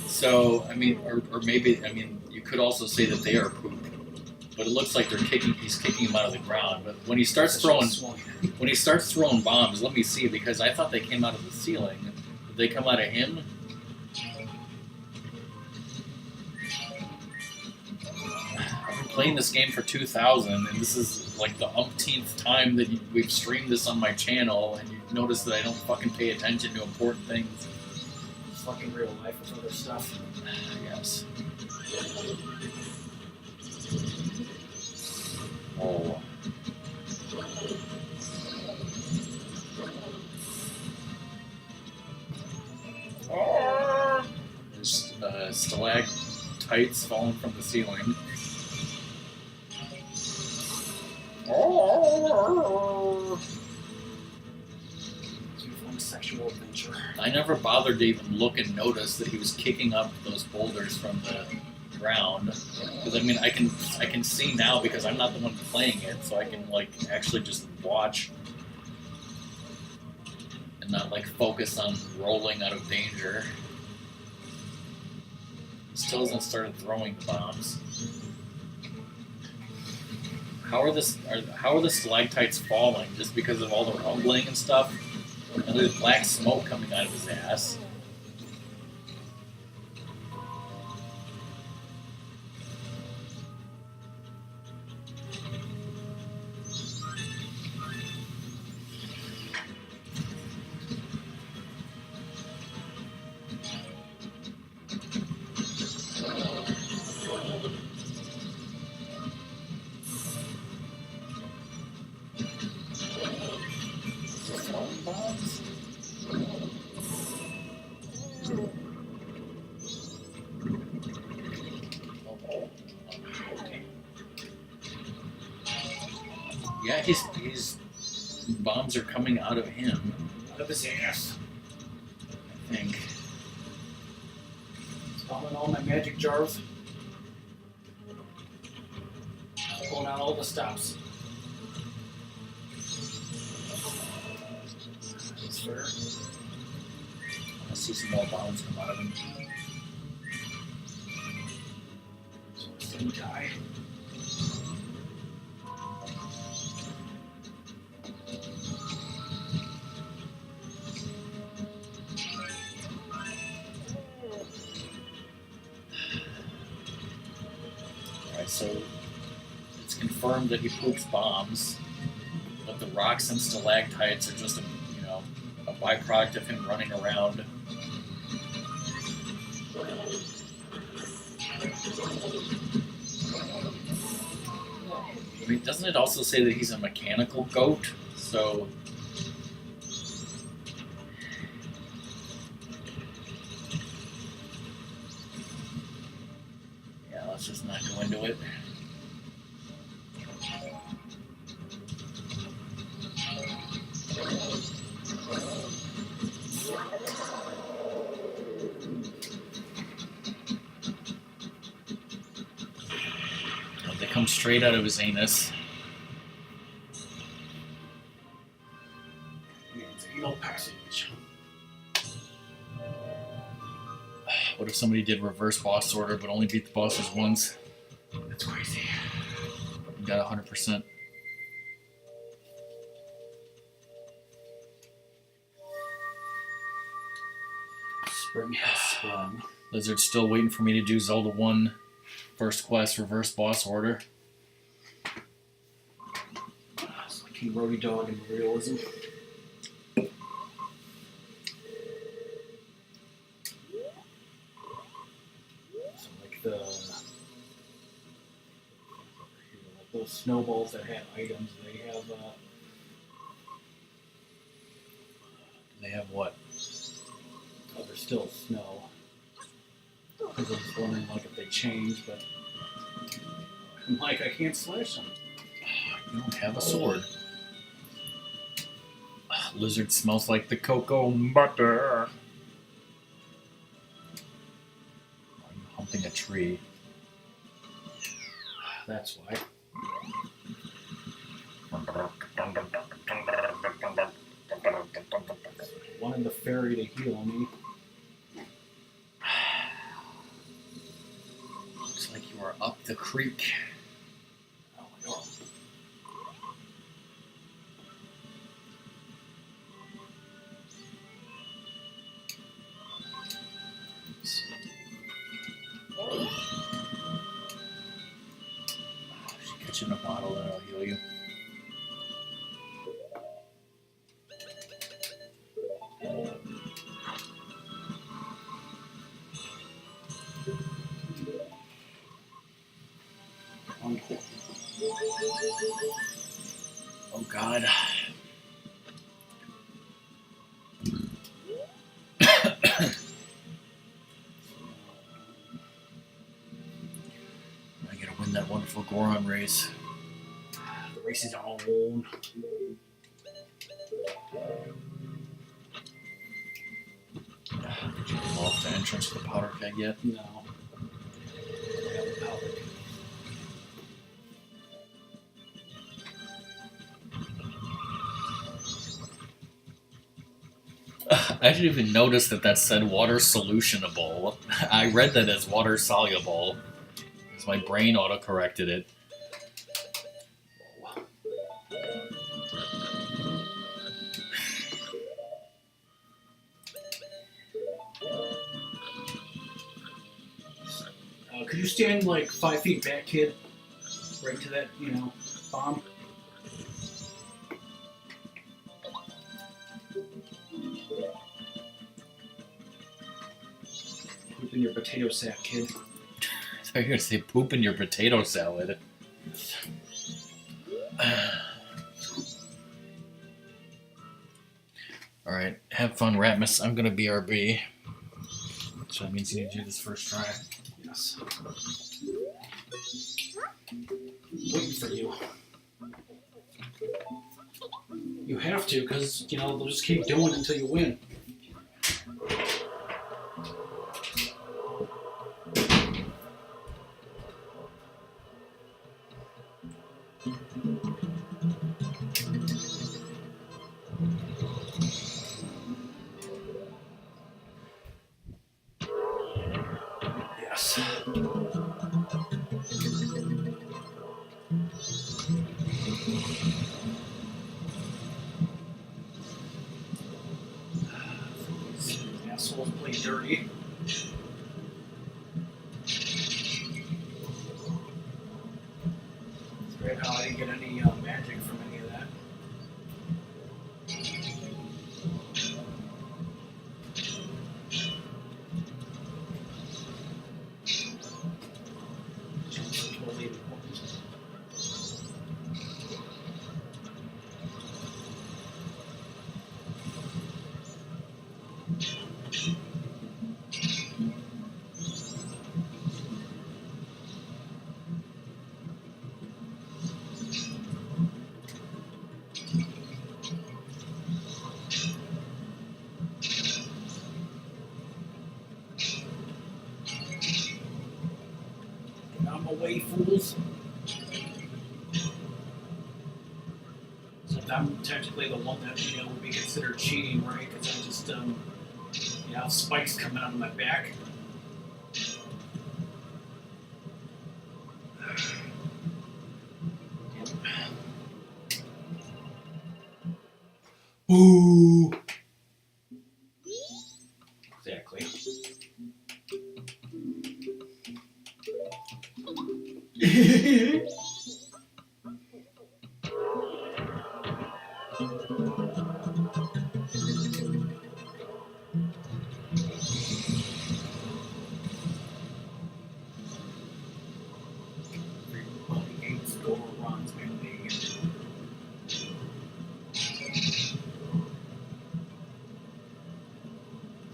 Speaker 2: so I mean, or maybe I mean, you could also say that they are poop. but it looks like he's kicking him out of the ground. But when he starts throwing bombs, let me see, because I thought they came out of the ceiling. Did they come out of him? I've been playing this game for 2,000, and this is like the umpteenth time that we've streamed this on my channel, and you notice that I don't fucking pay attention to important things.
Speaker 1: It's fucking real life with other stuff.
Speaker 2: Yes. Oh. There's stalactites falling from the ceiling.
Speaker 1: Sexual adventure.
Speaker 2: I never bothered to even look and notice that he was kicking up those boulders from the ground. Because I mean, I can see now because I'm not the one playing it, so I can like actually just watch and not like focus on rolling out of danger. He still hasn't started throwing the bombs. How are the stalactites falling? Just because of all the rumbling and stuff? And there's black smoke coming out of his ass. Yeah, his bombs are coming out of him.
Speaker 1: Out of his ass.
Speaker 2: I think.
Speaker 1: It's bombing all my magic jars. Pulling out all the stops. That's fair.
Speaker 2: I see some more bombs come out of him.
Speaker 1: Same guy.
Speaker 2: So it's confirmed that he poops bombs, but the rocks and stalactites are just a byproduct of him running around. I mean, doesn't it also say that he's a mechanical goat? So yeah, let's just not go into it. They come straight out of his anus.
Speaker 1: It's anal passage.
Speaker 2: What if somebody did reverse boss order but only beat the bosses once?
Speaker 1: That's crazy.
Speaker 2: You got 100%.
Speaker 1: Spring has sprung.
Speaker 2: Lizard's still waiting for me to do Zelda 1 first quest reverse boss order.
Speaker 1: It's like King Roadie Dog and realism. So like those snowballs that had items,
Speaker 2: They have what?
Speaker 1: oh, they're still snow. I was just wondering like if they change, but I'm like, I can't slash them.
Speaker 2: You don't have a sword. Lizard smells like the cocoa butter. Are you humping a tree?
Speaker 1: That's why. Wanted the fairy to heal me.
Speaker 2: Looks like you are up the creek. Catch it in a bottle and I'll heal you. Oh God. I gotta win that wonderful Goron race.
Speaker 1: The race is on.
Speaker 2: Did you blow off the entrance to the powder keg yet?
Speaker 1: No.
Speaker 2: I didn't even notice that said water solutionable. I read that as water soluble. Because my brain auto-corrected it.
Speaker 1: Could you stand like 5 feet back, kid? Right to that, bomb. Poop in your potato sack, kid.
Speaker 2: I thought you were going to say poop in your potato salad. Alright, have fun, Ratmus. I'm going to BRB. So that means you need to do this first try.
Speaker 1: Yes. Waiting for you. You have to, because, they'll just keep doing it until you win. Yes. These assholes play dirty. It's great how I didn't get any magic from any of that. Totally important. I'm away, fools. So I'm technically the one that would be considered cheating, right? Because I just have spikes coming out of my back. Ooh. Exactly.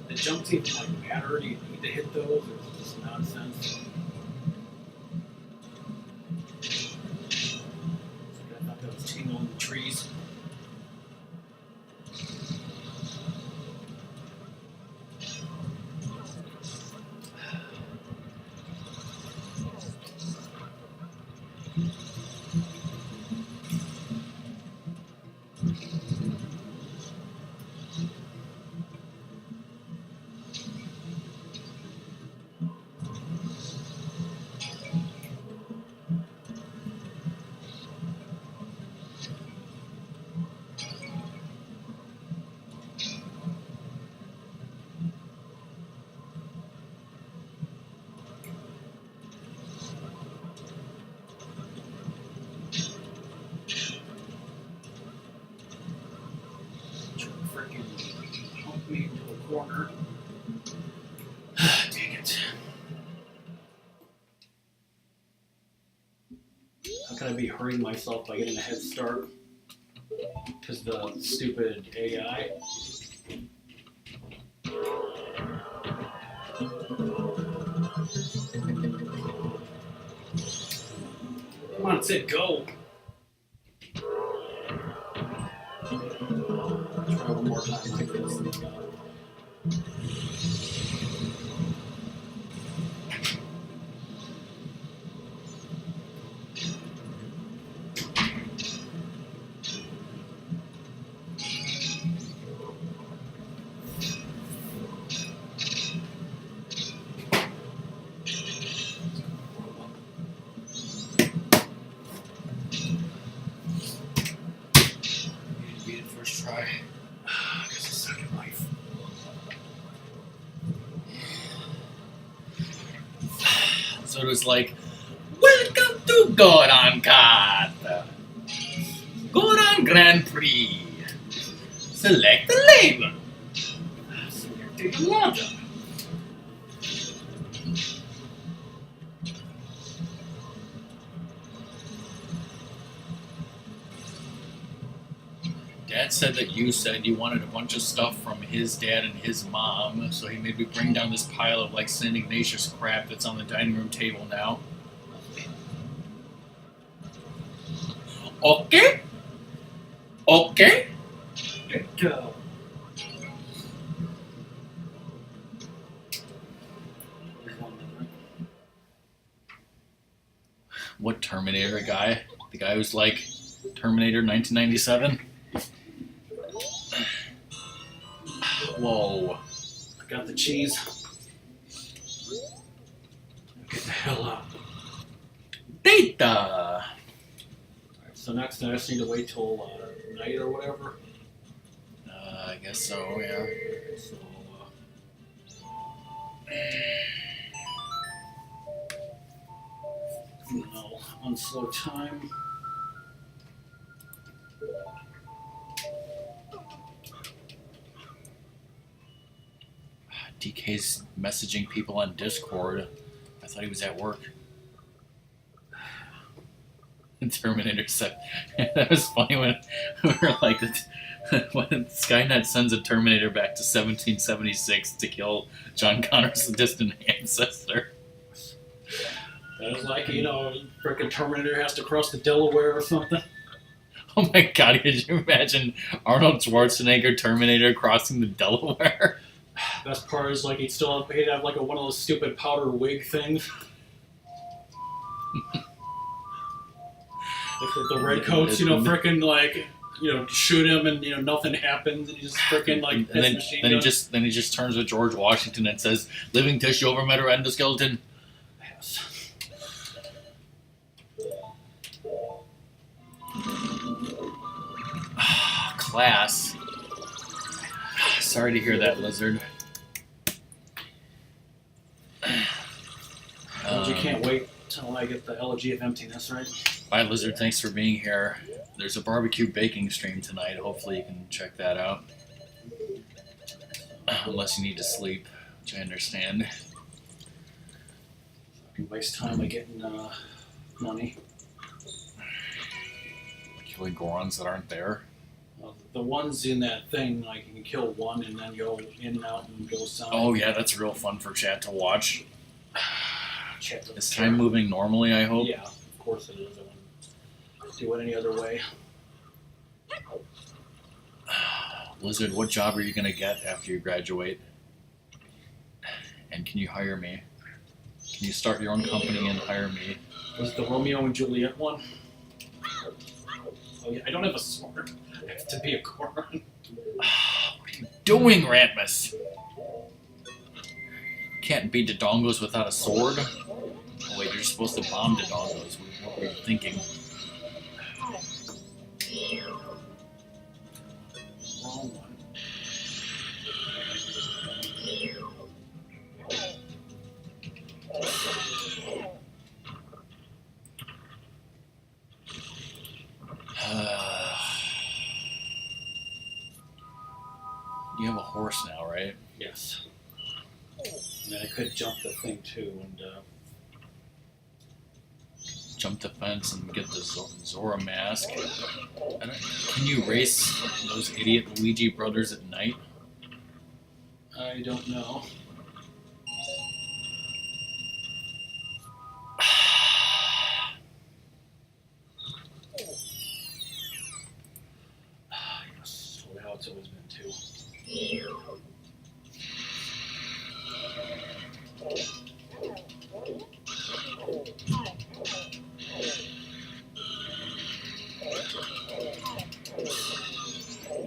Speaker 1: The jump teams like matter? Do you need to hit those, or is it just nonsense? I thought that was tingling the trees. Dang it. How can I be hurting myself by getting a head start? Because the stupid AI. Come on, Sid, go! Try one more time like this.
Speaker 2: Beat it first try.
Speaker 1: I guess a second life.
Speaker 2: So it was like, welcome to Goron Kart! Goron Grand Prix! Select the label!
Speaker 1: Select another.
Speaker 2: Dad said that you said you wanted a bunch of stuff from his dad and his mom, so he made me bring down this pile of like St. Ignatius crap that's on the dining room table now. Okay? Okay?
Speaker 1: Let go.
Speaker 2: What Terminator guy? The guy who's like Terminator 1997? Whoa.
Speaker 1: I got the cheese. Get the hell out.
Speaker 2: Data!
Speaker 1: Alright, so next I just need to wait till night or whatever.
Speaker 2: I guess so, yeah.
Speaker 1: So, no, on slow time.
Speaker 2: DK's messaging people on Discord. I thought he was at work. And Terminator said, that was funny when we were like, when Skynet sends a Terminator back to 1776 to kill John Connor's distant ancestor.
Speaker 1: That was like, frickin' Terminator has to cross the Delaware or something.
Speaker 2: Oh my god, could you imagine Arnold Schwarzenegger Terminator crossing the Delaware?
Speaker 1: Best part is like he'd have like one of those stupid powder wig things. With the red coats, frickin' like, shoot him and nothing happens, and he just frickin' like
Speaker 2: and
Speaker 1: machine
Speaker 2: then
Speaker 1: gun.
Speaker 2: he just turns to George Washington and says, "Living tissue over matter endoskeleton."
Speaker 1: Yes.
Speaker 2: Class. Sorry to hear that, Lizard.
Speaker 1: You can't wait till I get the elegy of emptiness, right?
Speaker 2: Bye, Lizard. Thanks for being here. There's a barbecue baking stream tonight. Hopefully you can check that out. Unless you need to sleep, which I understand.
Speaker 1: I can waste time by getting money.
Speaker 2: Killing Gorons that aren't there.
Speaker 1: The ones in that thing, like you can kill one and then go in and out and go south.
Speaker 2: Oh yeah, that's real fun for chat to watch.
Speaker 1: Chat
Speaker 2: Is time moving normally, I hope?
Speaker 1: Yeah, of course it is. I wouldn't do it any other way.
Speaker 2: Lizard, what job are you going to get after you graduate? And can you hire me? Can you start your own company and hire me?
Speaker 1: Was it the Romeo and Juliet one? Oh yeah, I don't have a sword. I have to be a Goron.
Speaker 2: What are you doing, Ratmus? Can't beat Dodongos without a sword? Oh wait, you're supposed to bomb Dodongos. What were you thinking?
Speaker 1: Wrong one.
Speaker 2: You have a horse now, right?
Speaker 1: Yes. And then I could jump the thing too, and
Speaker 2: Jump the fence and get the Zora mask. Can you race those idiot Luigi brothers at night?
Speaker 1: I don't know. Yes, that's how it's always been too.
Speaker 2: You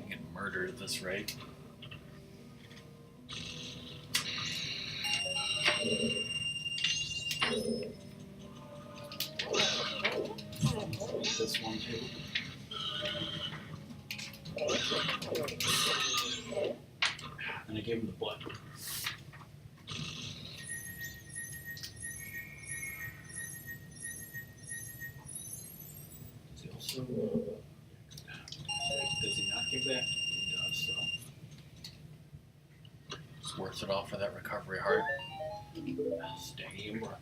Speaker 2: get murdered at this rate.
Speaker 1: This one too. And I gave him the butt. Does he also? Does he not give that? He does. So
Speaker 2: It's worth it all for that recovery heart.
Speaker 1: steady and running.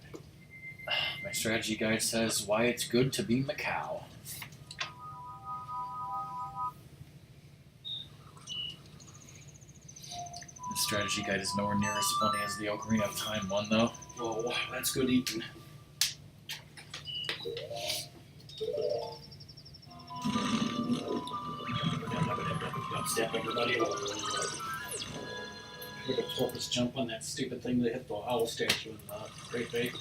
Speaker 2: My strategy guide says why it's good to be Macau. The strategy guide is nowhere near as funny as the Ocarina of Time one, though.
Speaker 1: Oh, that's good eating. Step everybody. Heard a porpoise jump on that stupid thing that hit the owl statue in Great Bay.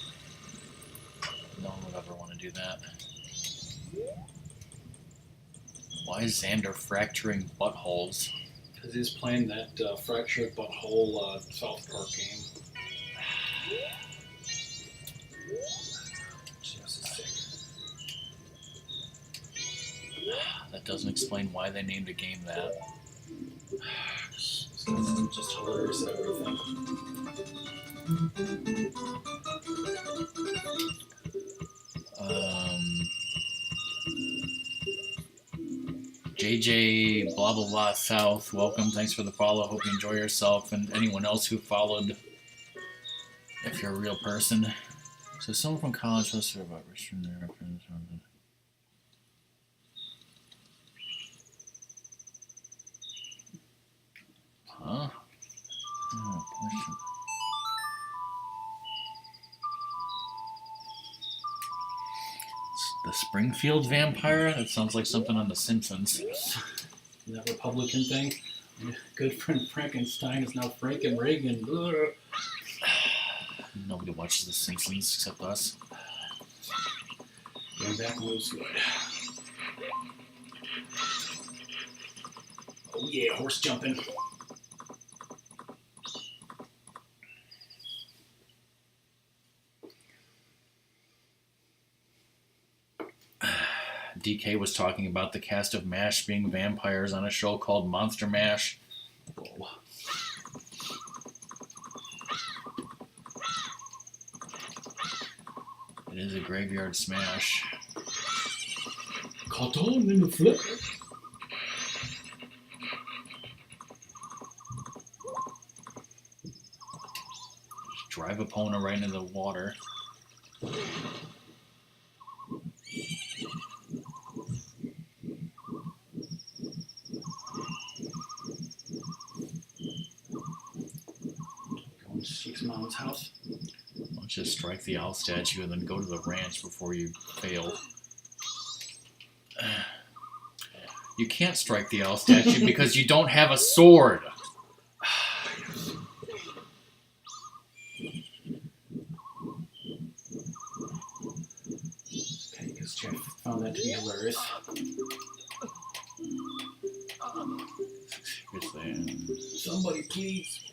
Speaker 2: No one would ever want to do that. Why is Xander fracturing buttholes?
Speaker 1: Because he's playing that Fractured Butthole South Park game. Just a second.
Speaker 2: That doesn't explain why they named a game that.
Speaker 1: It's just hilarious at everything.
Speaker 2: JJ blah blah blah South, welcome, thanks for the follow, hope you enjoy yourself, and anyone else who followed, if you're a real person. So someone from college was about Richard there. Huh? Oh, question. The Springfield vampire? That sounds like something on The Simpsons.
Speaker 1: That Republican thing. Good friend Frankenstein is now Frank and Reagan.
Speaker 2: Nobody watches The Simpsons except us.
Speaker 1: Going back was good. Oh yeah, horse jumping.
Speaker 2: DK was talking about the cast of MASH being vampires on a show called Monster MASH.
Speaker 1: Whoa.
Speaker 2: It is a graveyard smash.
Speaker 1: Caught on in the flip.
Speaker 2: Just drive opponent right into the water.
Speaker 1: Going to Six Mom's house.
Speaker 2: Why don't you strike the owl statue and then go to the ranch before you fail? You can't strike the owl statue because you don't have a sword.
Speaker 1: Okay, because Jeff found that to be hilarious. Somebody please.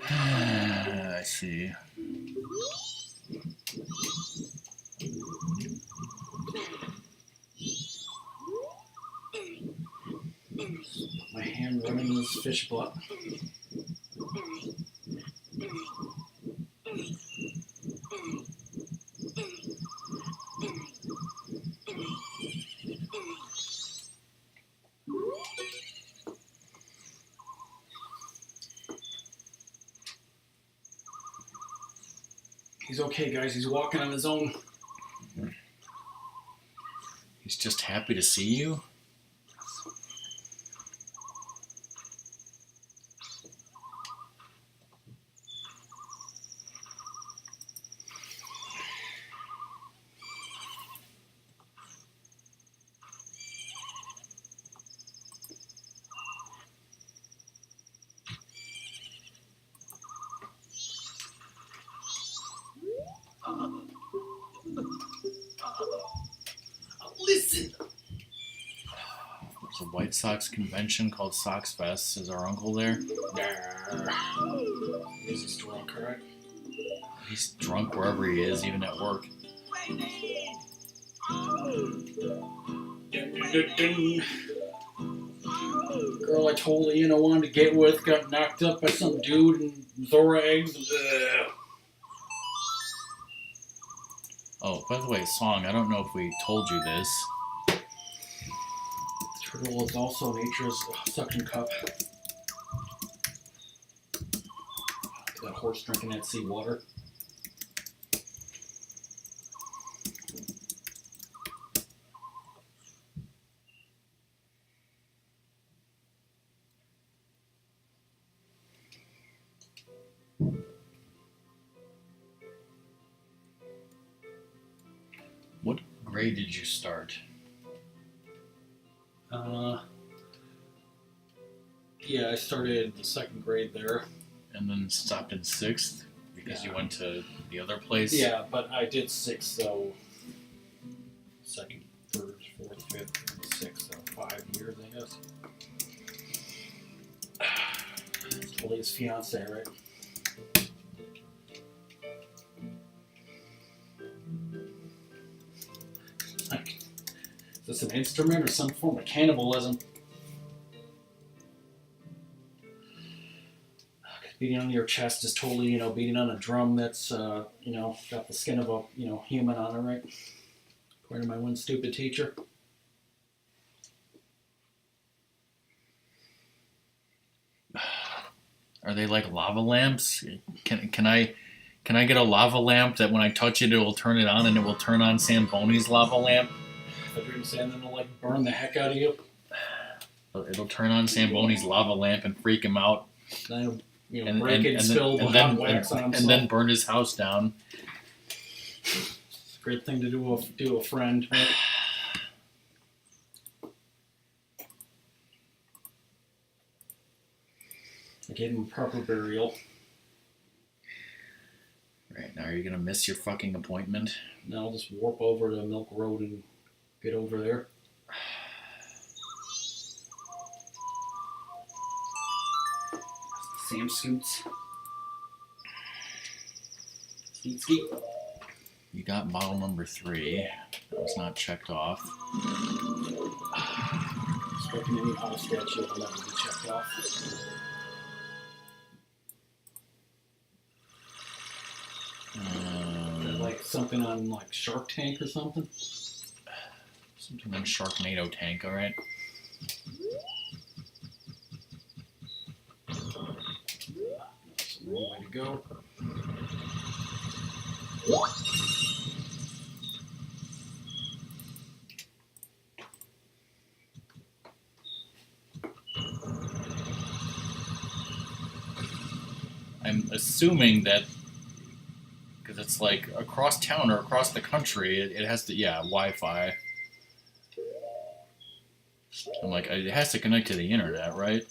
Speaker 2: I see.
Speaker 1: My hand running this fish butt. He's okay, guys. He's walking on his own.
Speaker 2: He's just happy to see you?
Speaker 1: Listen.
Speaker 2: There's a White Sox convention called Sox Fest. Is our uncle there?
Speaker 1: He's just drunk, right?
Speaker 2: He's drunk wherever he is, even at work.
Speaker 1: Girl I totally, wanted to get with got knocked up by some dude and Zora eggs.
Speaker 2: Oh, by the way, song, I don't know if we told you this.
Speaker 1: Turtle is also nature's suction cup. That horse drinking that seawater.
Speaker 2: What grade did you start?
Speaker 1: Yeah, I started the second grade there.
Speaker 2: And then stopped in 6th? Because you went to the other place?
Speaker 1: Yeah, but I did 6, so second, third, fourth, fifth, and sixth, so 5 years, I guess. Totally his fiance, right? Like, is this an instrument or some form of cannibalism? Beating on your chest is totally, beating on a drum that's, got the skin of a, human on it, right? According to my one stupid teacher.
Speaker 2: Are they like lava lamps? Can I get a lava lamp that when I touch it, it will turn it on and it will turn on Samboni's lava lamp?
Speaker 1: I thought you were saying that'll like burn the heck out of you.
Speaker 2: It'll turn on Samboni's lava lamp and freak him out.
Speaker 1: Then break it and spill hot wax on himself.
Speaker 2: And then burn his house down.
Speaker 1: It's a great thing to do a friend, right? I gave him a proper burial.
Speaker 2: Right, now are you going to miss your fucking appointment?
Speaker 1: No, I'll just warp over to Milk Road and get over there. Sam Scoots. Skeet.
Speaker 2: You got model number 3. That was not checked off.
Speaker 1: Expecting any auto statue will never be checked off. Like something on like Shark Tank or something?
Speaker 2: Something on Sharknado Tank, alright?
Speaker 1: That's the wrong way to go.
Speaker 2: I'm assuming that because it's like across town or across the country, it has to, Wi-Fi. I'm like, it has to connect to the internet, right?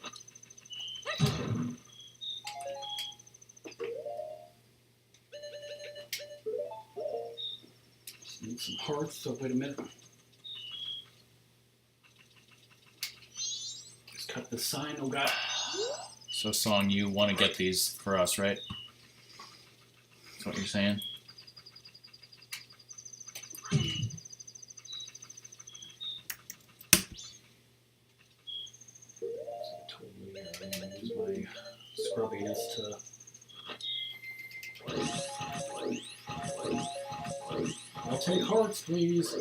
Speaker 1: Just need some hearts, so wait a minute. Just cut the sign, oh god.
Speaker 2: So, Song, you want to get these for us, right? That's what you're saying?
Speaker 1: Totally, I'm gonna use my scrubbiness to. I'll take hearts, please.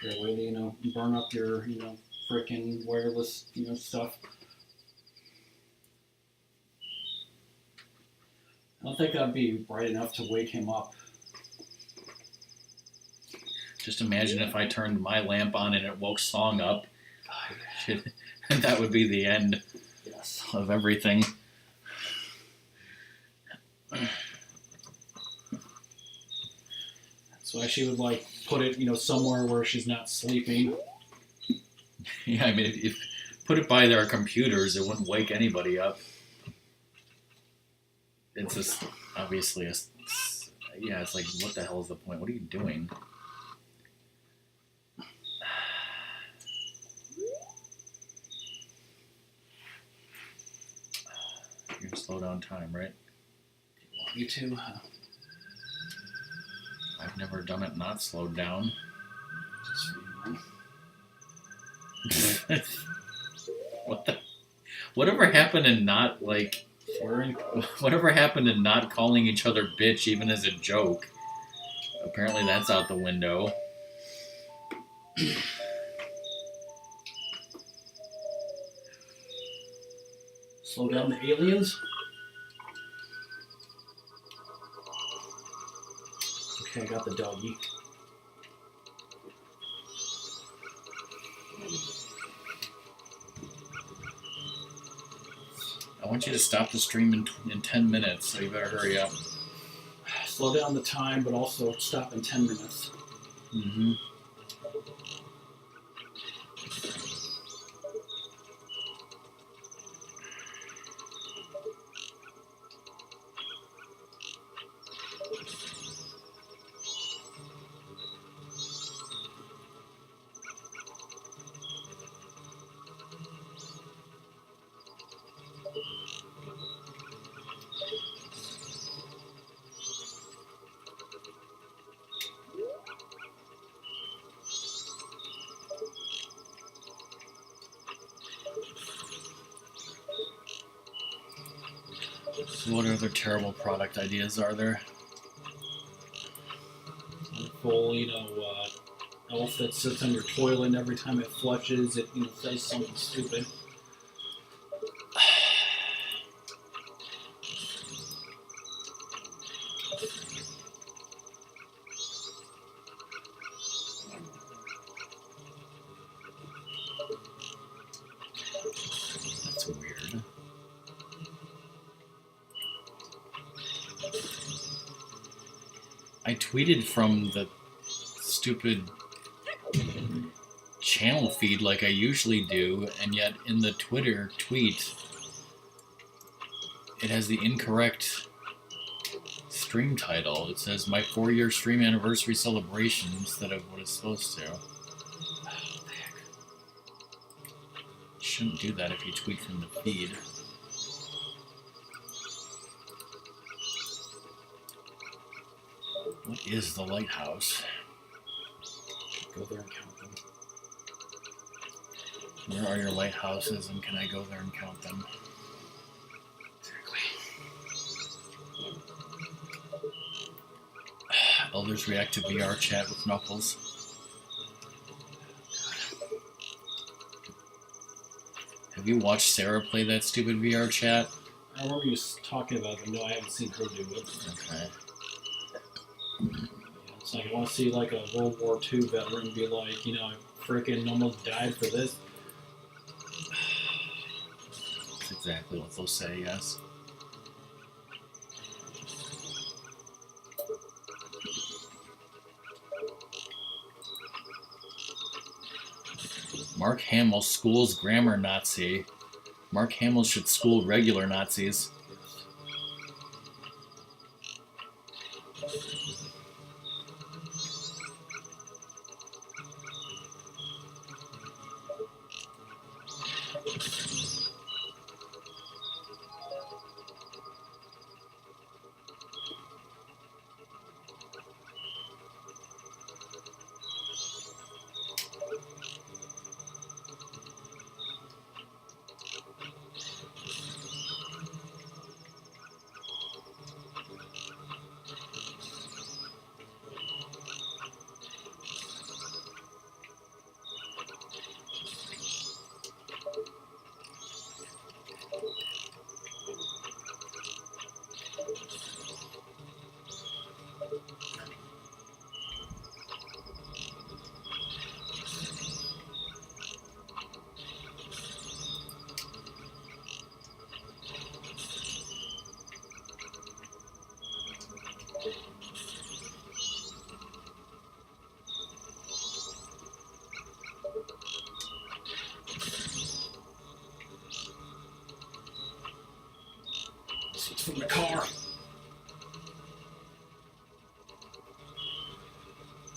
Speaker 1: Great way to, burn up your, freaking wireless, stuff. I don't think that'd be bright enough to wake him up.
Speaker 2: Just imagine if I turned my lamp on and it woke Song up. That would be the end of everything.
Speaker 1: That's why she would put it, somewhere where she's not sleeping.
Speaker 2: Yeah, I mean, if put it by their computers, it wouldn't wake anybody up. It's just obviously yeah. It's like, what the hell is the point? What are you doing? You're gonna slow down time, right?
Speaker 1: You want me to?
Speaker 2: I've never done it not slowed down.
Speaker 1: Just for you,
Speaker 2: What the? Whatever happened to not Whatever happened to not calling each other bitch even as a joke? Apparently that's out the window.
Speaker 1: Slow down the aliens. Okay, I got the doggy.
Speaker 2: I want you to stop the stream in 10 minutes, so you better hurry up.
Speaker 1: Slow down the time, but also stop in 10 minutes.
Speaker 2: Mm-hmm. So what other terrible product ideas are there?
Speaker 1: Full, elf that sits on your toilet and every time it flushes, it says something stupid.
Speaker 2: That's weird. I tweeted from the stupid channel feed like I usually do, and yet in the Twitter tweet, it has the incorrect stream title. It says my 4-year stream anniversary celebration instead of what it's supposed to. Shouldn't do that if you tweet from the feed. What is the lighthouse?
Speaker 1: Go there and count them.
Speaker 2: Where are your lighthouses, and can I go there and count them?
Speaker 1: Exactly.
Speaker 2: Elders react to VR chat with Knuckles. Have you watched Sarah play that stupid VR chat?
Speaker 1: I remember you talking about it, but no, I haven't seen her do it.
Speaker 2: Okay.
Speaker 1: It's like, I want to see a World War II veteran be like, I freaking almost died for this.
Speaker 2: That's exactly what they'll say, yes. Mark Hamill schools grammar Nazi. Mark Hamill should school regular Nazis.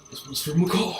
Speaker 1: This one's for McCall.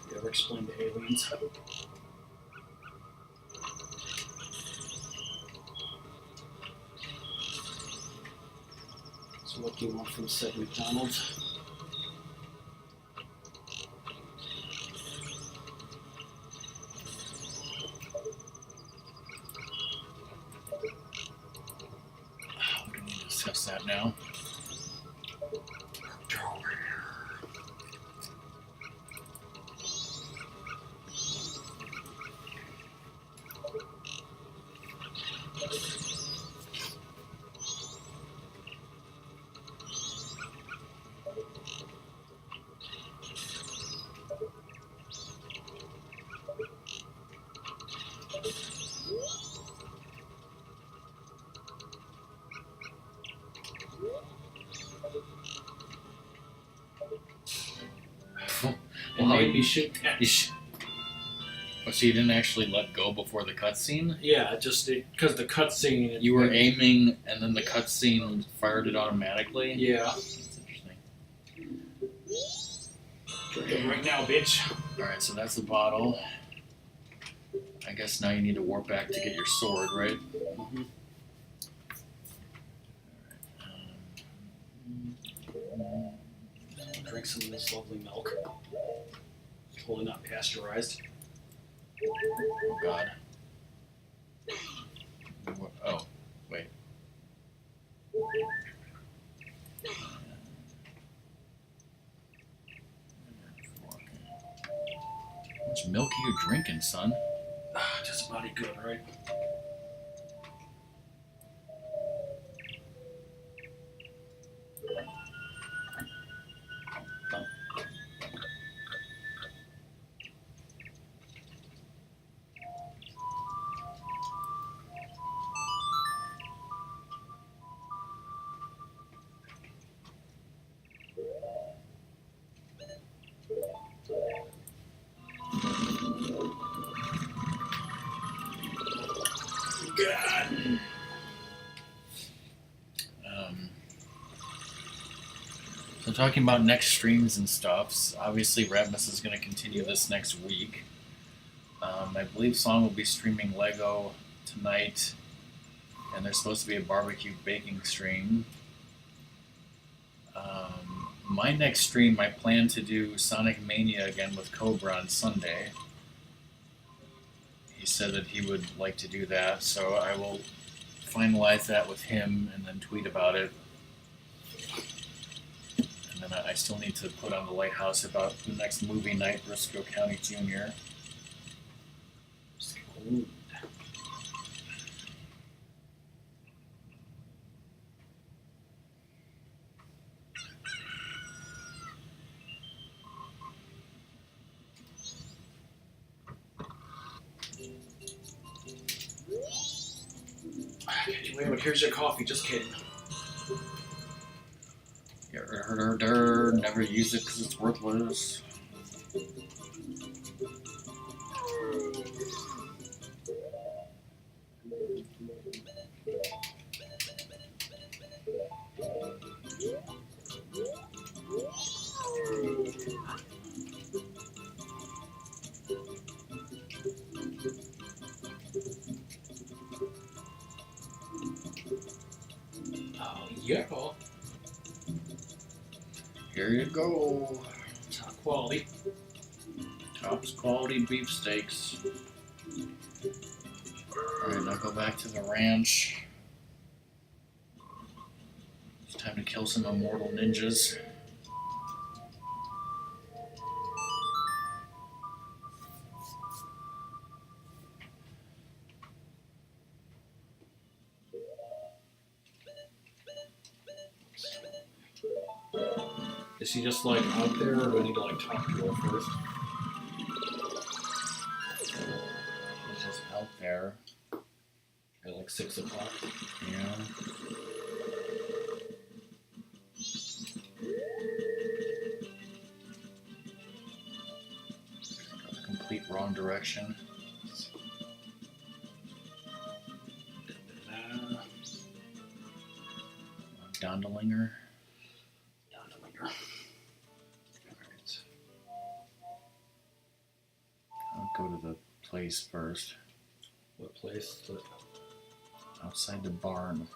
Speaker 1: You ever explain to aliens? So what do you want from said McDonald's?
Speaker 2: We don't need to discuss that now.
Speaker 1: It made me shoot.
Speaker 2: Oh, so you didn't actually let go before the cutscene?
Speaker 1: Yeah, just because the cutscene.
Speaker 2: You were aiming, and then the cutscene fired it automatically?
Speaker 1: Yeah.
Speaker 2: That's interesting.
Speaker 1: Right now, bitch.
Speaker 2: Alright, so that's the bottle. I guess now you need to warp back to get your sword, right?
Speaker 1: Mm-hmm. Drink some of this lovely milk. Totally not pasteurized.
Speaker 2: Oh god. Oh, wait. How much milk are you drinking, son?
Speaker 1: Just about as good, right? God.
Speaker 2: So talking about next streams and stuff, obviously Ratmus is going to continue this next week. I believe Song will be streaming Lego tonight, and there's supposed to be a barbecue baking stream. My next stream, I plan to do Sonic Mania again with Cobra on Sunday. He said that he would like to do that, so I will finalize that with him and then tweet about it. And then I still need to put on the Lighthouse about the next movie night, Briscoe County Jr.
Speaker 1: Ooh. Wait, here's your coffee. Just kidding.
Speaker 2: Never use it because it's worthless.
Speaker 1: Yeah.
Speaker 2: Here you go.
Speaker 1: Top quality.
Speaker 2: Top's quality beefsteaks. go back to the ranch. It's time to kill some immortal ninjas.
Speaker 1: Is he just like out there, or do I need to like talk to her first?
Speaker 2: He's just out there.
Speaker 1: At like 6 o'clock.
Speaker 2: Yeah. Complete wrong direction. Dondelinger.
Speaker 1: Alright.
Speaker 2: I'll go to the place first.
Speaker 1: What place?
Speaker 2: Outside the barn.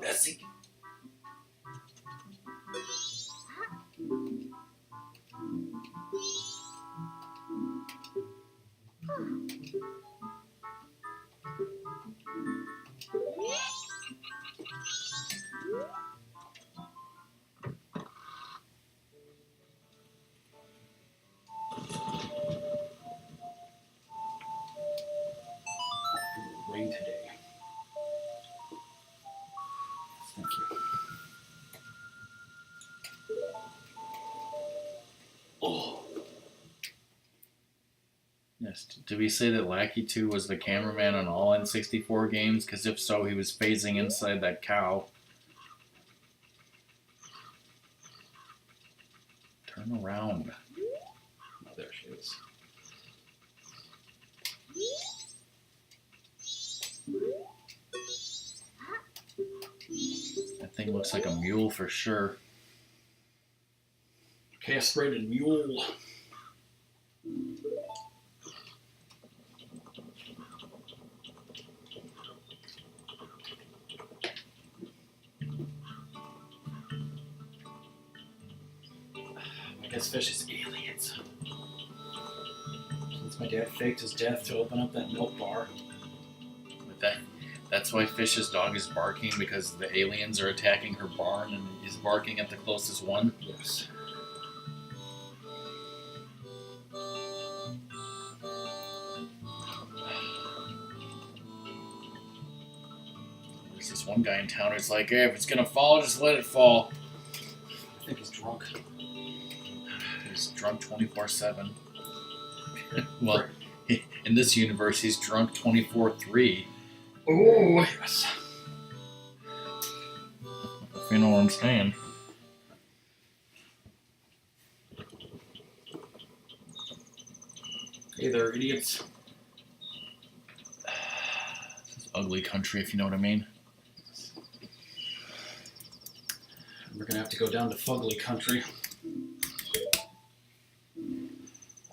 Speaker 1: Bessie. Rain today. Thank you. Oh.
Speaker 2: Yes. Did we say that Lackey 2 was the cameraman on all N64 games? Because if so, he was phasing inside that cow. Turn around.
Speaker 1: Oh, there she is.
Speaker 2: That thing looks like a mule for sure.
Speaker 1: Castrated mule. I guess fish is aliens. Since my dad faked his death to open up that milk bar.
Speaker 2: But that's why Fish's dog is barking, because the aliens are attacking her barn and he's barking at the closest one.
Speaker 1: Yes.
Speaker 2: There's this one guy in town who's like, hey, if it's gonna fall, just let it fall.
Speaker 1: I think he's drunk.
Speaker 2: He's drunk 24/7. Well, in this universe, he's drunk 24/3.
Speaker 1: Oh, yes.
Speaker 2: If you know what I'm saying.
Speaker 1: Hey there, idiots.
Speaker 2: This is ugly country, if you know what I mean.
Speaker 1: We're gonna have to go down to Fugly Country.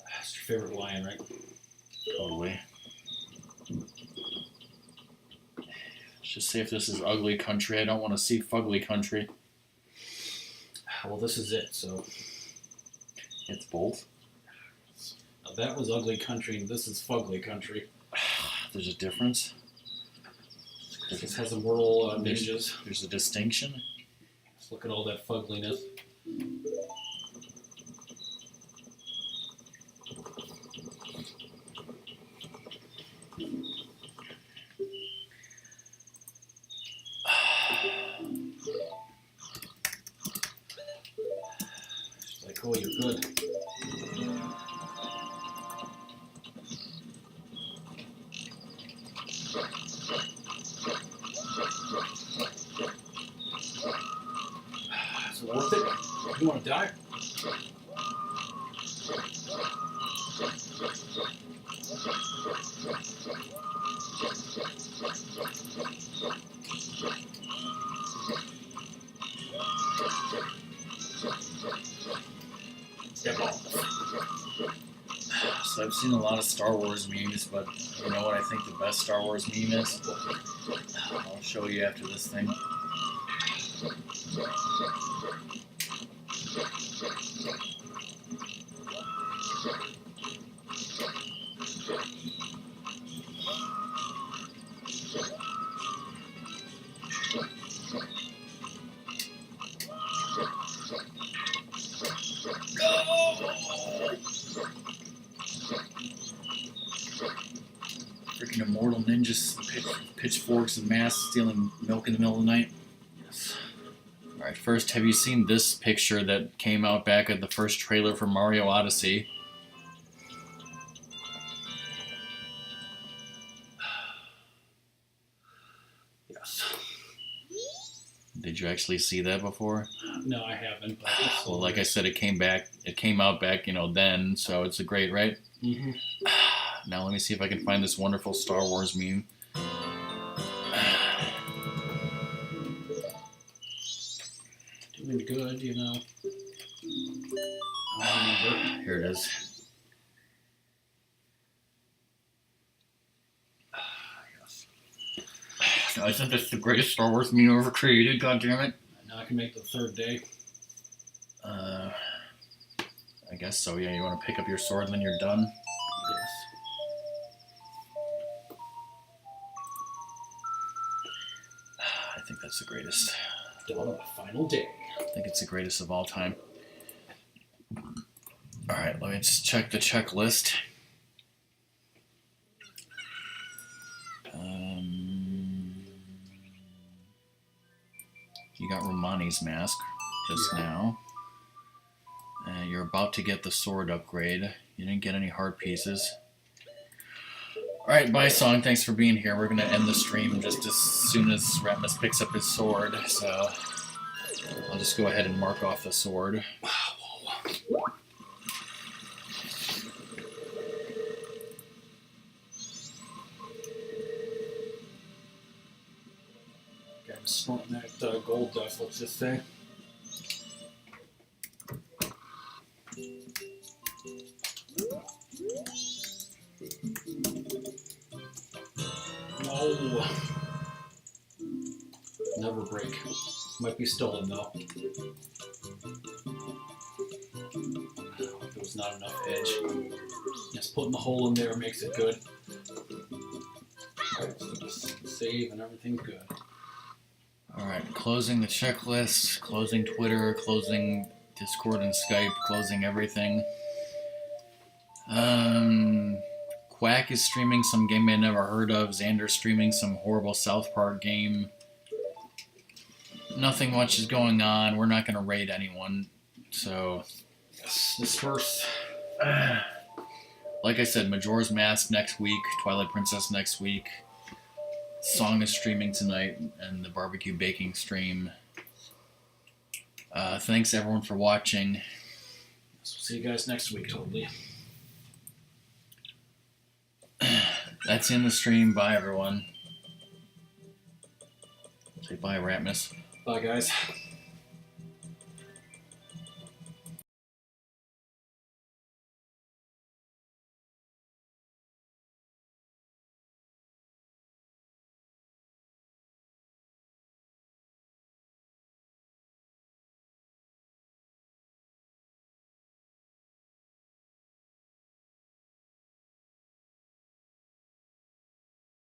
Speaker 1: That's your favorite lion, right?
Speaker 2: Totally. Let's just say if this is ugly country, I don't want to see fugly country.
Speaker 1: Well, this is it, so.
Speaker 2: It's both.
Speaker 1: That was ugly country, and this is fugly country.
Speaker 2: There's a difference.
Speaker 1: This has immortal ninjas.
Speaker 2: There's a distinction.
Speaker 1: Just look at all that fugliness. She's like, oh, you're good. Is it worth it? You want to die? Step off.
Speaker 2: So I've seen a lot of Star Wars memes, but you know what I think the best Star Wars meme is? I'll show you after this thing. Freaking immortal ninjas, pitchforks and masks, stealing milk in the middle of the night. Yes. Alright, first, have you seen this picture that came out back at the first trailer for Mario Odyssey?
Speaker 1: Yes.
Speaker 2: Did you actually see that before?
Speaker 1: No, I haven't. But
Speaker 2: Well, like I said, it came out back, then, so it's a great, right?
Speaker 1: Mm-hmm.
Speaker 2: Now let me see if I can find this wonderful Star Wars meme.
Speaker 1: Doing good, I remember.
Speaker 2: Here it is.
Speaker 1: Yes.
Speaker 2: I think that's the greatest Star Wars meme ever created, god damn it.
Speaker 1: Now I can make the third day.
Speaker 2: I guess so, yeah. You want to pick up your sword and then you're done?
Speaker 1: Yes.
Speaker 2: I think that's the greatest.
Speaker 1: Dawn of the final day.
Speaker 2: I think it's the greatest of all time. Alright, let me just check the checklist. You got Romani's mask just now. You're about to get the sword upgrade. You didn't get any heart pieces. Alright, bye Song, thanks for being here. We're going to end the stream just as soon as Ratmus picks up his sword, so I'll just go ahead and mark off the sword.
Speaker 1: Okay, I'm smoking that gold dust, let's just say. No. Never break. Might be stolen though. There was not enough edge. Just putting the hole in there makes it good. Alright, so just save and everything's good.
Speaker 2: Alright, closing the checklist, closing Twitter, closing Discord and Skype, closing everything. Quack is streaming some game I never heard of. Xander's streaming some horrible South Park game. Nothing much is going on. We're not going to raid anyone. So,
Speaker 1: Yes, disperse.
Speaker 2: Like I said, Majora's Mask next week, Twilight Princess next week. Song is streaming tonight, and the barbecue baking stream. Thanks everyone for watching.
Speaker 1: See you guys next week, totally.
Speaker 2: That's in the stream. Bye, everyone. Say bye, Ratmus.
Speaker 1: Bye, guys.